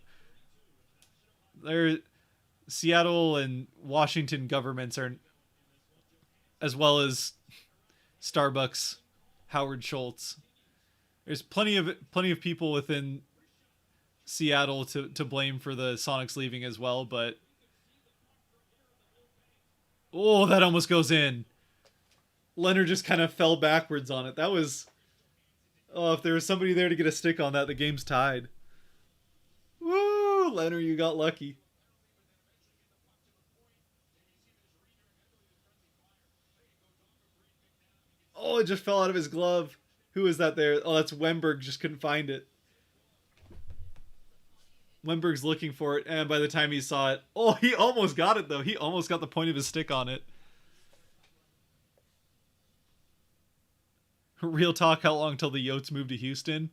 they're Seattle and Washington governments are, as well as Starbucks, Howard Schultz. There's plenty of people within Seattle to blame for the Sonics leaving as well, but oh, that almost goes in. Leonard just kind of fell backwards on it. That was, oh, if there was somebody there to get a stick on that, the game's tied. Woo, Leonard, you got lucky. Oh, it just fell out of his glove. Who is that there? Oh, that's Wemberg. Just couldn't find it. Wemberg's looking for it, and by the time he saw it, oh, he almost got it, though. He almost got the point of his stick on it. Real talk, how long till the Yotes move to Houston?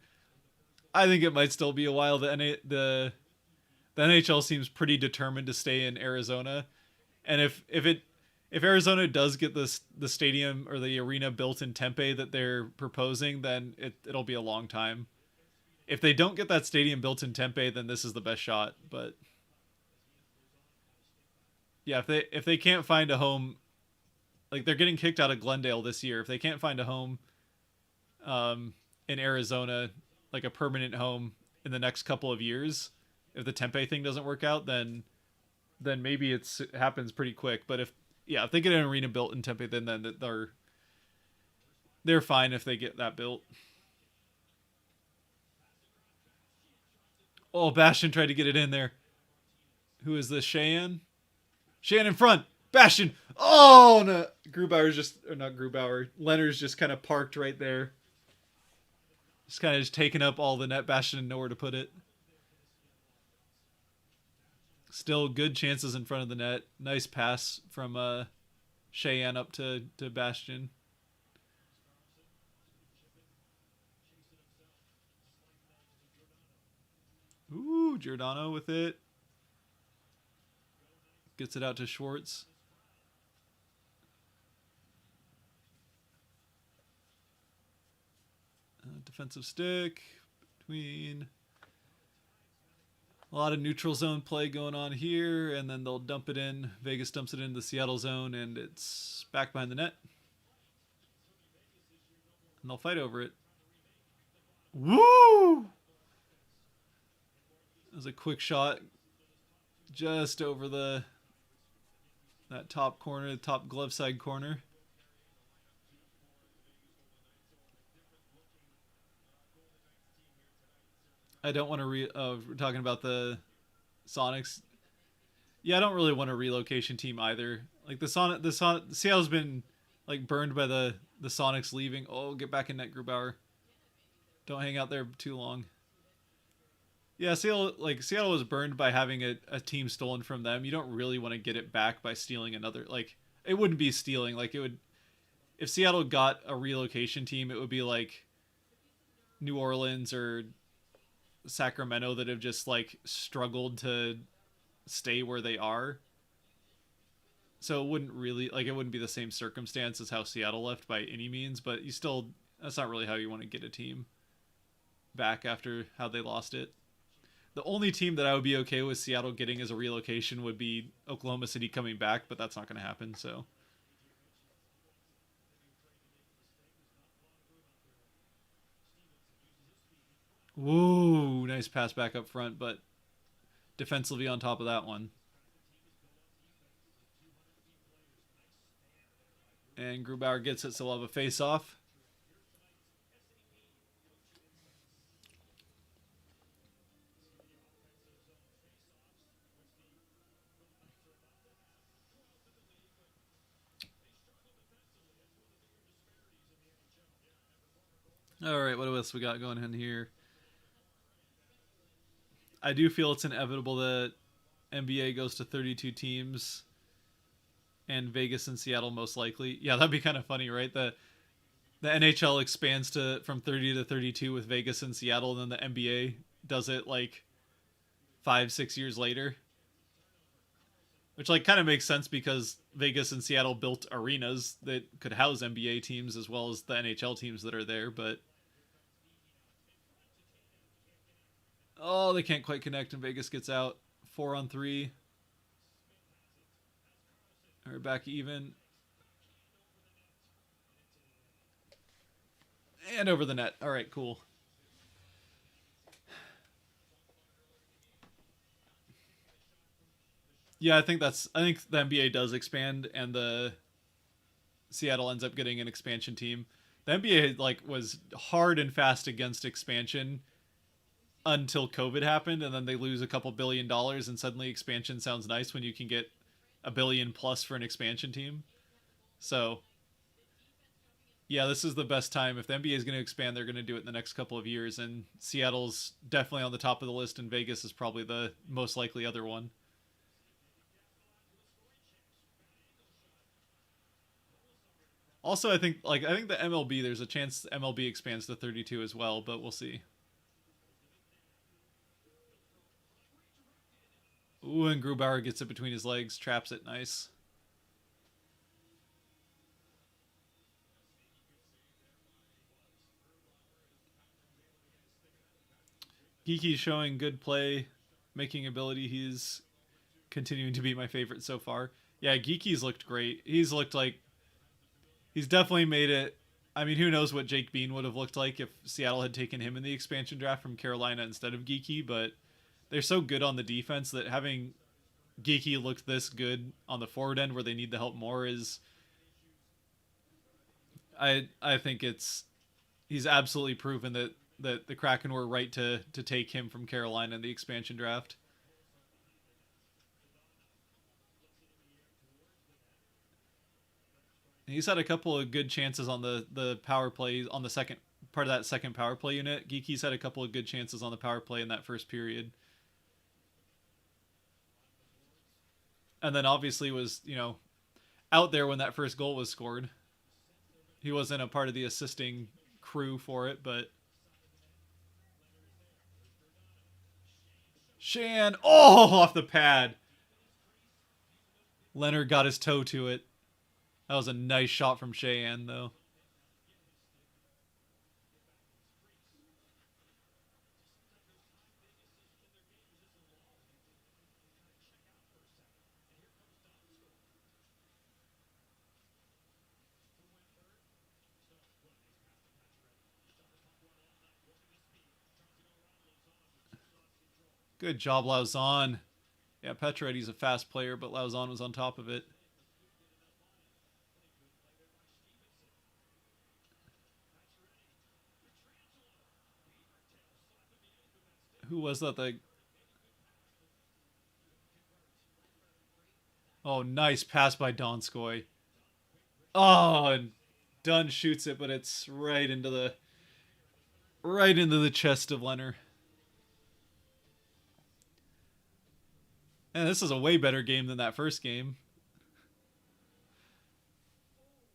I think it might still be a while. The NHL seems pretty determined to stay in Arizona, and if Arizona does get the stadium or the arena built in Tempe that they're proposing, then it'll be a long time. If they don't get that stadium built in Tempe, then this is the best shot. But yeah, if they can't find a home, like they're getting kicked out of Glendale this year. If they can't find a home, in Arizona, like a permanent home in the next couple of years, if the Tempe thing doesn't work out, then maybe it happens pretty quick. But if they get an arena built in Tempe, then they're fine if they get that built. Oh, Bastion tried to get it in there. Who is this? Cheyenne? Cheyenne in front. Bastion. Oh, no. Grubauer's just, or not Grubauer. Leonard's just kind of parked right there. Just kind of taking up all the net. Bastion didn't know where to put it. Still good chances in front of the net. Nice pass from Cheyenne up to Bastion. Ooh, Giordano with it. Gets it out to Schwartz. Defensive stick between. A lot of neutral zone play going on here, and then they'll dump it in. Vegas dumps it into the Seattle zone, and it's back behind the net. And they'll fight over it. Woo! It was a quick shot just over that top corner, the top glove side corner. I don't want to we're talking about the Sonics. Yeah, I don't really want a relocation team either. Like Seattle's been like burned by the Sonics leaving. Oh, get back in net, Grubauer. Don't hang out there too long. Yeah, Seattle was burned by having a team stolen from them. You don't really want to get it back by stealing another. Like, it wouldn't be stealing. Like, it would, if Seattle got a relocation team, it would be like New Orleans or Sacramento that have just like struggled to stay where they are. So it wouldn't be the same circumstance as how Seattle left by any means, but that's not really how you want to get a team back after how they lost it. The only team that I would be okay with Seattle getting as a relocation would be Oklahoma City coming back, but that's not going to happen, so. Whoa, nice pass back up front, but defensively on top of that one. And Grubauer gets it, so we'll have a face-off. All right, what else we got going in here? I do feel it's inevitable that NBA goes to 32 teams and Vegas and Seattle most likely. Yeah, that'd be kind of funny, right? The NHL expands from 30 to 32 with Vegas and Seattle, and then the NBA does it like 5-6 years later. Which like kind of makes sense because Vegas and Seattle built arenas that could house NBA teams as well as the NHL teams that are there, but Oh, they can't quite connect, and Vegas gets out. 4-on-3. Or back even. And over the net. All right, cool. Yeah, I think the NBA does expand, and the Seattle ends up getting an expansion team. The NBA was hard and fast against expansion until COVID happened, and then they lose a couple $1 billion, and suddenly expansion sounds nice when you can get $1 billion plus for an expansion team. So yeah, this is the best time. If the NBA is going to expand, they're going to do it in the next couple of years, and Seattle's definitely on the top of the list, and Vegas is probably the most likely other one. Also, I think the MLB, there's a chance MLB expands to 32 as well, but we'll see. Ooh, and Grubauer gets it between his legs, traps it nice. Geeky showing good play, making ability. He's continuing to be my favorite so far. Yeah, Geeky's looked great. He's definitely made it. I mean, who knows what Jake Bean would have looked like if Seattle had taken him in the expansion draft from Carolina instead of Geeky, but they're so good on the defense that having Geeky look this good on the forward end where they need the help more is I think it's he's absolutely proven that the Kraken were right to take him from Carolina in the expansion draft. He's had a couple of good chances on the power play on the second part of that second power play unit. Geeky's had a couple of good chances on the power play in that first period. And then obviously was, out there when that first goal was scored. He wasn't a part of the assisting crew for it, but Shan, oh, off the pad. Leonard got his toe to it. That was a nice shot from Cheyenne, though. Good job, Lauzon. Yeah, Petretti's a fast player, but Lauzon was on top of it. Who was that? Oh, nice pass by Donskoy. Oh, and Dunn shoots it, but it's right into the chest of Leonard. And this is a way better game than that first game.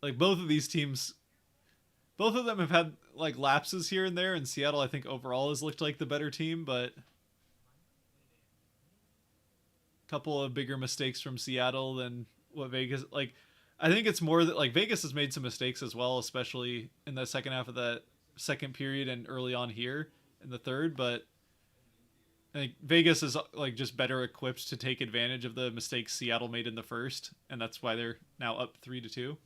Like both of these teams, both of them have had lapses here and there, and Seattle I think overall has looked like the better team, but a couple of bigger mistakes from Seattle than what Vegas I think it's more that Vegas has made some mistakes as well, especially in the second half of the second period and early on here in the third, but I think Vegas is just better equipped to take advantage of the mistakes Seattle made in the first, and that's why they're now up 3-2.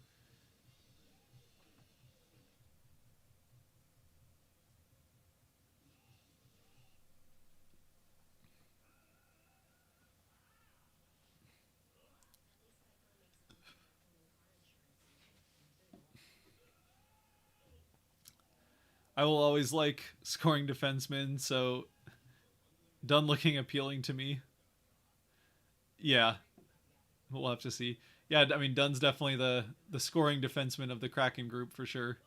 I will always like scoring defensemen, so Dunn looking appealing to me. Yeah, we'll have to see. Yeah, I mean Dunn's definitely the scoring defenseman of the Kraken group for sure.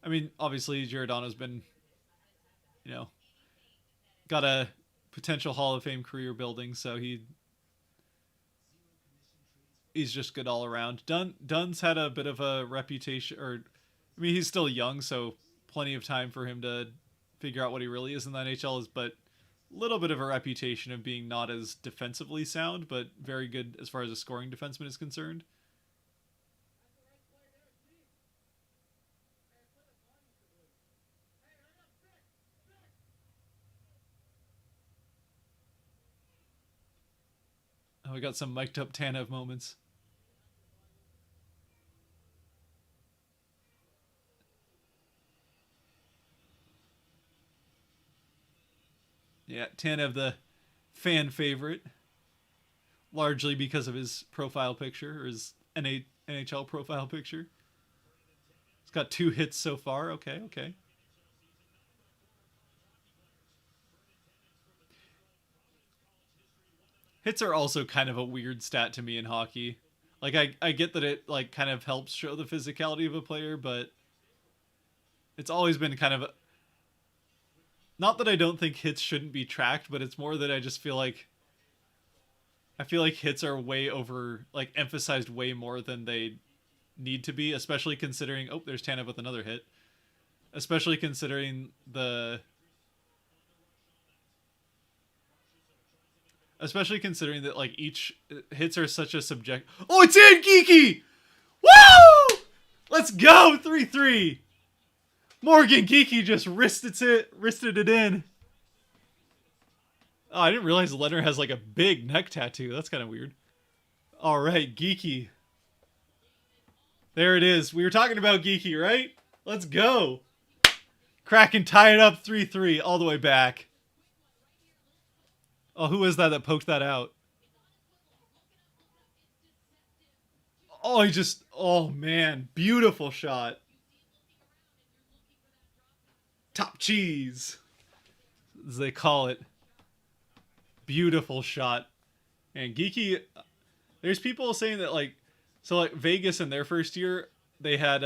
I mean, obviously Giordano's been, you know, got a potential Hall of Fame career building, so he's just good all around. Dunn's had a bit of a reputation, or I mean, he's still young, so plenty of time for him to figure out what he really is in the NHL. Is but a little bit of a reputation of being not as defensively sound, but very good as far as a scoring defenseman is concerned. we got some mic'd up Tanev moments. Yeah, Tanev, the fan favorite, largely because of his profile picture, or his NHL profile picture. He's got 2 hits so far. Okay, okay. Hits are also kind of a weird stat to me in hockey. Like I get that it like kind of helps show the physicality of a player, but it's always been kind of not that I don't think hits shouldn't be tracked, but it's more that I just feel like hits are way over like emphasized way more than they need to be, especially considering there's Tanev with another hit. Especially considering that like each hits are such a subject. Oh, it's in, Geeky! Woo! Let's go, 3-3. Morgan Geeky just wristed it in. Oh, I didn't realize Leonard has like a big neck tattoo. That's kind of weird. All right, Geeky. There it is. We were talking about Geeky, right? Let's go. Kraken tie it up 3-3 all the way back. Oh, who is that poked that out? Oh man, beautiful shot. Top cheese, as they call it. Beautiful shot. And Geeky, there's people saying that like Vegas in their first year, they had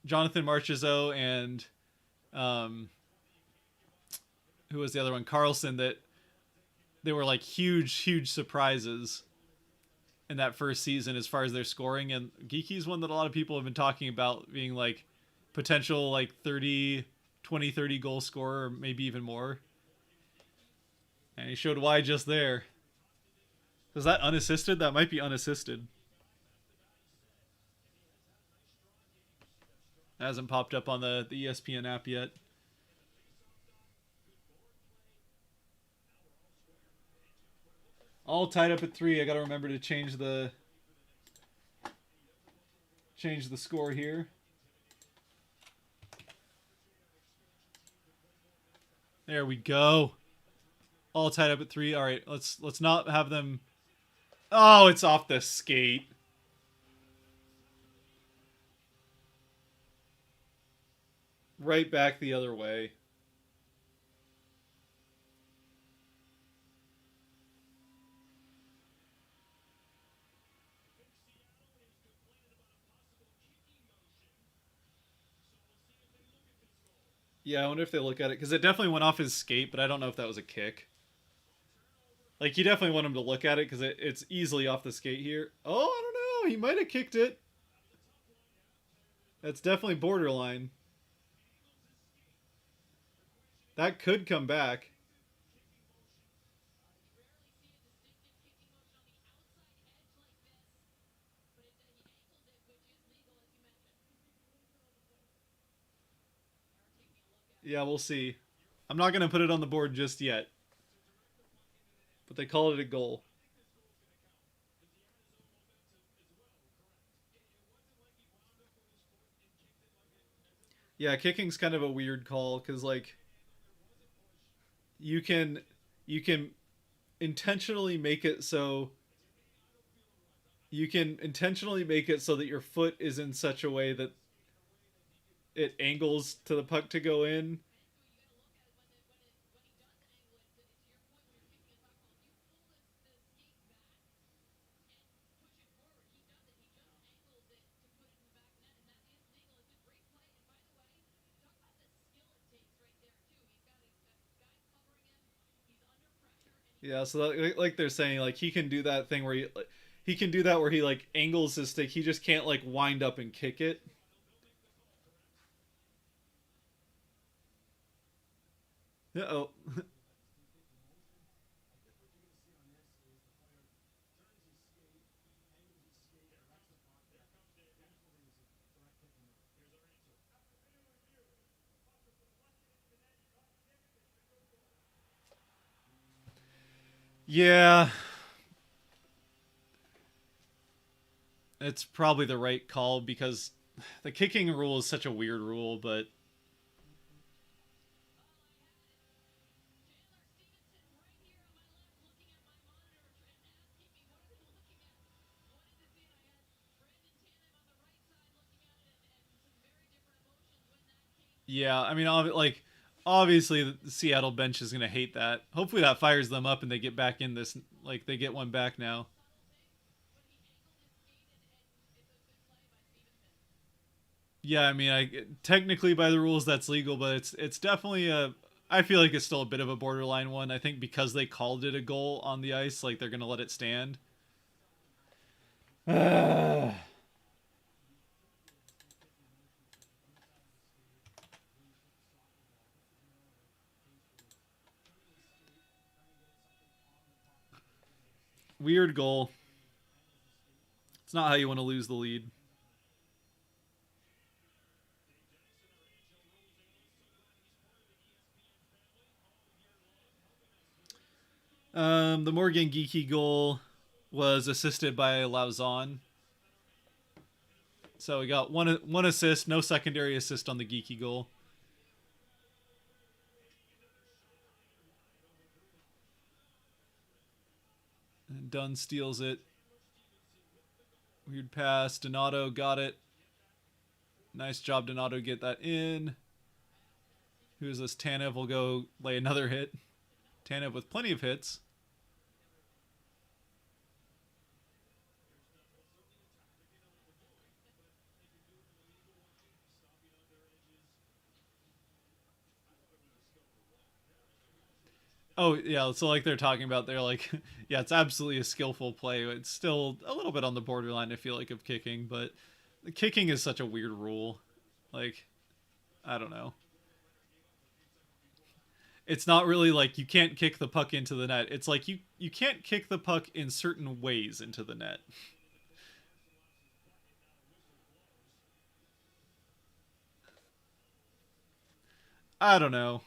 Jonathan Marchessault and who was the other one? Carlson, that they were like huge surprises in that first season as far as their scoring. And Geeky's one that a lot of people have been talking about being like potential like 20-30 goal scorer, or maybe even more. And he showed why just there. Is that unassisted? That might be unassisted. That hasn't popped up on the ESPN app yet. All tied up at 3. I gotta remember to change the score here. There we go. All tied up at 3. All right, let's not have them. Oh, it's off the skate. Right back the other way. Yeah, I wonder if they look at it, because it definitely went off his skate, but I don't know if that was a kick. Like, you definitely want him to look at it, because it's easily off the skate here. Oh, I don't know. He might have kicked it. That's definitely borderline. That could come back. Yeah, we'll see. I'm not going to put it on the board just yet. But they call it a goal. Yeah, kicking's kind of a weird call, because like you can intentionally make it so that your foot is in such a way that it angles to the puck to go in. Yeah, so like they're saying, like he can do that thing where he can do that where he like angles his stick. He just can't like wind up and kick it. Uh-oh. Yeah. It's probably the right call because the kicking rule is such a weird rule, but yeah, I mean, like obviously the Seattle bench is gonna hate that. Hopefully that fires them up and they get back in this. Like they get one back now. Yeah, I mean, I technically by the rules that's legal, but it's definitely a. I feel like it's still a bit of a borderline one. I think because they called it a goal on the ice, like they're gonna let it stand. Weird goal. It's not how you want to lose the lead. The Morgan Geeky goal was assisted by Lauzon. So we got one assist, no secondary assist on the Geeky goal. And Dunn steals it. Weird pass. Donato got it. Nice job, Donato, get that in. Who's this? Tanev will go lay another hit. Tanev with plenty of hits. Oh yeah, so like they're talking about, they're like, yeah, it's absolutely a skillful play. It's still a little bit on the borderline, I feel like, of kicking, but the kicking is such a weird rule. Like, I don't know. It's not really like you can't kick the puck into the net. It's like you can't kick the puck in certain ways into the net. I don't know.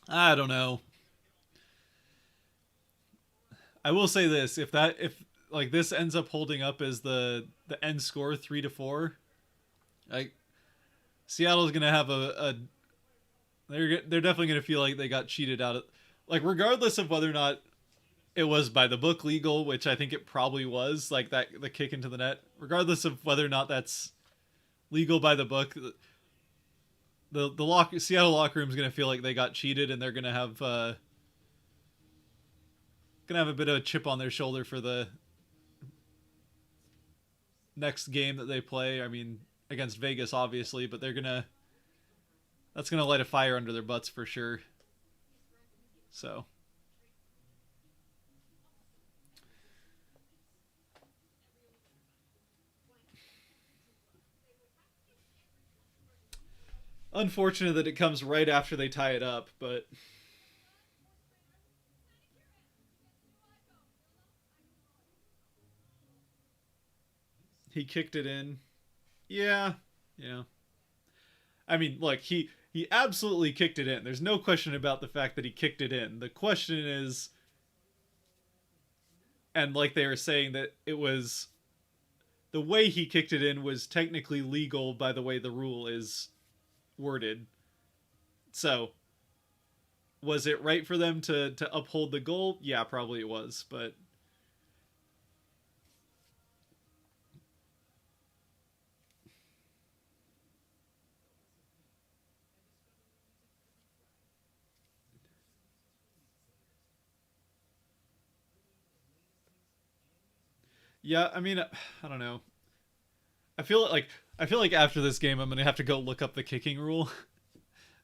I don't know. I will say this: if like this ends up holding up as the end score 3-4, like Seattle's gonna have a they're definitely gonna feel like they got cheated out of, like regardless of whether or not it was by the book legal, which I think it probably was, like that the kick into the net. Regardless of whether or not that's legal by the book, the Seattle locker room is gonna feel like they got cheated, and they're gonna have a bit of a chip on their shoulder for the next game that they play. I mean, against Vegas, obviously, but they're gonna that's gonna light a fire under their butts for sure. So unfortunate that it comes right after they tie it up, but he kicked it in. Yeah, yeah. I mean, look, he absolutely kicked it in. There's no question about the fact that he kicked it in. The question is, and like they were saying, that it was the way he kicked it in was technically legal by the way the rule is worded. So, was it right for them to uphold the goal? Yeah, probably it was, but yeah, I mean, I don't know. I feel like I feel like after this game, I'm gonna have to go look up the kicking rule.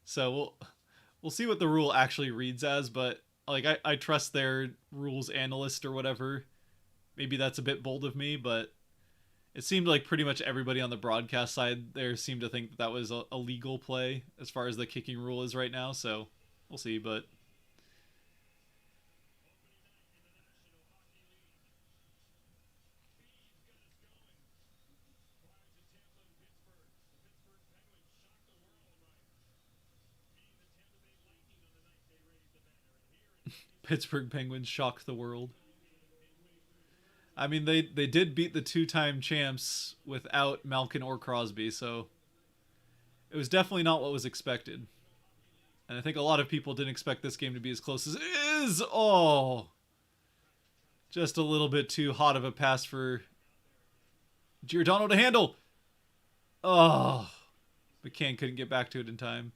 So we'll see what the rule actually reads as, but like I trust their rules analyst or whatever. Maybe that's a bit bold of me, but it seemed like pretty much everybody on the broadcast side there seemed to think that that was a legal play as far as the kicking rule is right now. So we'll see, but Pittsburgh Penguins shock the world. I mean, they did beat the two-time champs without Malkin or Crosby, so it was definitely not what was expected. And I think a lot of people didn't expect this game to be as close as it is. Oh, just a little bit too hot of a pass for Giordano to handle. Oh, McCann couldn't get back to it in time.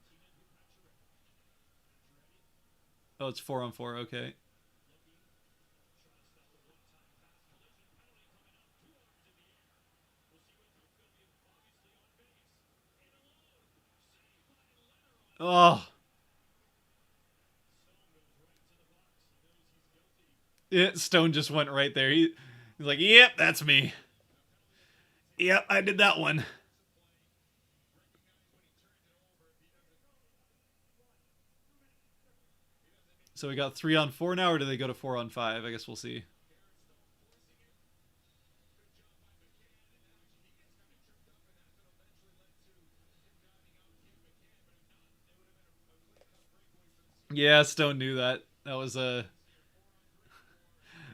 Oh, it's 4-on-4. Okay. Oh. Stone just went right there. He's like, yep, that's me. Yep, I did that one. So we got 3-on-4 now, or do they go to 4-on-5? I guess we'll see. Yeah, Stone knew that. That was a.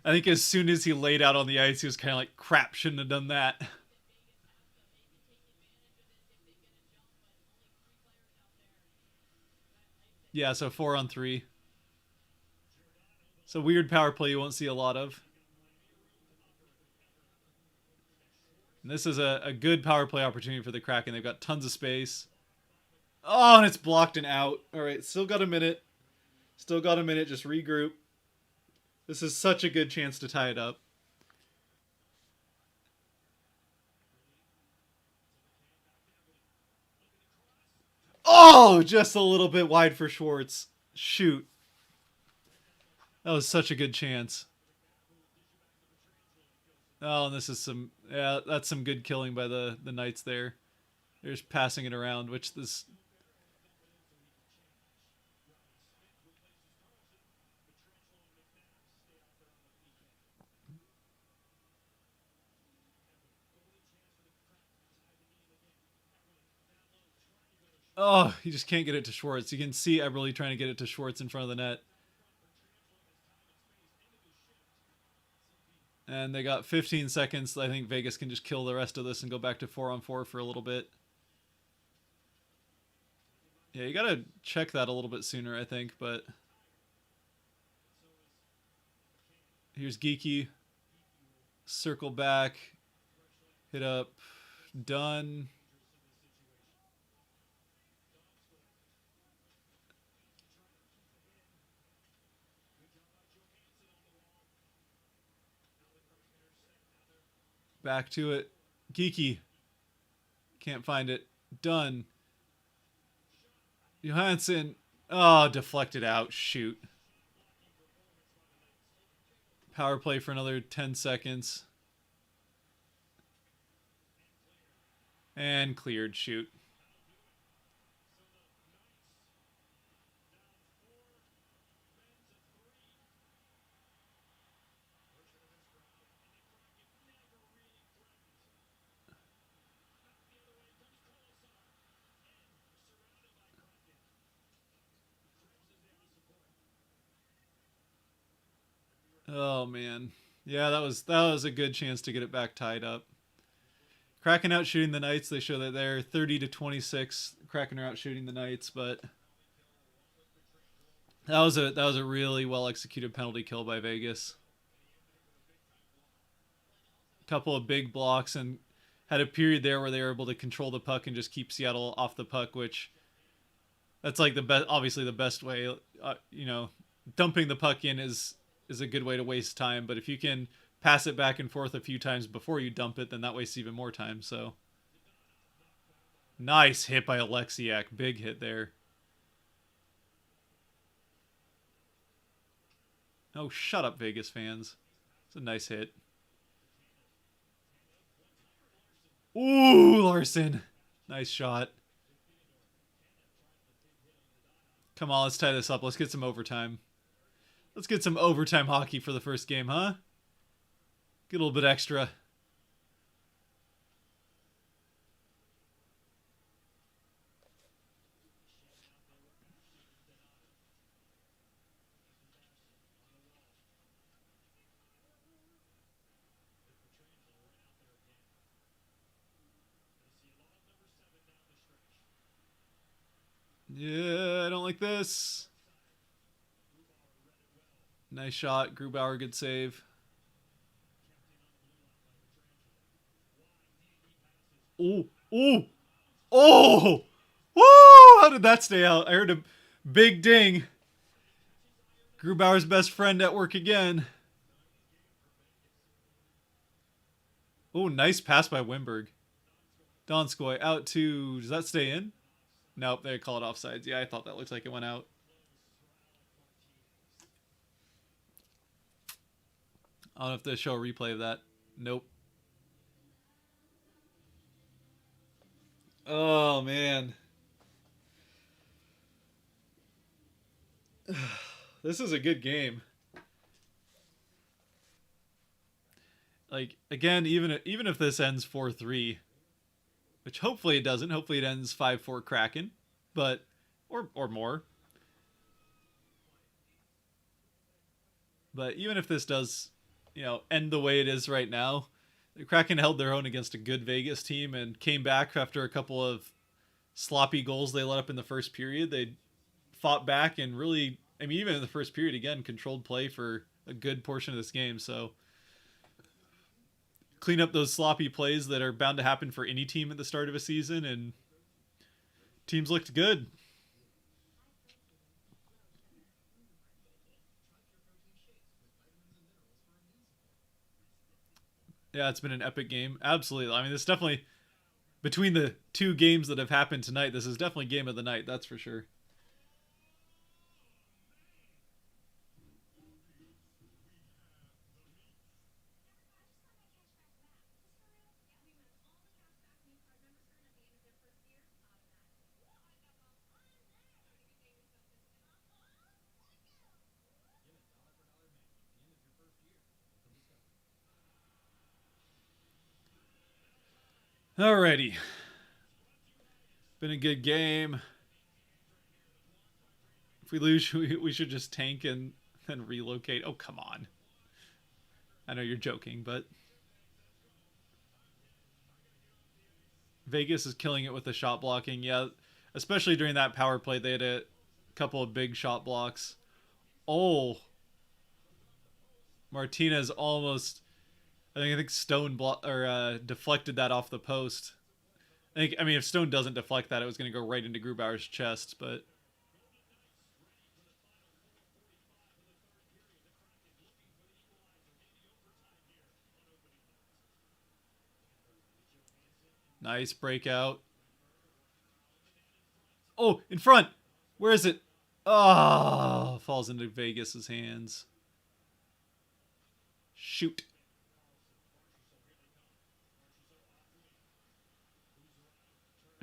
I think as soon as he laid out on the ice, he was kind of like, crap, shouldn't have done that. Yeah, so 4-on-3. So weird power play you won't see a lot of. And this is a good power play opportunity for the Kraken. They've got tons of space. Oh, and it's blocked and out. All right, still got a minute. Still got a minute. Just regroup. This is such a good chance to tie it up. Oh, just a little bit wide for Schwartz. Shoot. That was such a good chance. Oh, and this is some... Yeah, that's some good killing by the Knights there. They're just passing it around, which this... Oh, he just can't get it to Schwartz. You can see Eberle trying to get it to Schwartz in front of the net. And they got 15 seconds. I think Vegas can just kill the rest of this and go back to 4-on-4 for a little bit. Yeah, you gotta check that a little bit sooner, I think, but... Here's Geeky. Circle back. Hit up. Done. Back to it. Geeky. Can't find it. Done. Johansson. Oh, deflected out. Shoot. Power play for another 10 seconds. And cleared. Shoot. Oh man. Yeah, that was a good chance to get it back tied up. Kraken out shooting the Knights. They show that they're 30-26. Kraken are out shooting the Knights, but that was a really well executed penalty kill by Vegas. A couple of big blocks and had a period there where they were able to control the puck and just keep Seattle off the puck, which that's like the best, obviously the best way. Dumping the puck in is a good way to waste time, but if you can pass it back and forth a few times before you dump it, then that wastes even more time. So nice hit by Alexiak. Big hit there. Oh, shut up, Vegas fans. It's a nice hit. Ooh, Larson. Nice shot. Come on, let's tie this up. Let's get some overtime. Let's get some overtime hockey for the first game, huh? Get a little bit extra. Yeah, I don't like this. Nice shot. Grubauer, good save. Oh, oh, oh! Woo! How did that stay out? I heard a big ding. Grubauer's best friend at work again. Oh, nice pass by Wimberg. Donskoy out to... Does that stay in? Nope, they call it offsides. Yeah, I thought that looked like it went out. I don't know if they show a replay of that. Nope. Oh, man. This is a good game. Like, again, even if this ends 4-3, which hopefully it doesn't. Hopefully it ends 5-4 Kraken, but or more. But even if this does, end the way it is right now, the Kraken held their own against a good Vegas team and came back after a couple of sloppy goals they let up in the first period. They fought back and really, I mean, even in the first period, again, controlled play for a good portion of this game. So clean up those sloppy plays that are bound to happen for any team at the start of a season, and teams looked good. Yeah, it's been an epic game. Absolutely. I mean, it's definitely, between the two games that have happened tonight, this is definitely game of the night. That's for sure. Alrighty. Been a good game. If we lose, we should just tank and then relocate. Oh, come on. I know you're joking, but Vegas is killing it with the shot blocking. Yeah, especially during that power play, they had a couple of big shot blocks. Oh, Martinez almost. I think Stone deflected that off the post. I mean, if Stone doesn't deflect that, it was going to go right into Grubauer's chest. But nice breakout. Oh, in front. Where is it? Oh, falls into Vegas's hands. Shoot.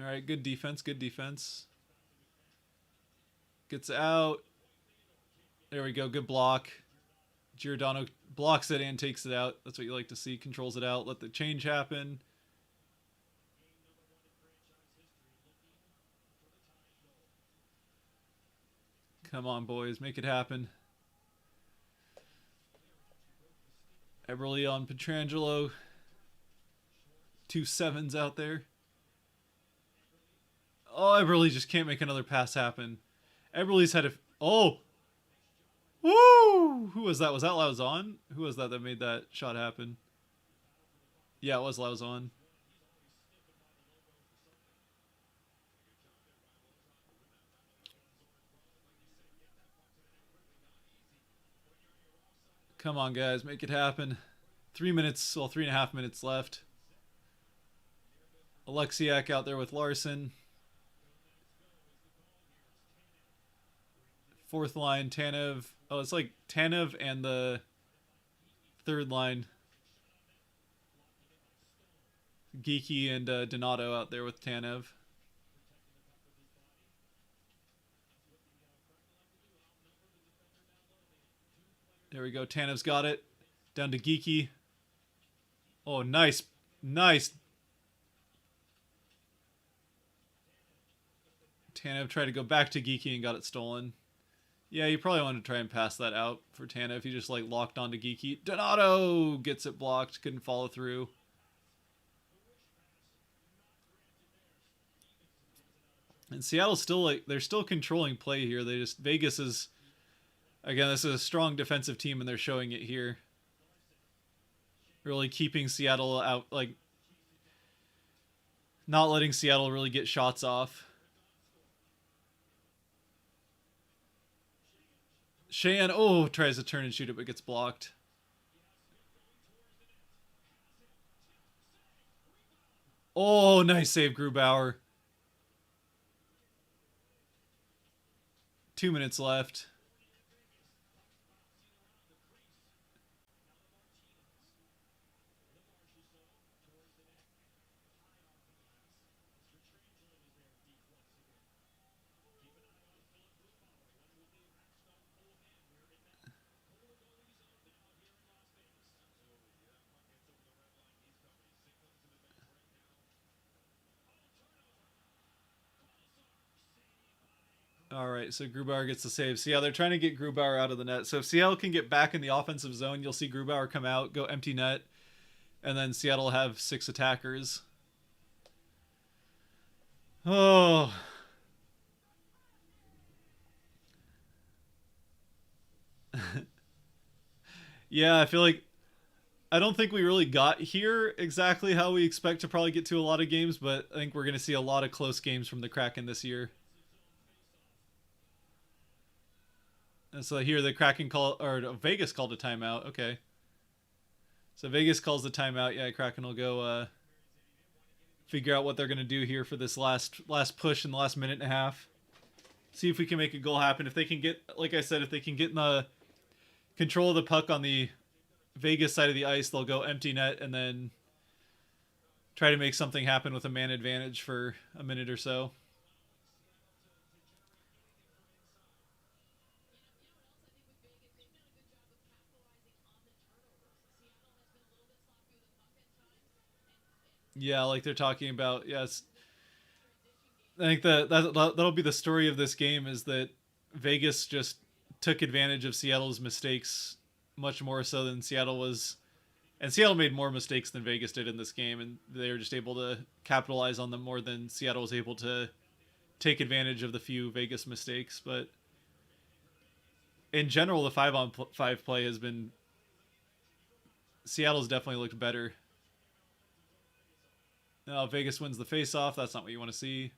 All right, good defense, good defense. Gets out. There we go, good block. Giordano blocks it and takes it out. That's what you like to see. Controls it out. Let the change happen. Come on, boys. Make it happen. Eberle on Pietrangelo. 2 sevens out there. Oh, Eberle just can't make another pass happen. Eberle's had a... Oh! Woo! Who was that? Was that Lauzon? Who was that made that shot happen? Yeah, it was Lauzon. Come on, guys. Make it happen. 3 minutes, well, 3.5 minutes left. Alexiak out there with Larson. Fourth line, Tanev. Oh, it's like Tanev and the third line. Geeky and Donato out there with Tanev. There we go. Tanev's got it. Down to Geeky. Oh, nice. Nice. Tanev tried to go back to Geeky and got it stolen. Yeah, you probably wanted to try and pass that out for Tanev. He just like locked onto Geeky. Donato gets it blocked. Couldn't follow through. And Seattle's still like they're still controlling play here. They just Vegas is again, this is a strong defensive team and they're showing it here. Really keeping Seattle out, like not letting Seattle really get shots off. Shan, tries to turn and shoot it but gets blocked. Oh, nice save, Grubauer. 2 minutes left. All right, so Grubauer gets the save. See how they're trying to get Grubauer out of the net. So if Seattle can get back in the offensive zone, you'll see Grubauer come out, go empty net, and then Seattle have 6 attackers. Oh. Yeah, I feel like I don't think we really got here exactly how we expect to probably get to a lot of games, but I think we're going to see a lot of close games from the Kraken this year. And so here the Kraken Vegas called a timeout. Okay. So Vegas calls the timeout. Yeah, Kraken will go figure out what they're going to do here for this last push in the last minute and a half. See if we can make a goal happen. If they can get, like I said, if they can get in the control of the puck on the Vegas side of the ice, they'll go empty net and then try to make something happen with a man advantage for a minute or so. Yeah, like they're talking about. Yes, I think that'll be the story of this game is that Vegas just took advantage of Seattle's mistakes much more so than Seattle was, and Seattle made more mistakes than Vegas did in this game, and they were just able to capitalize on them more than Seattle was able to take advantage of the few Vegas mistakes. But in general, the 5-on-5 play has been Seattle's definitely looked better. Now Vegas wins the face-off. That's not what you want to see.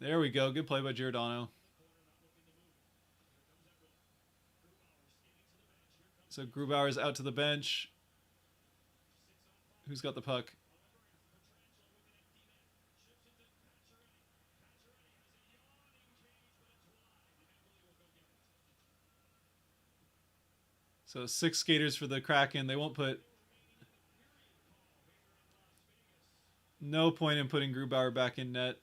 There we go. Good play by Giordano. So Grubauer is out to the bench. Who's got the puck? So 6 skaters for the Kraken. They won't put... No point in putting Grubauer back in net.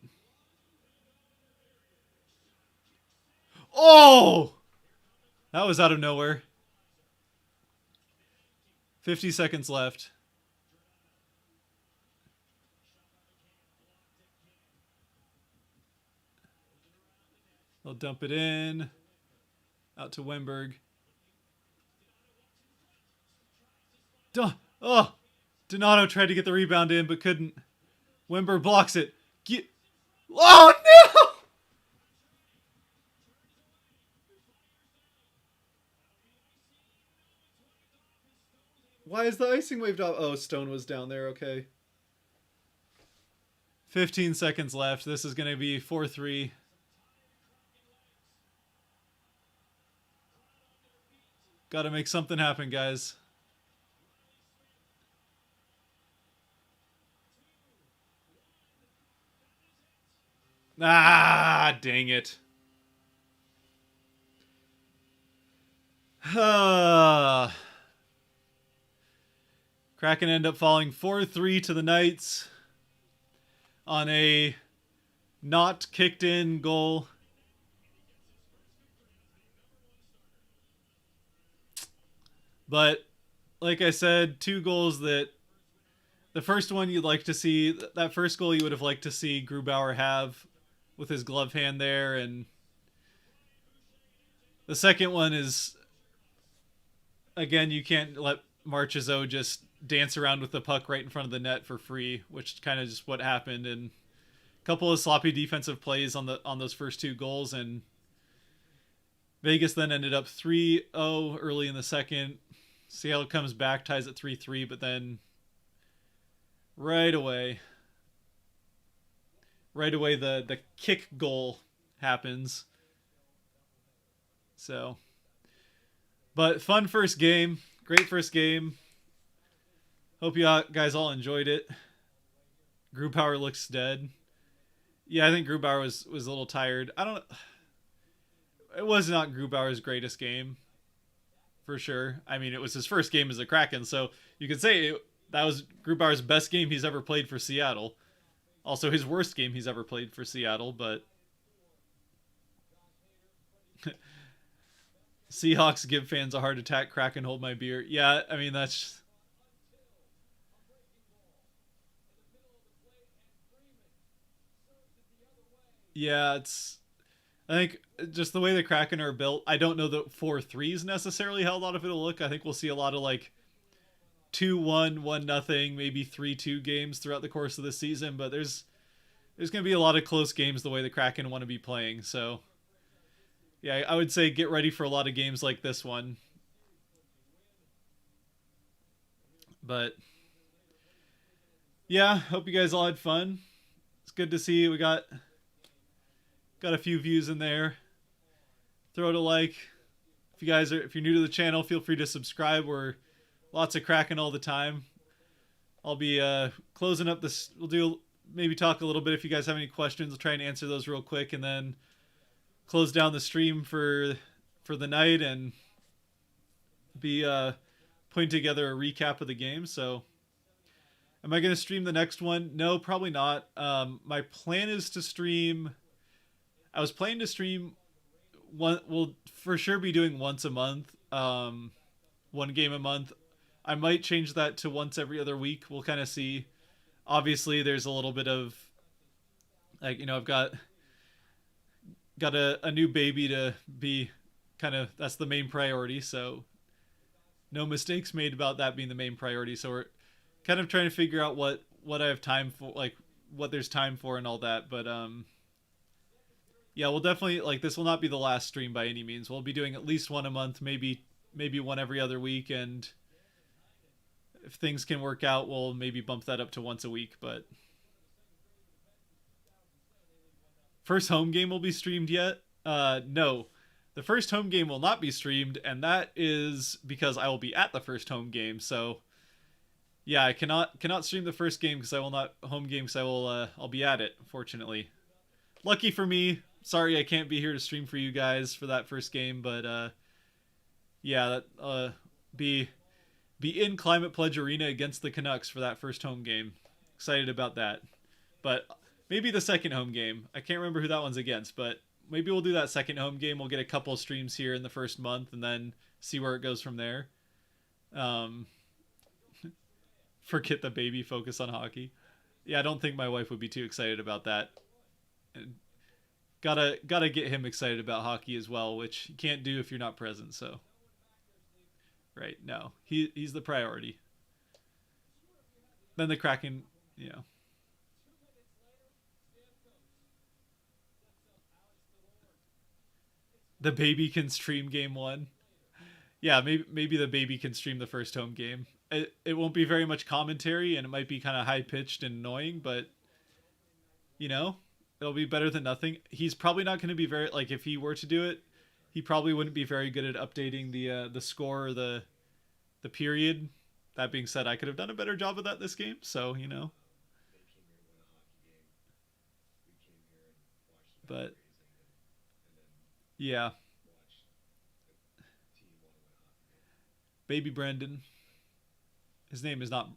Oh! That was out of nowhere. 50 seconds left. They'll dump it in. Out to Wimberg. Donato tried to get the rebound in, but couldn't. Wimberg blocks it. Oh, no! Why is the icing waved off? Oh, Stone was down there. Okay. 15 seconds left. This is going to be 4-3. Got to make something happen, guys. Ah, dang it. Kraken end up falling 4-3 to the Knights on a not kicked in goal. But like I said, 2 goals that the first one you'd like to see, that first goal you would have liked to see Grubauer have with his glove hand there, and the second one is, again, you can't let Marchessault just dance around with the puck right in front of the net for free, which kind of just what happened, and couple of sloppy defensive plays on those first two goals, and Vegas then ended up 3-0 early in the second. Seattle comes back, ties at 3-3, but then right away the kick goal happens. So, but fun first game, great first game. Hope you guys all enjoyed it. Grubauer looks dead. Yeah, I think Grubauer was a little tired. It was not Grubauer's greatest game, for sure. I mean, it was his first game as a Kraken, so you could say that was Grubauer's best game he's ever played for Seattle. Also, his worst game he's ever played for Seattle, but Seahawks give fans a heart attack. Kraken hold my beer. Yeah, I mean, that's... Yeah, it's... I think just the way the Kraken are built, I don't know that 4-3 is necessarily how a lot of it will look. I think we'll see a lot of like 2-1, 1-0, maybe 3-2 games throughout the course of the season, but there's going to be a lot of close games the way the Kraken want to be playing. So, yeah, I would say get ready for a lot of games like this one. But, yeah, hope you guys all had fun. It's good to see we got a few views in there. Throw it a like. If you're new to the channel, feel free to subscribe. We're lots of Kraken all the time. I'll be closing up this. Maybe talk a little bit if you guys have any questions. I'll try and answer those real quick, and then close down the stream for the night and be putting together a recap of the game. So, am I going to stream the next one? No, probably not. My plan is to stream. I was planning to stream one. We'll for sure be doing once a month, one game a month. I might change that to once every other week. We'll kind of see. Obviously, there's a little bit of like, I've got a new baby to be that's the main priority. So no mistakes made about that being the main priority. So we're kind of trying to figure out what I have time for, like what there's time for and all that. But yeah, we'll definitely, this will not be the last stream by any means. We'll be doing at least one a month, maybe one every other week, and if things can work out, we'll maybe bump that up to once a week. But first home game will be streamed yet? No. The first home game will not be streamed, and that is because I will be at the first home game. So yeah, I cannot stream the first game because I will not home game because I'll be at it, fortunately. Lucky for me. Sorry I can't be here to stream for you guys for that first game, but yeah, that be in Climate Pledge Arena against the Canucks for that first home game. Excited about that. But maybe the second home game. I can't remember who that one's against, but maybe we'll do that second home game. We'll get a couple of streams here in the first month and then see where it goes from there. Forget the baby, focus on hockey. Yeah, I don't think my wife would be too excited about that. And gotta get him excited about hockey as well, which you can't do if you're not present. So, right? No, he's the priority. Then the Kraken, the baby can stream game one. Yeah, maybe the baby can stream the first home game. It won't be very much commentary, and it might be kind of high pitched and annoying, but it'll be better than nothing. He's probably not going to be very, if he were to do it, he probably wouldn't be very good at updating the score or the period. That being said, I could have done a better job of that this game, so, But, yeah. Baby Brendan. His name is not,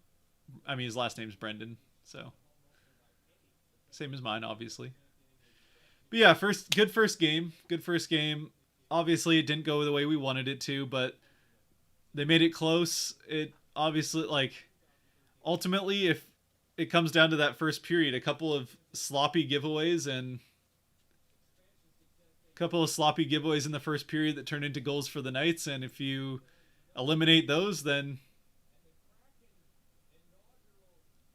his last name's Brendan, so. Same as mine, obviously. But yeah, good first game. Obviously, it didn't go the way we wanted it to, but they made it close. It obviously, ultimately, if it comes down to that first period, a couple of sloppy giveaways in the first period that turned into goals for the Knights, and if you eliminate those, then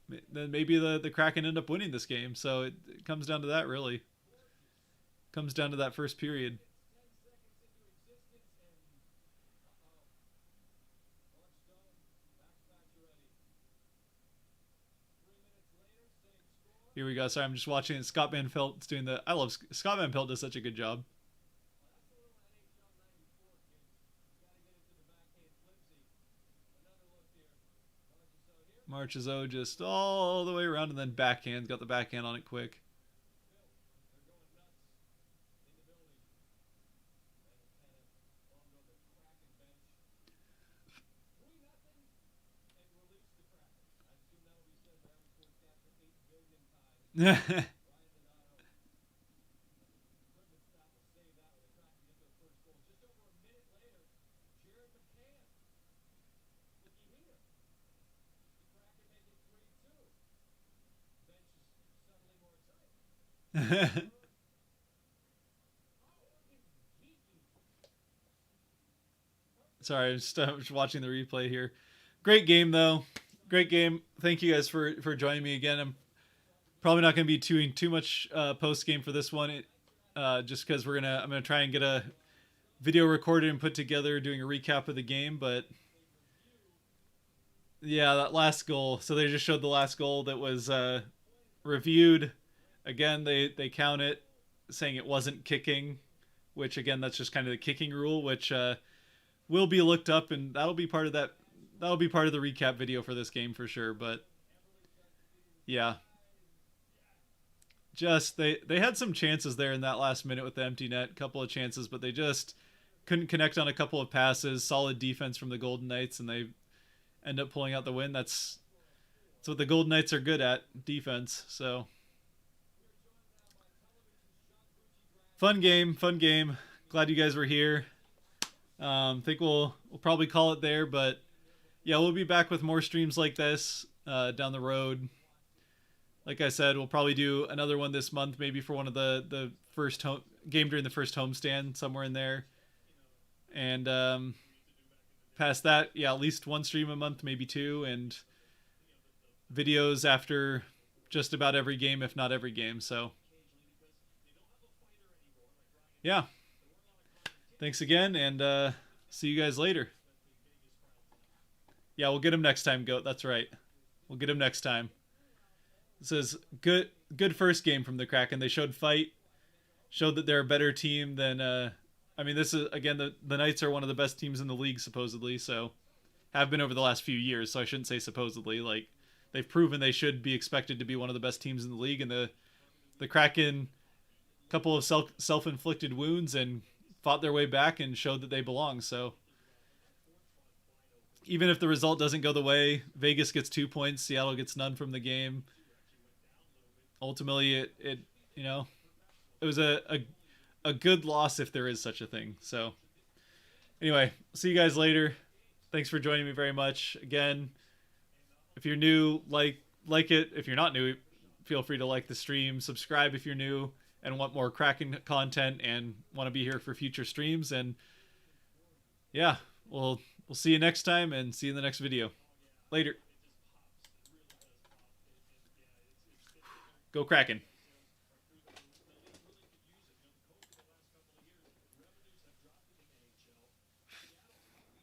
then maybe the Kraken end up winning this game. So it comes down to that, really. Comes down to that first period. Here we go. Sorry, I'm just watching it. Scott Van Pelt's doing the. I love Scott Van Pelt does such a good job. Marchessault just all the way around and then backhand. Got the backhand on it quick. Sorry, I'm just watching the replay here. Great game though. Great game. Thank you guys for joining me again. I'm probably not going to be doing too much post game for this one, just because I'm gonna try and get a video recorded and put together doing a recap of the game. But yeah, that last goal. So they just showed the last goal that was reviewed. Again, they count it, saying it wasn't kicking, which again that's just kind of the kicking rule, which will be looked up, and that'll be part of that. That'll be part of the recap video for this game for sure. But yeah, just they had some chances there in that last minute with the empty net, couple of chances, but they just couldn't connect on a couple of passes. Solid defense from the Golden Knights, and they end up pulling out the win. That's what the Golden Knights are good at, defense. So fun game. Glad you guys were here. Think we'll probably call it there, but yeah, we'll be back with more streams like this down the road. Like I said, we'll probably do another one this month, maybe for one of the first game during the first homestand, somewhere in there. And past that, yeah, at least one stream a month, maybe two, and videos after just about every game, if not every game. So yeah, thanks again, and see you guys later. Yeah, we'll get him next time, Goat. That's right. We'll get him next time. This is good first game from the Kraken. They showed fight, showed that they're a better team than this is, again, the Knights are one of the best teams in the league, supposedly, so have been over the last few years, so I shouldn't say supposedly. Like, they've proven they should be expected to be one of the best teams in the league, and the Kraken, couple of self-inflicted wounds, and fought their way back and showed that they belong. So even if the result doesn't go the way, Vegas gets 2 points, Seattle gets none from the game. Ultimately, it was a good loss, if there is such a thing. So anyway, see you guys later. Thanks for joining me very much. Again, if you're new, like it. If you're not new, feel free to like the stream, subscribe if you're new and want more Kraken content and want to be here for future streams. And yeah, we'll see you next time, and see you in the next video. Later. Go Kraken.